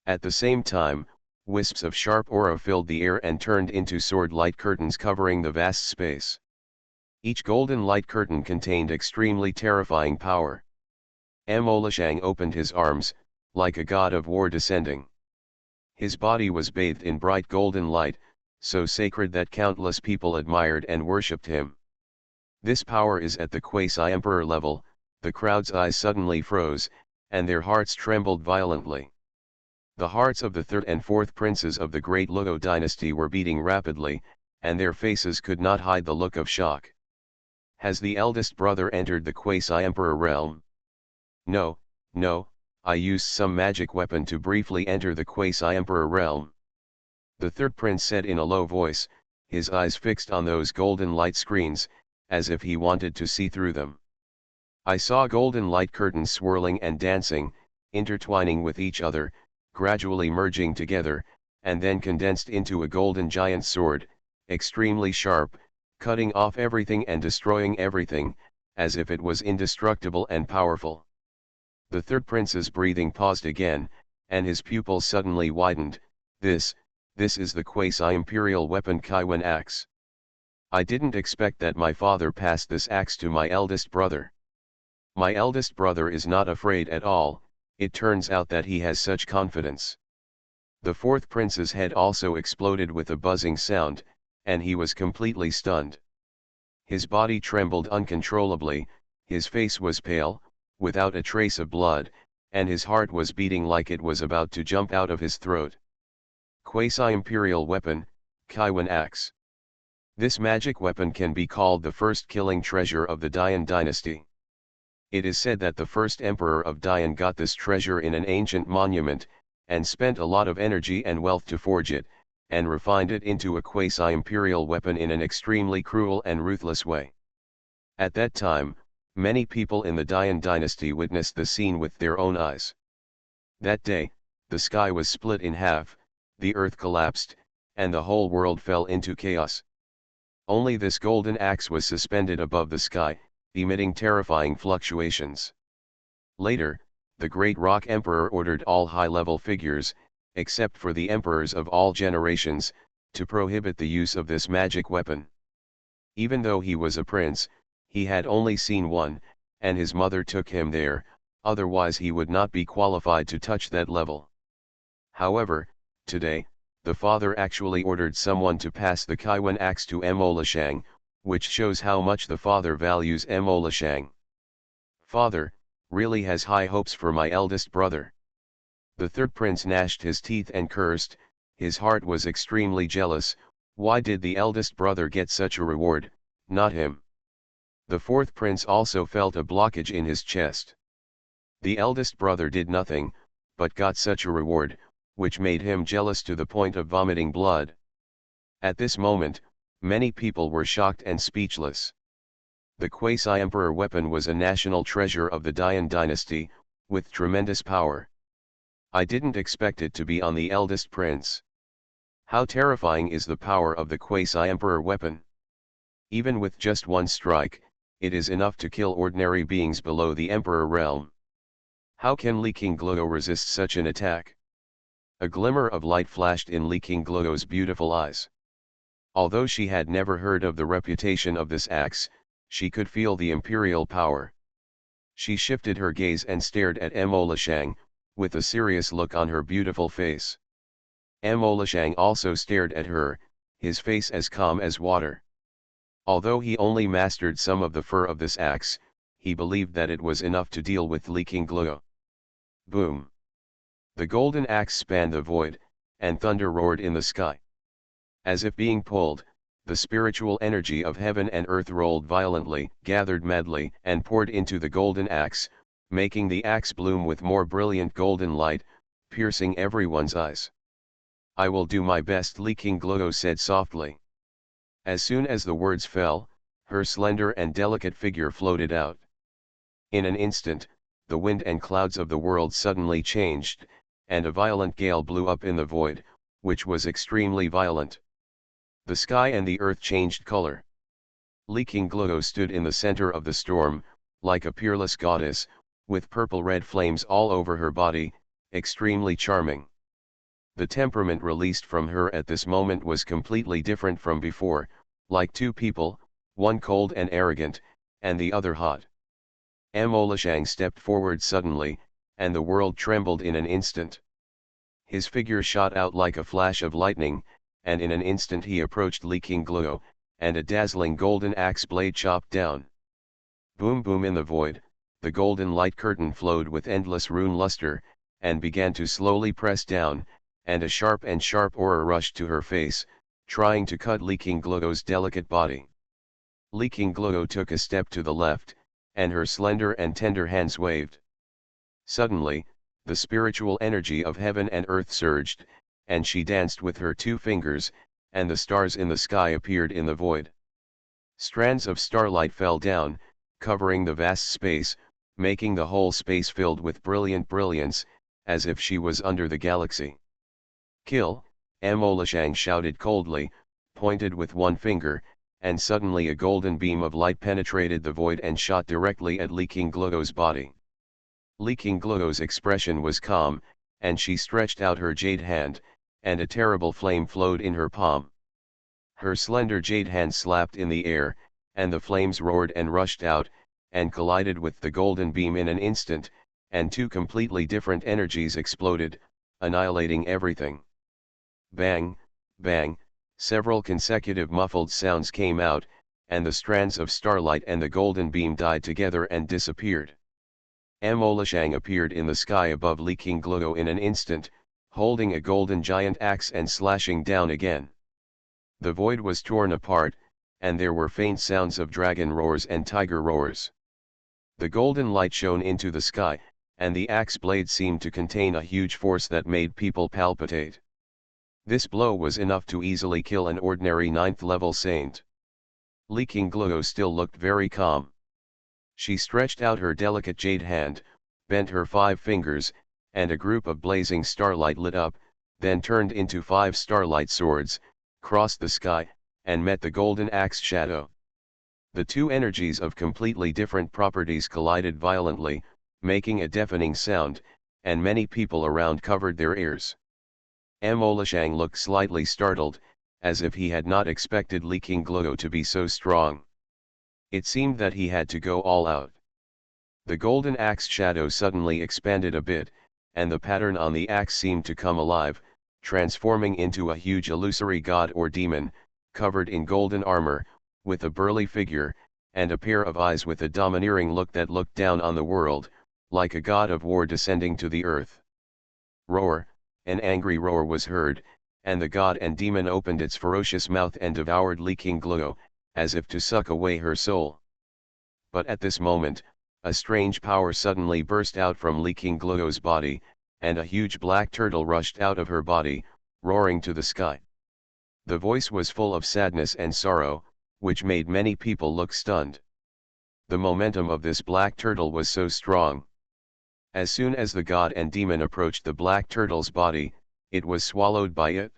At the same time, wisps of sharp aura filled the air and turned into sword-like curtains covering the vast space. Each golden light curtain contained extremely terrifying power. Mo Lishang opened his arms, like a god of war descending. His body was bathed in bright golden light, so sacred that countless people admired and worshipped him. This power is at the quasi-emperor level. The crowd's eyes suddenly froze, and their hearts trembled violently. The hearts of the third and fourth princes of the great Luo dynasty were beating rapidly, and their faces could not hide the look of shock. Has the eldest brother entered the quasi-emperor realm? No, no, I used some magic weapon to briefly enter the quasi-emperor realm. The third prince said in a low voice, his eyes fixed on those golden light screens, as if he wanted to see through them. I saw golden light curtains swirling and dancing, intertwining with each other, gradually merging together, and then condensed into a golden giant sword, extremely sharp, cutting off everything and destroying everything, as if it was indestructible and powerful. The third prince's breathing paused again, and his pupils suddenly widened. This is the quasi-imperial weapon Xuanhuan axe. I didn't expect that my father passed this axe to my eldest brother. My eldest brother is not afraid at all. It turns out that he has such confidence. The fourth prince's head also exploded with a buzzing sound, and he was completely stunned. His body trembled uncontrollably, his face was pale, without a trace of blood, and his heart was beating like it was about to jump out of his throat. Quasi-imperial weapon, Xuanhuan axe. This magic weapon can be called the first killing treasure of the Dian dynasty. It is said that the first emperor of Dian got this treasure in an ancient monument, and spent a lot of energy and wealth to forge it, and refined it into a quasi-imperial weapon in an extremely cruel and ruthless way. At that time, many people in the Dian dynasty witnessed the scene with their own eyes. That day, the sky was split in half, the earth collapsed, and the whole world fell into chaos. Only this golden axe was suspended above the sky, emitting terrifying fluctuations. Later, the great rock emperor ordered all high-level figures, except for the emperors of all generations, to prohibit the use of this magic weapon. Even though he was a prince, he had only seen one, and his mother took him there, otherwise he would not be qualified to touch that level. However, today, the father actually ordered someone to pass the Kaiwan axe to MaleProtagonist, which shows how much the father values MaleProtagonist. Father really has high hopes for my eldest brother. The third prince gnashed his teeth and cursed, his heart was extremely jealous. Why did the eldest brother get such a reward, not him? The fourth prince also felt a blockage in his chest. The eldest brother did nothing, but got such a reward, which made him jealous to the point of vomiting blood. At this moment, many people were shocked and speechless. The quasi-emperor weapon was a national treasure of the Dian dynasty, with tremendous power. I didn't expect it to be on the eldest prince. How terrifying is the power of the quasi-emperor weapon? Even with just one strike, it is enough to kill ordinary beings below the emperor realm. How can Li Qingluo resist such an attack? A glimmer of light flashed in Li Qingluo's beautiful eyes. Although she had never heard of the reputation of this axe, she could feel the imperial power. She shifted her gaze and stared at MaleProtagonist, with a serious look on her beautiful face. MaleProtagonist also stared at her, his face as calm as water. Although he only mastered some of the fur of this axe, he believed that it was enough to deal with Li Qingluo. Boom! The golden axe spanned the void, and thunder roared in the sky. As if being pulled, the spiritual energy of heaven and earth rolled violently, gathered madly, and poured into the golden axe, making the axe bloom with more brilliant golden light, piercing everyone's eyes. I will do my best, Li Qingluo said softly. As soon as the words fell, her slender and delicate figure floated out. In an instant, the wind and clouds of the world suddenly changed, and a violent gale blew up in the void, which was extremely violent. The sky and the earth changed color. Li Qingluo stood in the center of the storm, like a peerless goddess, with purple-red flames all over her body, extremely charming. The temperament released from her at this moment was completely different from before, like two people, one cold and arrogant, and the other hot. MaleProtagonist stepped forward suddenly, and the world trembled in an instant. His figure shot out like a flash of lightning, and in an instant he approached Li Qingluo, and a dazzling golden axe blade chopped down. Boom boom in the void, the golden light curtain flowed with endless rune luster, and began to slowly press down, and a sharp aura rushed to her face, trying to cut Li Qingluo's delicate body. Li Qingluo took a step to the left, and her slender and tender hands waved. Suddenly, the spiritual energy of heaven and earth surged, and she danced with her two fingers, and the stars in the sky appeared in the void. Strands of starlight fell down, covering the vast space, making the whole space filled with brilliant brilliance, as if she was under the galaxy. Kill, MaleProtagonist shouted coldly, pointed with one finger, and suddenly a golden beam of light penetrated the void and shot directly at Li Qingluo's body. Li Qingluo's expression was calm, and she stretched out her jade hand, and a terrible flame flowed in her palm. Her slender jade hand slapped in the air, and the flames roared and rushed out, and collided with the golden beam in an instant, and two completely different energies exploded, annihilating everything. Bang, bang, several consecutive muffled sounds came out, and the strands of starlight and the golden beam died together and disappeared. MaleProtagonist appeared in the sky above Li Qingluo in an instant, holding a golden giant axe and slashing down again. The void was torn apart, and there were faint sounds of dragon roars and tiger roars. The golden light shone into the sky, and the axe blade seemed to contain a huge force that made people palpitate. This blow was enough to easily kill an ordinary 9th level saint. Li Qingluo still looked very calm. She stretched out her delicate jade hand, bent her 5 fingers, and a group of blazing starlight lit up, then turned into 5 starlight swords, crossed the sky, and met the golden axe shadow. The two energies of completely different properties collided violently, making a deafening sound, and many people around covered their ears. MaleProtagonist looked slightly startled, as if he had not expected Li Qingluo to be so strong. It seemed that he had to go all out. The golden axe shadow suddenly expanded a bit, and the pattern on the axe seemed to come alive, transforming into a huge illusory god or demon, covered in golden armor, with a burly figure, and a pair of eyes with a domineering look that looked down on the world, like a god of war descending to the earth. Roar, an angry roar was heard, and the god and demon opened its ferocious mouth and devoured Li Qingluo, as if to suck away her soul. But at this moment, a strange power suddenly burst out from Li Qingluo's body, and a huge black turtle rushed out of her body, roaring to the sky. The voice was full of sadness and sorrow, which made many people look stunned. The momentum of this black turtle was so strong. As soon as the god and demon approached the black turtle's body, it was swallowed by it.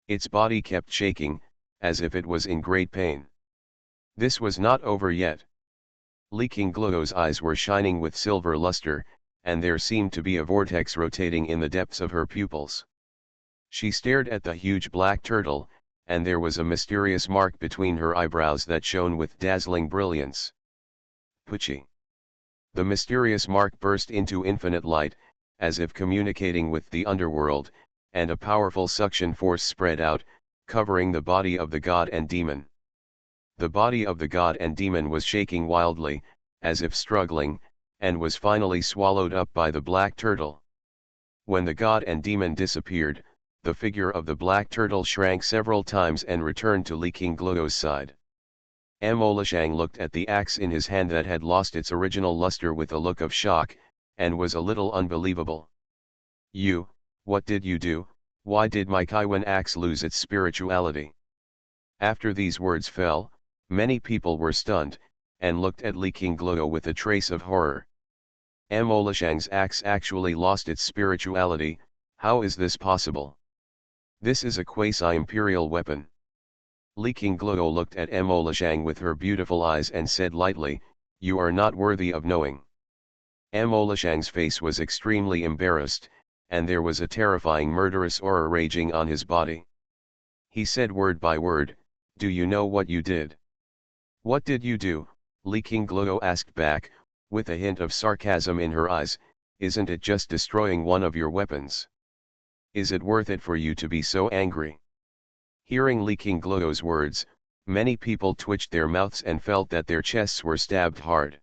Its body kept shaking, as if it was in great pain. This was not over yet. Li Qingluo's eyes were shining with silver luster, and there seemed to be a vortex rotating in the depths of her pupils. She stared at the huge black turtle, and there was a mysterious mark between her eyebrows that shone with dazzling brilliance. Puchi. The mysterious mark burst into infinite light, as if communicating with the underworld, and a powerful suction force spread out, covering the body of the god and demon. The body of the god and demon was shaking wildly, as if struggling, and was finally swallowed up by the black turtle. When the god and demon disappeared, the figure of the black turtle shrank several times and returned to Li Qingluo's side. MaleProtagonist looked at the axe in his hand that had lost its original luster with a look of shock, and was a little unbelievable. What did you do? Why did my Xuanhuan axe lose its spirituality? After these words fell, many people were stunned, and looked at Li Qingluo with a trace of horror. MaleProtagonist's axe actually lost its spirituality. How is this possible? This is a quasi-imperial weapon. Li Qingluo looked at MaleProtagonist with her beautiful eyes and said lightly, "You are not worthy of knowing." MaleProtagonist's face was extremely embarrassed, and there was a terrifying murderous aura raging on his body. He said word by word, "Do you know what you did?" "What did you do?" Li Qingluo asked back, with a hint of sarcasm in her eyes. "Isn't it just destroying one of your weapons? Is it worth it for you to be so angry?" Hearing Li Qingluo's words, many people twitched their mouths and felt that their chests were stabbed hard.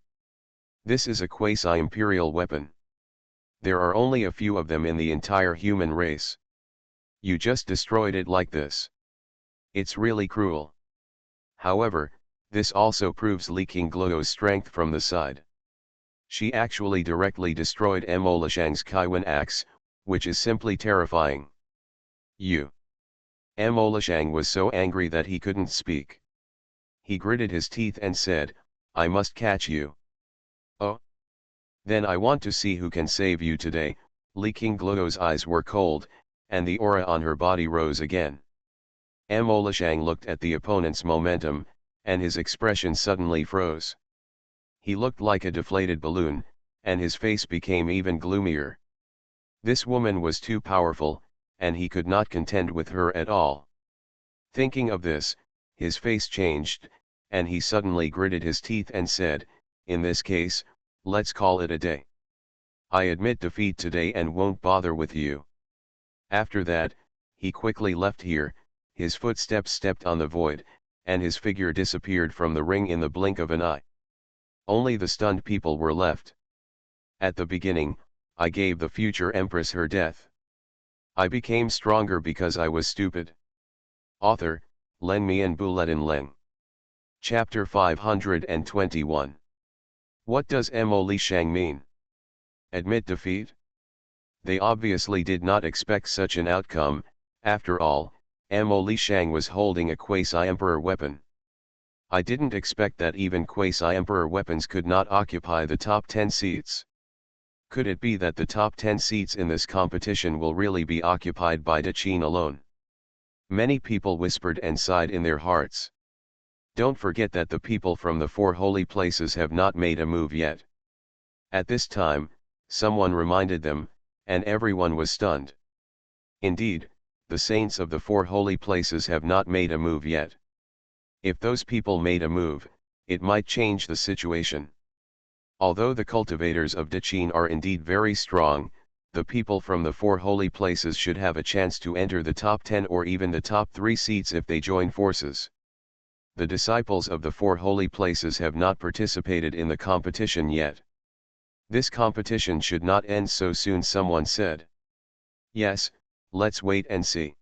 This is a quasi-imperial weapon. There are only a few of them in the entire human race. You just destroyed it like this. It's really cruel. However, this also proves Li Qingluo's strength from the side. She actually directly destroyed MaleProtagonist's Xuanhuan axe, which is simply terrifying. MaleProtagonist was so angry that he couldn't speak. He gritted his teeth and said, "I must catch you." "Oh? Then I want to see who can save you today." Li Qingluo's eyes were cold, and the aura on her body rose again. MaleProtagonist looked at the opponent's momentum, and his expression suddenly froze. He looked like a deflated balloon, and his face became even gloomier. This woman was too powerful, and he could not contend with her at all. Thinking of this, his face changed, and he suddenly gritted his teeth and said, "In this case, let's call it a day. I admit defeat today and won't bother with you." After that, he quickly left here. His footsteps stepped on the void, and his figure disappeared from the ring in the blink of an eye. Only the stunned people were left. At the beginning, I gave the future empress her death. I became stronger because I was stupid. Author, Leng Mi and Buletin Leng. Chapter 521. What does Mo Li Shang mean? Admit defeat? They obviously did not expect such an outcome. After all, Mo Li Shang was holding a quasi-emperor weapon. I didn't expect that even quasi-emperor weapons could not occupy the top 10 seats. Could it be that the top 10 seats in this competition will really be occupied by De Qin alone? Many people whispered and sighed in their hearts. Don't forget that the people from the 4 holy places have not made a move yet. At this time, someone reminded them, and everyone was stunned. Indeed, the saints of the 4 holy places have not made a move yet. If those people made a move, it might change the situation. Although the cultivators of De Qin are indeed very strong, the people from the 4 holy places should have a chance to enter the top 10 or even the top 3 seats if they join forces. The disciples of the 4 holy places have not participated in the competition yet. This competition should not end so soon, someone said. Yes, let's wait and see.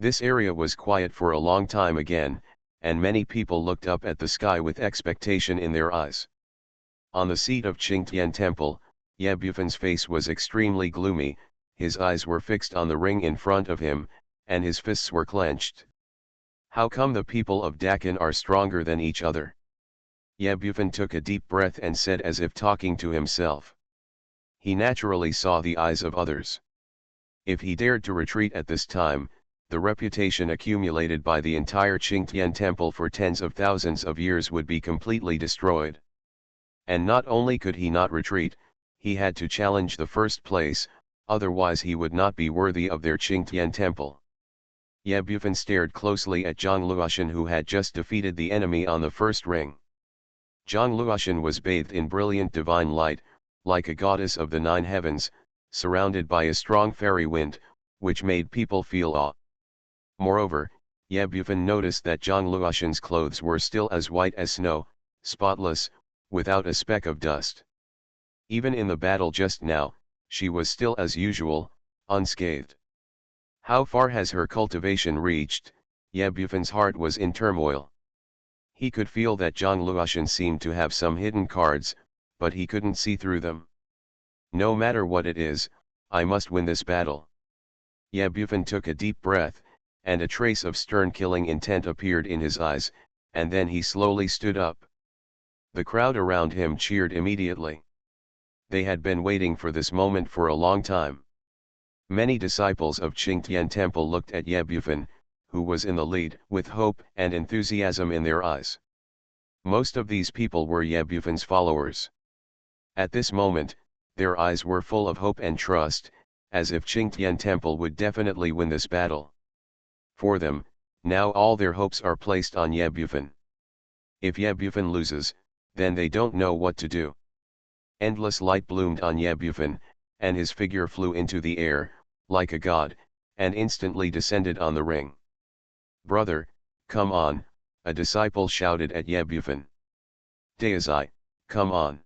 This area was quiet for a long time again, and many people looked up at the sky with expectation in their eyes. On the seat of Qingtian Temple, Ye Bufan's face was extremely gloomy, his eyes were fixed on the ring in front of him, and his fists were clenched. How come the people of Dakin are stronger than each other? Ye Bufan took a deep breath and said as if talking to himself. He naturally saw the eyes of others. If he dared to retreat at this time, the reputation accumulated by the entire Qingtian Temple for tens of thousands of years would be completely destroyed. And not only could he not retreat, he had to challenge the first place, otherwise he would not be worthy of their Qingtian Temple. Ye Bufan stared closely at Zhang Luoshan, who had just defeated the enemy on the first ring. Zhang Luoshan was bathed in brilliant divine light, like a goddess of the 9 heavens, surrounded by a strong fairy wind, which made people feel awe. Moreover, Ye Bufan noticed that Zhang Luoshan's clothes were still as white as snow, spotless, without a speck of dust. Even in the battle just now, she was still as usual, unscathed. How far has her cultivation reached? Ye Bufan's heart was in turmoil. He could feel that Zhang Luoshan seemed to have some hidden cards, but he couldn't see through them. No matter what it is, I must win this battle. Ye Bufan took a deep breath, and a trace of stern killing intent appeared in his eyes, and then he slowly stood up. The crowd around him cheered immediately. They had been waiting for this moment for a long time. Many disciples of Qingtian Temple looked at Ye Bufan, who was in the lead, with hope and enthusiasm in their eyes. Most of these people were Ye Bufan's followers. At this moment, their eyes were full of hope and trust, as if Qingtian Temple would definitely win this battle. For them, now all their hopes are placed on Ye Bufan. If Ye Bufan loses, then they don't know what to do. Endless light bloomed on Ye Bufan, and his figure flew into the air, like a god, and instantly descended on the ring. Brother, come on, a disciple shouted at Ye Bufan. Daizai, come on.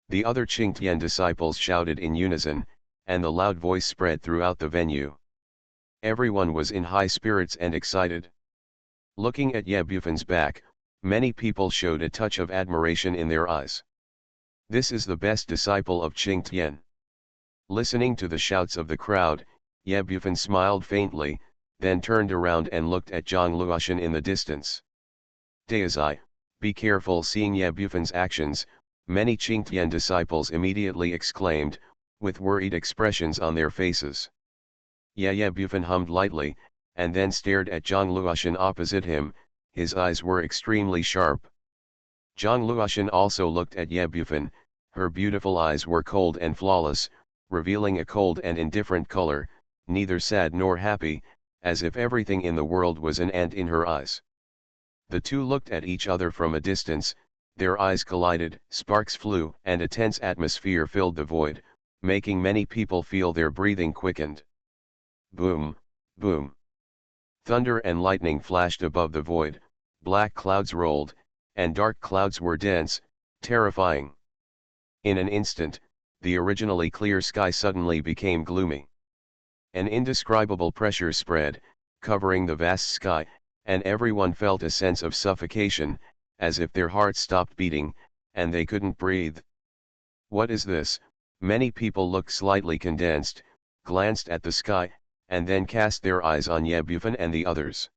The other Qingtian disciples shouted in unison, and the loud voice spread throughout the venue. Everyone was in high spirits and excited. Looking at Ye Bufan's back, many people showed a touch of admiration in their eyes. This is the best disciple of Qingtian. Listening to the shouts of the crowd, Ye Bufan smiled faintly, then turned around and looked at Zhang Luoshan in the distance. Daizai, be careful. Seeing Ye Bufan's actions, many Qingtian disciples immediately exclaimed, with worried expressions on their faces. Ye Bufan hummed lightly, and then stared at Zhang Luoshan opposite him. His eyes were extremely sharp. Zhang Luoshan also looked at Ye Bufan. Her beautiful eyes were cold and flawless, revealing a cold and indifferent color, neither sad nor happy, as if everything in the world was an ant in her eyes. The two looked at each other from a distance, their eyes collided, sparks flew, and a tense atmosphere filled the void, making many people feel their breathing quickened. Boom, boom. Thunder and lightning flashed above the void, black clouds rolled, and dark clouds were dense, terrifying. In an instant, the originally clear sky suddenly became gloomy. An indescribable pressure spread, covering the vast sky, and everyone felt a sense of suffocation, as if their hearts stopped beating, and they couldn't breathe. What is this? Many people looked slightly condensed, glanced at the sky, and then cast their eyes on Ye Bufan and the others.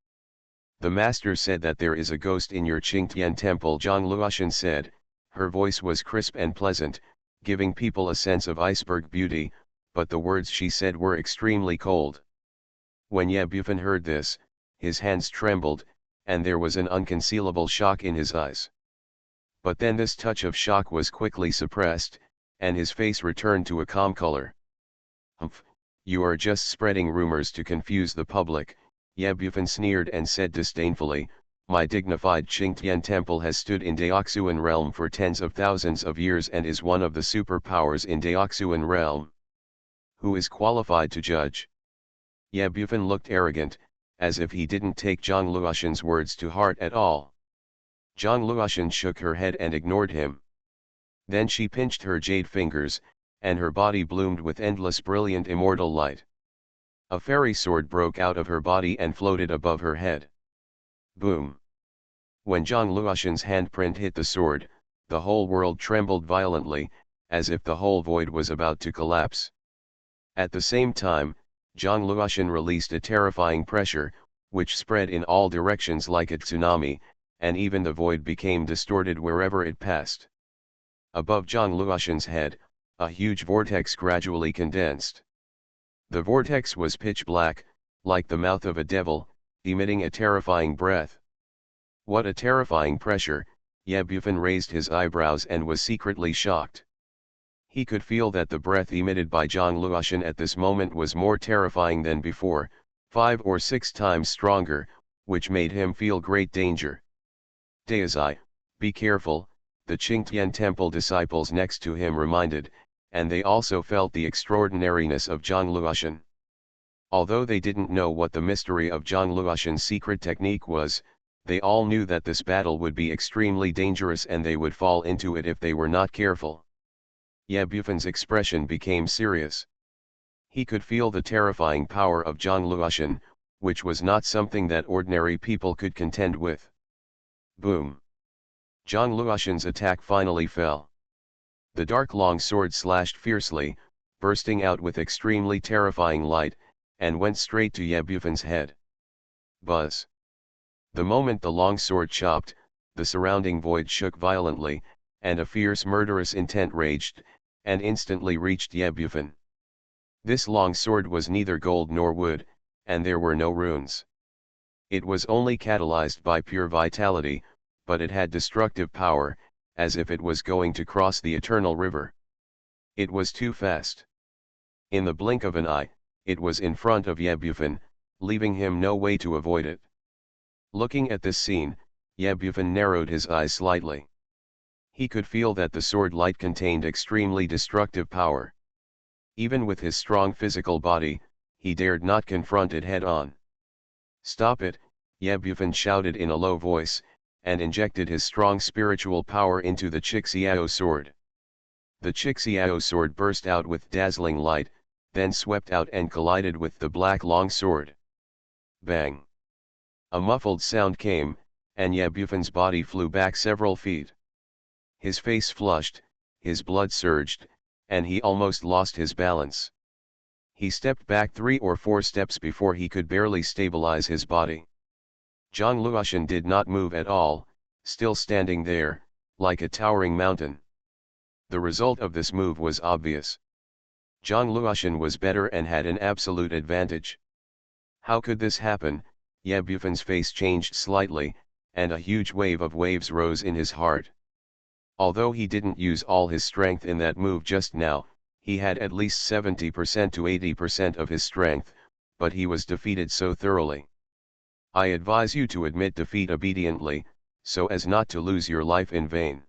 The master said that there is a ghost in your Qingtian temple, Zhang Luoshan said. Her voice was crisp and pleasant, giving people a sense of iceberg beauty, but the words she said were extremely cold. When Ye Bufan heard this, his hands trembled, and there was an unconcealable shock in his eyes. But then this touch of shock was quickly suppressed, and his face returned to a calm color. "Humph, you are just spreading rumors to confuse the public," Ye Bufan sneered and said disdainfully. "My dignified Qingtian temple has stood in Daoxuan realm for tens of thousands of years and is one of the superpowers in Daoxuan realm. Who is qualified to judge?" Ye Bufan looked arrogant, as if he didn't take Zhang Luoshan's words to heart at all. Zhang Luoshan shook her head and ignored him. Then she pinched her jade fingers, and her body bloomed with endless brilliant immortal light. A fairy sword broke out of her body and floated above her head. Boom! When Zhang Luoshan's handprint hit the sword, the whole world trembled violently, as if the whole void was about to collapse. At the same time, Zhang Luoshan released a terrifying pressure, which spread in all directions like a tsunami, and even the void became distorted wherever it passed. Above Zhang Luoshan's head, a huge vortex gradually condensed. The vortex was pitch black, like the mouth of a devil, emitting a terrifying breath. What a terrifying pressure! Ye Bufan raised his eyebrows and was secretly shocked. He could feel that the breath emitted by Zhang Luoshan at this moment was more terrifying than before, 5 or 6 times stronger, which made him feel great danger. "Daozai, be careful," the Qingtian temple disciples next to him reminded, and they also felt the extraordinariness of Zhang Luoshan. Although they didn't know what the mystery of Zhang Luoshan's secret technique was, they all knew that this battle would be extremely dangerous and they would fall into it if they were not careful. Ye Bufan's expression became serious. He could feel the terrifying power of Zhang Luoshan, which was not something that ordinary people could contend with. Boom! Zhang Luoshan's attack finally fell. The dark long sword slashed fiercely, bursting out with extremely terrifying light, and went straight to Ye Bufan's head. Buzz! The moment the long sword chopped, the surrounding void shook violently, and a fierce murderous intent raged, and instantly reached Ye Bufan. This long sword was neither gold nor wood, and there were no runes. It was only catalyzed by pure vitality, but it had destructive power, as if it was going to cross the eternal river. It was too fast. In the blink of an eye, it was in front of Ye Bufan, leaving him no way to avoid it. Looking at this scene, Ye Bufan narrowed his eyes slightly. He could feel that the sword light contained extremely destructive power. Even with his strong physical body, he dared not confront it head-on. "Stop it," Ye Bufan shouted in a low voice, and injected his strong spiritual power into the Qixiao sword. The Qixiao sword burst out with dazzling light, then swept out and collided with the black long sword. Bang! A muffled sound came, and Ye Bufan's body flew back several feet. His face flushed, his blood surged, and he almost lost his balance. He stepped back 3 or 4 steps before he could barely stabilize his body. Zhang Luoshan did not move at all, still standing there, like a towering mountain. The result of this move was obvious. Zhang Luoshan was better and had an absolute advantage. How could this happen? Ye Bufan's face changed slightly, and a huge wave of waves rose in his heart. Although he didn't use all his strength in that move just now, he had at least 70% to 80% of his strength, but he was defeated so thoroughly. I advise you to admit defeat obediently, so as not to lose your life in vain.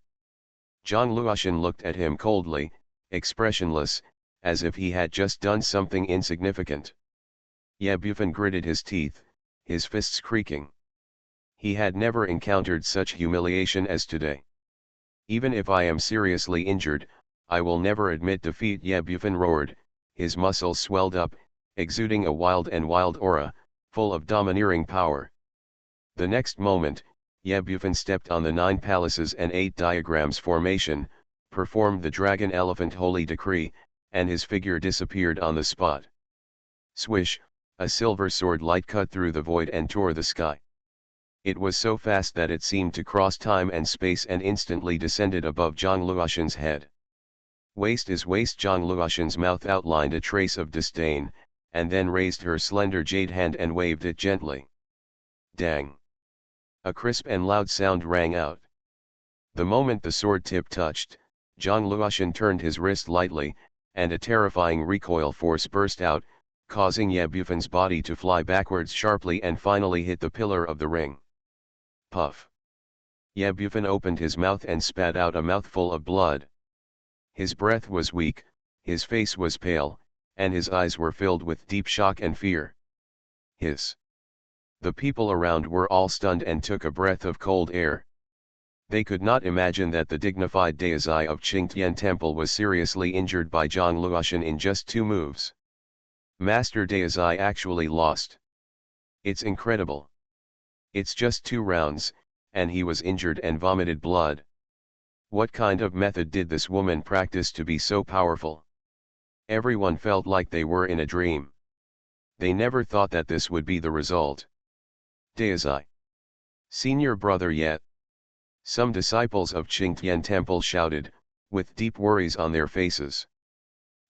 Zhang Luoshan looked at him coldly, expressionless, as if he had just done something insignificant. Ye Bufan gritted his teeth, his fists creaking. He had never encountered such humiliation as today. "Even if I am seriously injured, I will never admit defeat," Ye Bufan roared, his muscles swelled up, exuding a wild aura, full of domineering power. The next moment, Yebufan stepped on the 9 palaces and 8 diagrams formation, performed the dragon elephant holy decree, and his figure disappeared on the spot. Swish, a silver sword light cut through the void and tore the sky. It was so fast that it seemed to cross time and space and instantly descended above Zhang Luoshan's head. Waste is waste. Zhang Luoshan's mouth outlined a trace of disdain, and then raised her slender jade hand and waved it gently. Dang! A crisp and loud sound rang out. The moment the sword tip touched, Zhang Luoshan turned his wrist lightly, and a terrifying recoil force burst out, causing Yebufan's body to fly backwards sharply and finally hit the pillar of the ring. Puff! Yebufan opened his mouth and spat out a mouthful of blood. His breath was weak, his face was pale, and his eyes were filled with deep shock and fear. The people around were all stunned and took a breath of cold air. They could not imagine that the dignified Daizai of Qingtian Temple was seriously injured by Zhang Luoshan in just 2 moves. Master Daizai actually lost. It's incredible. It's just 2 rounds, and he was injured and vomited blood. What kind of method did this woman practice to be so powerful? Everyone felt like they were in a dream. They never thought that this would be the result. Daizai. Senior brother yet. Some disciples of Qingtian Temple shouted, with deep worries on their faces.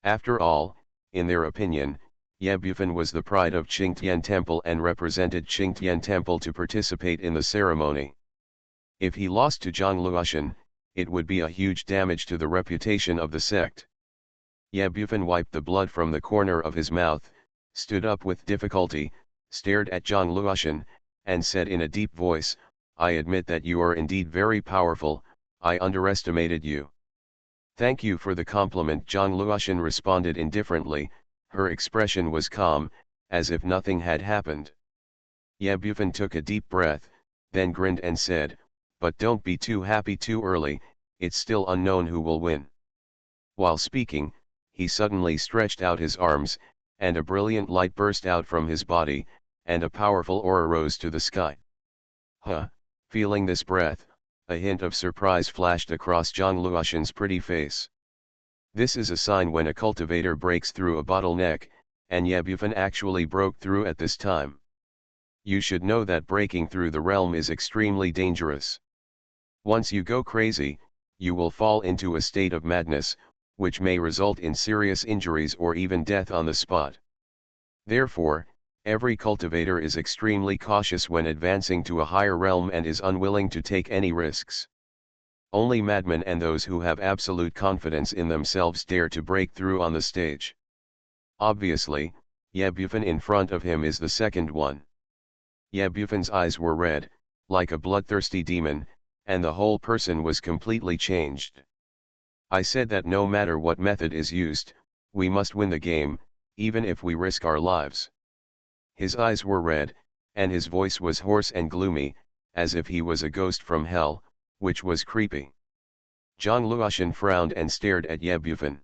After all, in their opinion, Yebufan was the pride of Qingtian Temple and represented Qingtian Temple to participate in the ceremony. If he lost to Zhang Luoshan, it would be a huge damage to the reputation of the sect. Yebufan wiped the blood from the corner of his mouth, stood up with difficulty, stared at Zhang Luoshan, and said in a deep voice, "I admit that you are indeed very powerful, I underestimated you." "Thank you for the compliment." Zhang Luoshan responded indifferently, her expression was calm, as if nothing had happened. Yebufan took a deep breath, then grinned and said, "But don't be too happy too early, it's still unknown who will win." While speaking, he suddenly stretched out his arms, and a brilliant light burst out from his body, and a powerful aura rose to the sky. Feeling this breath, a hint of surprise flashed across Zhang Luoshan's pretty face. This is a sign when a cultivator breaks through a bottleneck, and Yebufan actually broke through at this time. You should know that breaking through the realm is extremely dangerous. Once you go crazy, you will fall into a state of madness, which may result in serious injuries or even death on the spot. Therefore, every cultivator is extremely cautious when advancing to a higher realm and is unwilling to take any risks. Only madmen and those who have absolute confidence in themselves dare to break through on the stage. Obviously, Yebufan in front of him is the second one. Yebufan's eyes were red, like a bloodthirsty demon, and the whole person was completely changed. "I said that no matter what method is used, we must win the game, even if we risk our lives." His eyes were red, and his voice was hoarse and gloomy, as if he was a ghost from hell, which was creepy. Zhang Luoshan frowned and stared at Yebufan.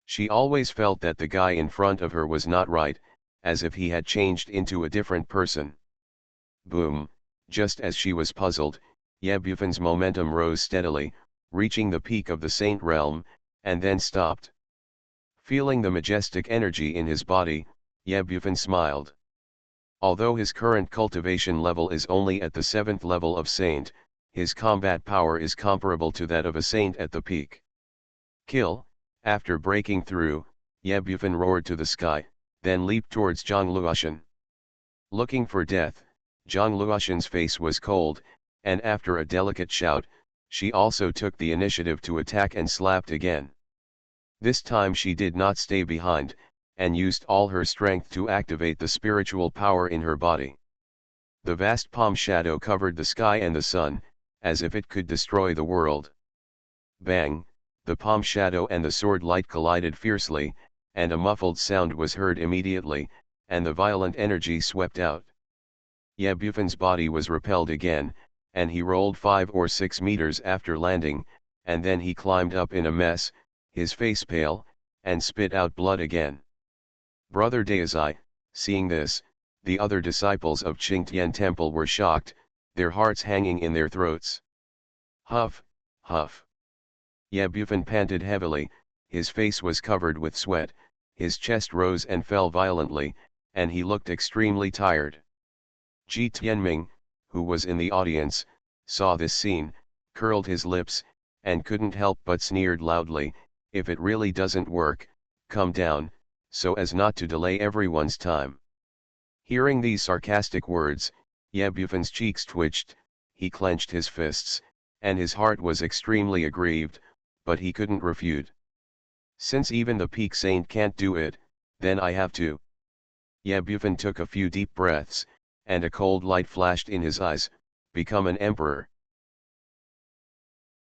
She always felt that the guy in front of her was not right, as if he had changed into a different person. Boom! Just as she was puzzled, Yebufan's momentum rose steadily, reaching the peak of the Saint Realm, and then stopped. Feeling the majestic energy in his body, Yebufan smiled. Although his current cultivation level is only at the 7th level of Saint, his combat power is comparable to that of a Saint at the peak. Kill! After breaking through, Yebufan roared to the sky, then leaped towards Zhang Luoshan. Looking for death, Zhang Luoshan's face was cold, and after a delicate shout, she also took the initiative to attack and slapped again. This time she did not stay behind, and used all her strength to activate the spiritual power in her body. The vast palm shadow covered the sky and the sun, as if it could destroy the world. Bang! The palm shadow and the sword light collided fiercely, and a muffled sound was heard immediately, and the violent energy swept out. Yebufan's body was repelled again, and he rolled 5 or 6 meters after landing, and then he climbed up in a mess, his face pale, and spit out blood again. Brother Daizai, seeing this, the other disciples of Qingtian Temple were shocked, their hearts hanging in their throats. Huff, huff. Ye Bufon panted heavily, his face was covered with sweat, his chest rose and fell violently, and he looked extremely tired. Ji Tianming, who was in the audience, saw this scene, curled his lips, and couldn't help but sneered loudly, "If it really doesn't work, come down, so as not to delay everyone's time." Hearing these sarcastic words, Ye Bufon's cheeks twitched, he clenched his fists, and his heart was extremely aggrieved, but he couldn't refute. "Since even the peak saint can't do it, then I have to." Ye Bufon took a few deep breaths, and a cold light flashed in his eyes. "Become an emperor."